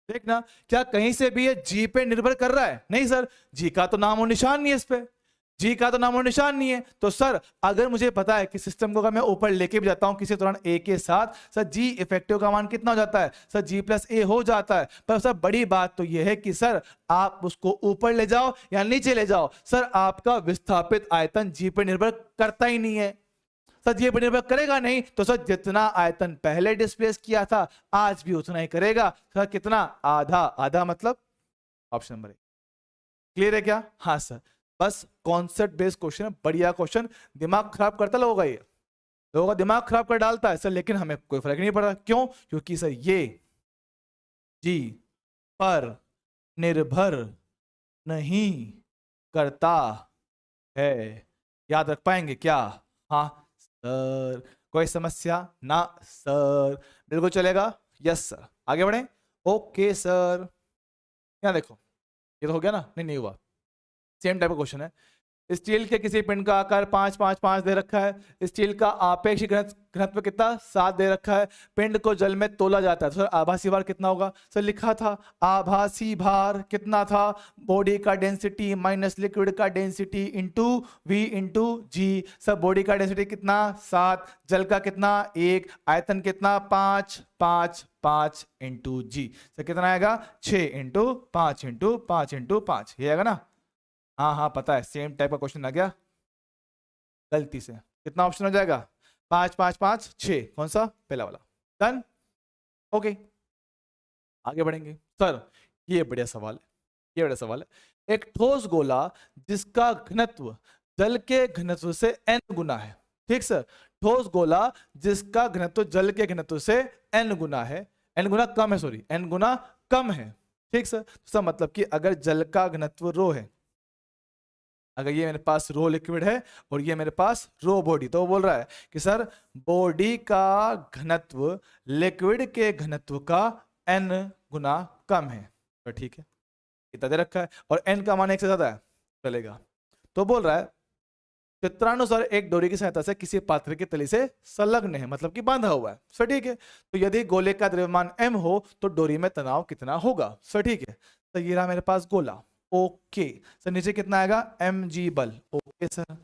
[SPEAKER 1] देखना क्या कहीं से भी ये जी पे निर्भर कर रहा है, नहीं सर, जी का तो नाम और निशान नहीं है, इस पे जी का तो नाम और निशान नहीं है। तो सर अगर मुझे पता है कि सिस्टम को अगर मैं ऊपर लेके भी जाता हूं किसी दौरान ए के साथ, सर जी इफेक्टिव का मान कितना हो जाता है सर, जी प्लस ए हो जाता है। पर सर बड़ी बात तो यह है कि सर आप उसको ऊपर ले जाओ या नीचे ले जाओ, सर आपका विस्थापित आयतन जी पर निर्भर करता ही नहीं है। सर जी पर निर्भर करेगा नहीं तो सर जितना आयतन पहले डिस्प्लेस किया था आज भी उतना ही करेगा। सर कितना, आधा, आधा मतलब ऑप्शन नंबर 1। क्लियर है क्या। हाँ सर, बस कॉन्सेप्ट बेस्ड क्वेश्चन है, बढ़िया क्वेश्चन, दिमाग खराब करता लोगों का, ये लोगों का दिमाग खराब कर डालता है सर, लेकिन हमें कोई फर्क नहीं पड़ता। क्यों, क्योंकि सर ये जी पर निर्भर नहीं करता है, याद रख पाएंगे क्या। हाँ सर, कोई समस्या ना सर, बिल्कुल चलेगा, यस सर, आगे बढ़े। ओके सर, क्या देखो ये तो हो गया ना, नहीं हुआ, सेम टाइप का क्वेश्चन है। स्टील के किसी पिंड का आकार 5 5 5 दे रखा है, स्टील का आपेक्षिक घनत्व कितना 7 दे रखा है, पिंड को जल में तोला जाता है, तो सर आभासी भार कितना होगा। सर लिखा था आभासी भार कितना था, बॉडी का डेंसिटी माइनस लिक्विड का डेंसिटी इंटू वी इंटू जी। सर बॉडी का डेंसिटी कितना 7, जल का कितना 1, आयतन कितना 5 5 5 इंटू जी। सर कितना आएगा 6 इंटू 5 इंटू 5 इंटू 5, ये आएगा ना। हाँ हाँ पता है, सेम टाइप का क्वेश्चन आ गया गलती से। कितना ऑप्शन हो जाएगा 5 5 5 6, कौन सा, पहला वाला। डन। ओके, आगे बढ़ेंगे। सर ये बढ़िया सवाल है, ये बढ़िया सवाल है। एक ठोस गोला जिसका घनत्व जल के घनत्व से n गुना है, ठीक सर, ठोस गोला जिसका घनत्व जल के घनत्व से n गुना है, n गुना कम है, सॉरी n गुना कम है, ठीक सर। इसका मतलब कि अगर जल का घनत्व रो है, अगर ये मेरे पास रो लिक्विड है और ये मेरे पास रो बॉडी, तो वो बोल रहा है कि सर बॉडी का घनत्व लिक्विड के घनत्व का n गुना कम है, तो ठीक है, इतना दे रखा है और n का मान 1 से ज्यादा है, चलेगा। तो बोल रहा है चित्रानुसार एक डोरी की सहायता से किसी पात्र की तली से संलग्न है, मतलब कि बांधा हुआ है, सर ठीक है। तो यदि गोले का द्रव्यमान m हो तो डोरी में तनाव कितना होगा, सर ठीक है। तो ये रहा मेरे पास गोला, ओके सर। नीचे कितना आएगा, mg बल, ओके सर।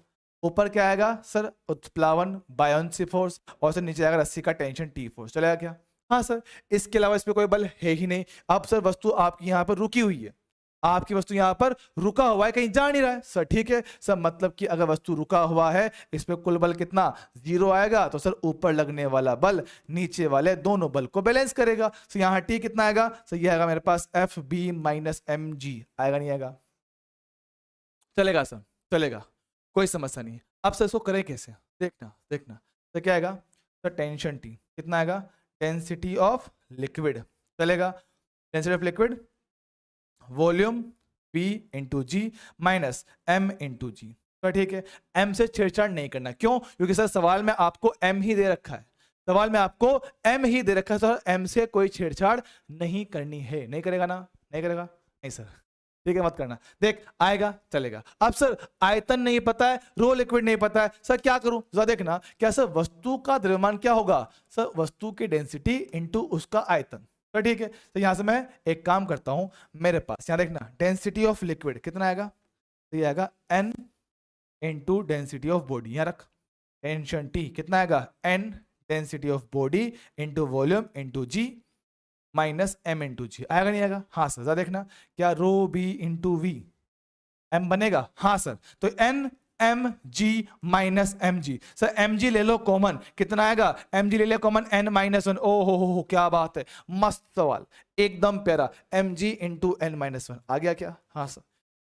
[SPEAKER 1] ऊपर क्या आएगा सर, उत्प्लावन बायोन्सी फोर्स, और सर नीचे आएगा रस्सी का टेंशन टी फोर्स, चलेगा क्या? हाँ सर, इसके अलावा इस पे कोई बल है ही नहीं। अब सर वस्तु आपकी यहाँ पर रुकी हुई है, आपकी वस्तु यहाँ पर रुका हुआ है, कहीं जा नहीं रहा है, सर ठीक है सर। मतलब कि अगर वस्तु रुका हुआ है, इस पे कुल बल कितना, 0 आएगा, तो सर ऊपर लगने वाला बल नीचे वाले दोनों बल को बैलेंस करेगा। सर यहाँ टी कितना आएगा, सर ये आएगा मेरे पास F B minus M G, आएगा नहीं आएगा? चलेगा सर, चलेगा, कोई समस्या नहीं। अब सर इसको करें कैसे, देखना देखना। तो क्या आएगा सर, टेंशन टी कितना आएगा, डेंसिटी ऑफ लिक्विड, चलेगा, density of liquid volume V into G minus M into G, तो ठीक है। M से छेड़छाड़ नहीं करना, क्यों? क्योंकि सर सवाल में आपको M ही दे रखा है, सवाल में आपको M ही दे रखा है सर, M से कोई छेड़छाड़ नहीं करनी है। नहीं करेगा ना, नहीं करेगा, नहीं सर, ठीक है, मत करना। देख आएगा, चलेगा। अब सर आयतन नहीं पता है, रो लिक्विड नहीं पता है, सर क्या करूं, जरा देखना। क्या सर वस्तु का द्रव्यमान क्या होगा, सर वस्तु की डेंसिटी इंटू उसका आयतन, तो ठीक है। तो यहां से मैं एक काम करता हूं, मेरे पास यहां देखना डेंसिटी ऑफ लिक्विड कितना आएगा, तो ये आएगा n into density of body, यहां रख, टेंशन T कितना आएगा, n density of body into volume into G minus m into G, आएगा नहीं आएगा? हाँ सर, जरा देखना, क्या rho B into V m बनेगा? हाँ सर। तो n M G minus M G, sir M G ले लो कॉमन, कितना आएगा, एम जी ले लिया कॉमन n माइनस वन, ओ हो क्या बात है, मस्त सवाल, एकदम प्यारा, M G into N minus one आ गया क्या? हाँ सर।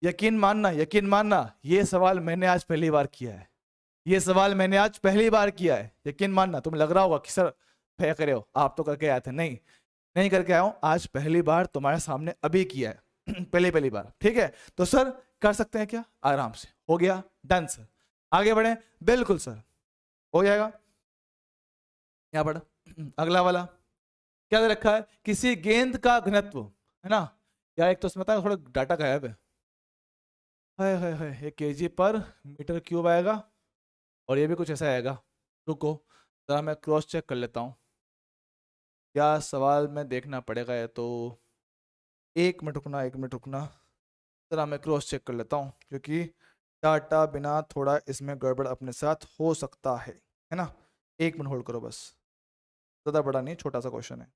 [SPEAKER 1] यकीन मानना, यकीन मानना, ये सवाल मैंने आज पहली बार किया है, ये सवाल मैंने आज पहली बार किया है, यकीन मानना। तुम्हें लग रहा होगा कि सर फेंक रहे हो, आप तो करके आए थे, नहीं नहीं करके आया हूं, आज पहली बार तुम्हारे सामने अभी किया है पहली बार, ठीक है। तो सर कर सकते हैं क्या, आराम से, हो गया, डन सर। आगे बढ़े, बिल्कुल सर, हो जाएगा। यहां पढ़ अगला वाला क्या दे रखा है, किसी गेंद का घनत्व, है ना यार, एक तो इसमें थोड़ा डाटा गायब है, ये केजी पर मीटर क्यूब आएगा और ये भी कुछ ऐसा आएगा, रुको जरा मैं क्रॉस चेक कर लेता हूँ, क्या सवाल में देखना पड़ेगा, ये तो 1 मिनट रुकना, 1 मिनट रुकना, जरा मैं क्रॉस चेक कर लेता हूँ, क्योंकि डाटा बिना थोड़ा इसमें गड़बड़ अपने साथ हो सकता है ना। 1 मिनट होल्ड करो बस, ज़्यादा बड़ा नहीं, छोटा सा क्वेश्चन है,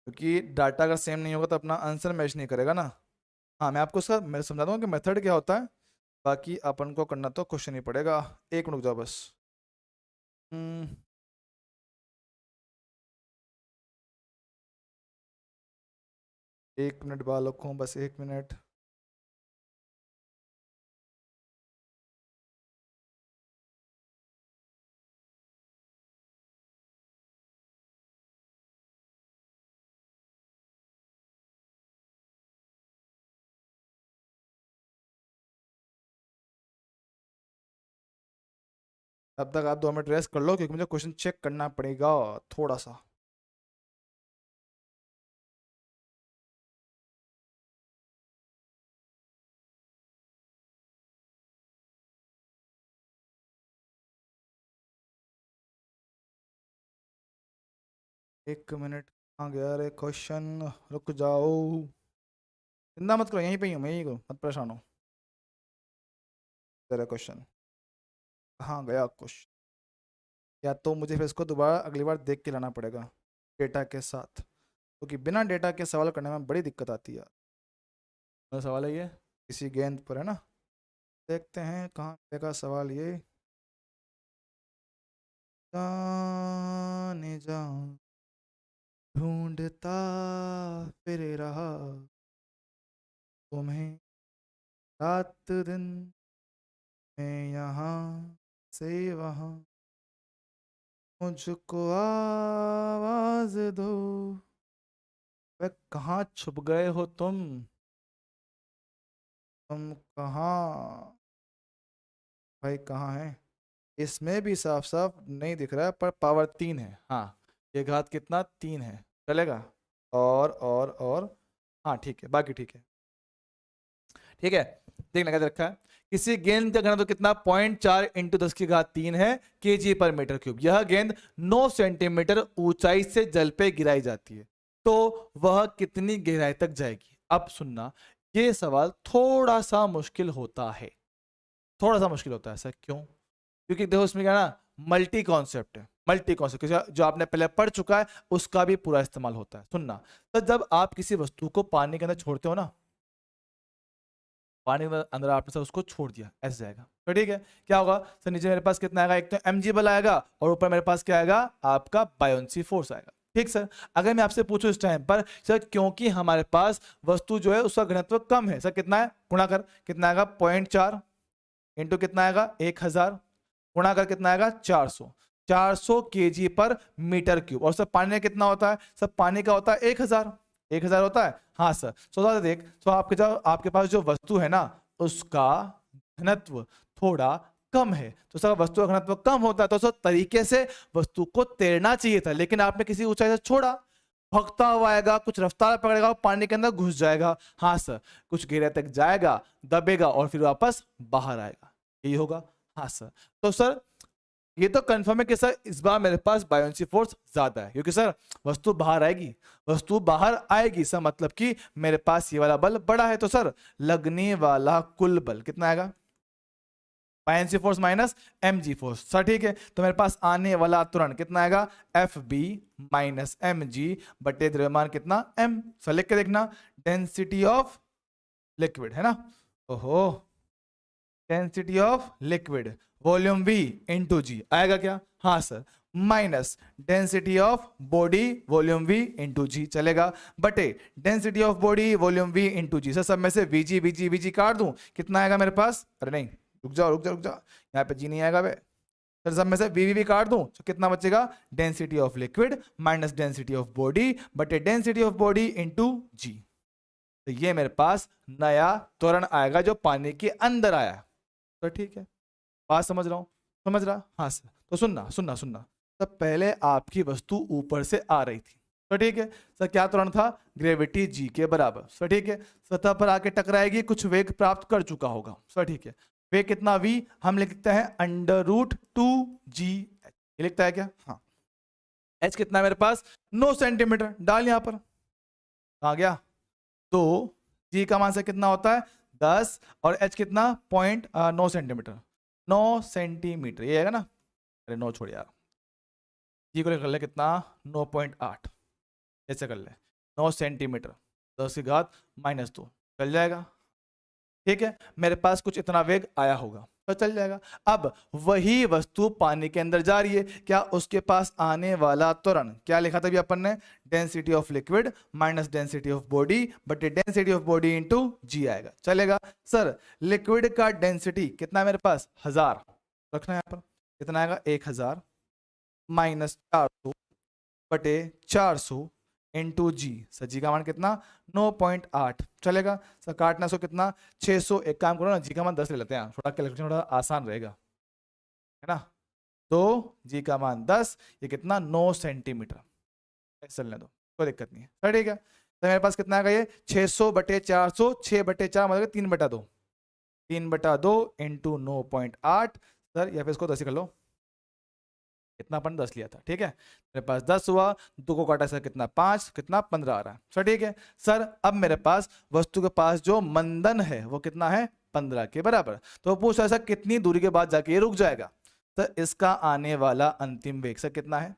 [SPEAKER 1] क्योंकि डाटा अगर सेम नहीं होगा तो अपना आंसर मैच नहीं करेगा ना। हाँ मैं आपको उसका मैं समझा दूंगा कि मेथड क्या होता है, बाकी अपन को करना तो क्वेश्चन ही पड़ेगा। 1 मिनट रुक जाओ बस। हम्म, 1 मिनट बालकों, बस 1 मिनट। तब तक आप 2 मिनट रेस्ट कर लो, क्योंकि मुझे क्वेश्चन चेक करना पड़ेगा थोड़ा सा। एक मिनट, कहाँ गया रे क्वेश्चन, रुक जाओ, चिंता मत करो, यहीं पे ही हूँ मैं, यहीं को मत परेशान हो। तेरा क्वेश्चन कहाँ गया क्वेश्चन, या तो मुझे फिर इसको दोबारा अगली बार देख के लाना पड़ेगा डेटा के साथ, क्योंकि बिना डेटा के सवाल करने में बड़ी दिक्कत आती है। मेरा सवाल है ये, किसी गेंद पर, है ना, देखते हैं कहाँ मिलेगा सवाल ये। जाने जा ढूंढता फिर रहा तुम्हें रात दिन मैं यहाँ से वहाँ, मुझको आवाज दो। वे कहाँ छुप गए हो तुम कहाँ, भाई कहाँ है? इसमें भी साफ साफ नहीं दिख रहा है, पर पावर 3 है। हाँ, ये घात कितना 3 है, चलेगा। और हाँ ठीक है, बाकी ठीक है। ठीक है, देखना क्या रखा है, किसी गेंद का घनत्व कितना 0.4 इंटू 10 की घात 3 है केजी पर मीटर क्यूब। यह गेंद 9 सेंटीमीटर ऊंचाई से जल पे गिराई जाती है, तो वह कितनी गहराई तक जाएगी? अब सुनना, ये सवाल थोड़ा सा मुश्किल होता है, थोड़ा सा मुश्किल होता है। सर क्यों? क्योंकि देखो इसमें क्या ना, मल्टी कॉन्सेप्ट है। मल्टी कॉन्सेप्ट जो आपने पहले पढ़ चुका है उसका भी पूरा इस्तेमाल होता है। सुनना, तो जब आप किसी वस्तु को पानी के अंदर छोड़ते हो ना, पानी के अंदर आपने सर उसको छोड़ दिया, ऐसे जाएगा, तो ठीक है। क्या होगा सर, नीचे मेरे पास कितना आएगा, एक तो mg बल आएगा और ऊपर मेरे पास क्या आएगा, आपका बायोन्सी फोर्स आएगा। ठीक सर, अगर मैं आपसे पूछूं इस टाइम पर सर, क्योंकि हमारे पास वस्तु जो है उसका घनत्व कम है, सर कितना है, गुणा कर कितना आएगा 0.4 इंटू कितना आएगा 1000, गुणा कर कितना आएगा 400 केजी पर मीटर क्यूब। और सर पानी में कितना होता है, सर पानी का होता है 1000 होता है। हाँ सर, तो देख, तो आपके पास जो वस्तु है ना उसका घनत्व थोड़ा कम है, तो सर वस्तु का घनत्व कम होता है तो सर तरीके से वस्तु को तैरना चाहिए था, लेकिन आपने किसी ऊंचाई से छोड़ा, भगता हुआ आएगा, कुछ रफ्तार पकड़ेगा, पानी के अंदर घुस जाएगा। हाँ सर, कुछ गहराई तक जाएगा, दबेगा और फिर वापस बाहर आएगा, यही होगा। हाँ सर, तो सर ये तो कंफर्म है कि सर इस बार मेरे पास बायोन्सी फोर्स ज्यादा है, क्योंकि सर वस्तु बाहर आएगी सर, मतलब कि मेरे पास ये वाला बल बड़ा है, तो सर लगने वाला कुल बल कितना आएगा, buoyancy force minus mg force. Sir ठीक है, तो मेरे पास आने वाला त्वरण कितना आएगा, FB माइनस mg बटे द्रव्यमान कितना m। सर लिख के देखना, डेंसिटी ऑफ लिक्विड है ना, ओहो, density of liquid volume V into G आएगा क्या, हाँ sir, minus density of body volume V into G चलेगा, बटे density of body volume V into ji. Sir सब में से VG काट दूं, कितना आएगा मेरे पास, अरे नहीं रुक जाओ, यहाँ पे जी नहीं आएगा बे। सर सब में से VV काट दूं तो कितना बचेगा, density of liquid minus density of body बटे density of body into G. तो ये मेरे पास नया त्वरण आएगा जो पानी के अंदर आया। तो ठीक है, बात समझ रहा, हाँ सर। तो सुनना तो पहले आपकी वस्तु ऊपर से आ रही थी, तो ठीक है सर, क्या त्वरण था, ग्रेविटी जी के बराबर। सर ठीक है, सतह पर आके टकराएगी, कुछ वेग प्राप्त कर चुका होगा। सर ठीक है, वेग कितना v, हम लिखते हैं √2g, ये लिखता है क्या, हाँ। h कितना है मेरे पास 9 सेंटीमीटर, डाल यहां पर, आ गया। तो g का मान से कितना होता है 10 और h कितना 0.9 सेंटीमीटर, 9 सेंटीमीटर ये आएगा ना, अरे 9 छोड़ यार, जी को कर ले कितना 9.8, ऐसे कर ले 9 सेंटीमीटर 10 की घात -2 चल जाएगा। ठीक है, मेरे पास कुछ इतना वेग आया होगा तो चल जाएगा। अब वही वस्तु पानी के अंदर जा रही है, क्या उसके पास आने वाला त्वरण क्या लिखा था अभी अपन ने, density of liquid minus density of body बटे density of body into G आएगा, चलेगा। सर लिक्विड का डेंसिटी कितना है मेरे पास 1000 रखना है यहाँ पर, कितना आएगा 1000 माइनस 400 बटे 400 इंटू जी। सर जी का मान कितना 9.8 चलेगा। सर काटना सो कितना 600, एक काम करो ना जी का मान 10 ले लेते हैं, थोड़ा कैलकुलेशन थोड़ा आसान रहेगा, है ना। तो जी का मान 10, ये कितना 9 सेंटीमीटर, चलने दो कोई दिक्कत नहीं है। सर ठीक है, तो मेरे पास कितना आएगा ये 600 बटे 400, 6 बटे 4 मतलब 3/2, 3/2 इंटू 9.8। सर या फिर इसको 10 ही कर लो, कितना अपन 10 लिया था, ठीक है, मेरे पास 10 हुआ, 2 को काटा सर कितना 5, कितना 15 आ रहा है। सर ठीक है, सर अब मेरे पास वस्तु के पास जो मंदन है वो कितना है 15 के बराबर। तो पूछ ऐसा कितनी दूरी के बाद जाके ये रुक जाएगा, सर इसका आने वाला अंतिम वेग सर कितना है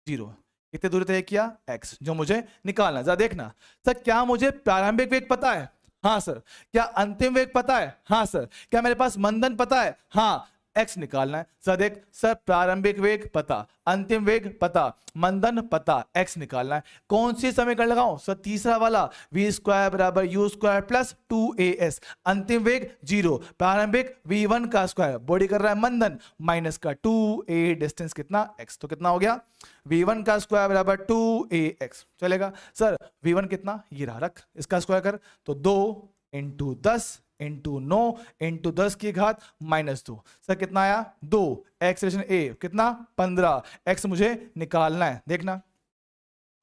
[SPEAKER 1] 0, कितनी दूरी तय किया x, जो मुझे निकालना। जरा देखना सर, क्या मुझे प्रारंभिक वेग पता है, हाँ सर। क्या अंतिम वेग पता है, हाँ सर। क्या मेरे पास मंदन पता है, हाँ। x निकालना है। सर देख, सर प्रारंभिक वेग पता, अंतिम वेग पता, मंदन पता, x निकालना है। कौन सी समीकरण लगाऊं? सर तीसरा वाला, v स्क्वायर बराबर u स्क्वायर प्लस 2as, अंतिम वेग 0, प्रारंभिक v1 का स्क्वायर, बॉडी कर रहा है मंदन, माइनस का 2a, डिस्टेंस कितना x, तो कितना हो गया v1 का स्क्वायर बराबर 2ax। चलेगा सर, v1 कितना, ये रहा, रख इसका स्क्वायर कर, तो 2 इंटू 10 इंटू 9 इंटू 10 की घात माइनस 2। सर कितना आया 2, एक्स रिलेशन ए कितना 15, एक्स मुझे निकालना है, देखना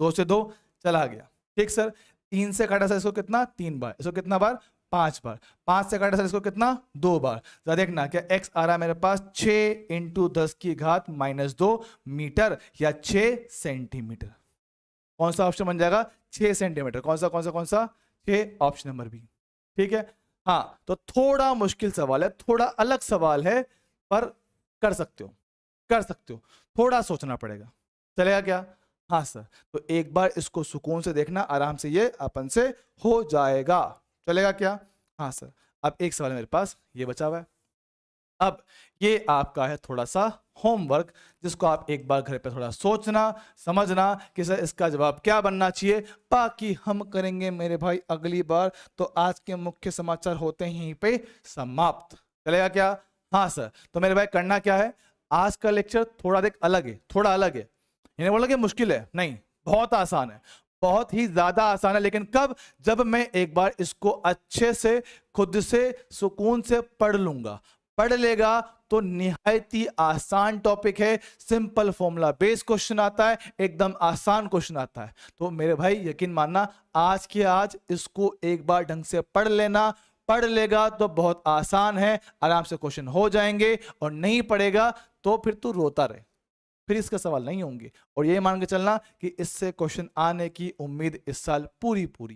[SPEAKER 1] 2 से 2 चला गया। ठीक सर, 3 से काटा सर इसको कितना 3 बार, इसको कितना बार 5 बार, 5 से काटा सर इसको कितना 2 बार। जरा देखना क्या एक्स आ रहा है मेरे पास 6 इंटू 10 की घात माइनस 2 मीटर या 6 सेंटीमीटर। कौन सा ऑप्शन बन जाएगा 6 सेंटीमीटर, कौन सा कौन सा कौन सा 6, ऑप्शन नंबर बी। ठीक है, हाँ तो थोड़ा मुश्किल सवाल है, थोड़ा अलग सवाल है, पर कर सकते हो, कर सकते हो, थोड़ा सोचना पड़ेगा। चलेगा क्या? हाँ सर, तो एक बार इसको सुकून से देखना, आराम से ये अपन से हो जाएगा। चलेगा क्या? हाँ सर। अब एक सवाल मेरे पास ये बचा हुआ है, अब ये आपका है थोड़ा सा होमवर्क, जिसको आप एक बार घर पे थोड़ा सोचना समझना कि सर इसका जवाब क्या बनना चाहिए। बाकी हम करेंगे मेरे भाई अगली बार। तो आज के मुख्य समाचार होते हैं यहीं पे समाप्त। चलेगा क्या? हाँ सर। तो मेरे भाई करना क्या है, आज का लेक्चर थोड़ा देख अलग है, थोड़ा अलग है। इन्हें बोला कि मुश्किल है, नहीं बहुत आसान है, बहुत ही ज्यादा आसान है। लेकिन कब? जब मैं एक बार इसको अच्छे से खुद से सुकून से पढ़ लूंगा। पढ़ लेगा तो निहायत ही आसान टॉपिक है, सिंपल फॉर्मूला बेस क्वेश्चन आता है, एकदम आसान क्वेश्चन आता है। तो मेरे भाई यकीन मानना, आज के आज इसको एक बार ढंग से पढ़ लेना, पढ़ लेगा तो बहुत आसान है, आराम से क्वेश्चन हो जाएंगे। और नहीं पढ़ेगा तो फिर तू रोता रहे, फिर इसका सवाल नहीं होंगे। और ये मान के चलना कि इससे क्वेश्चन आने की उम्मीद इस साल पूरी पूरी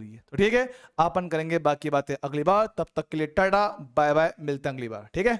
[SPEAKER 1] है। तो ठीक है, अपन करेंगे बाकी बातें अगली बार। तब तक के लिए टाटा बाय बाय, मिलते हैं अगली बार। ठीक है।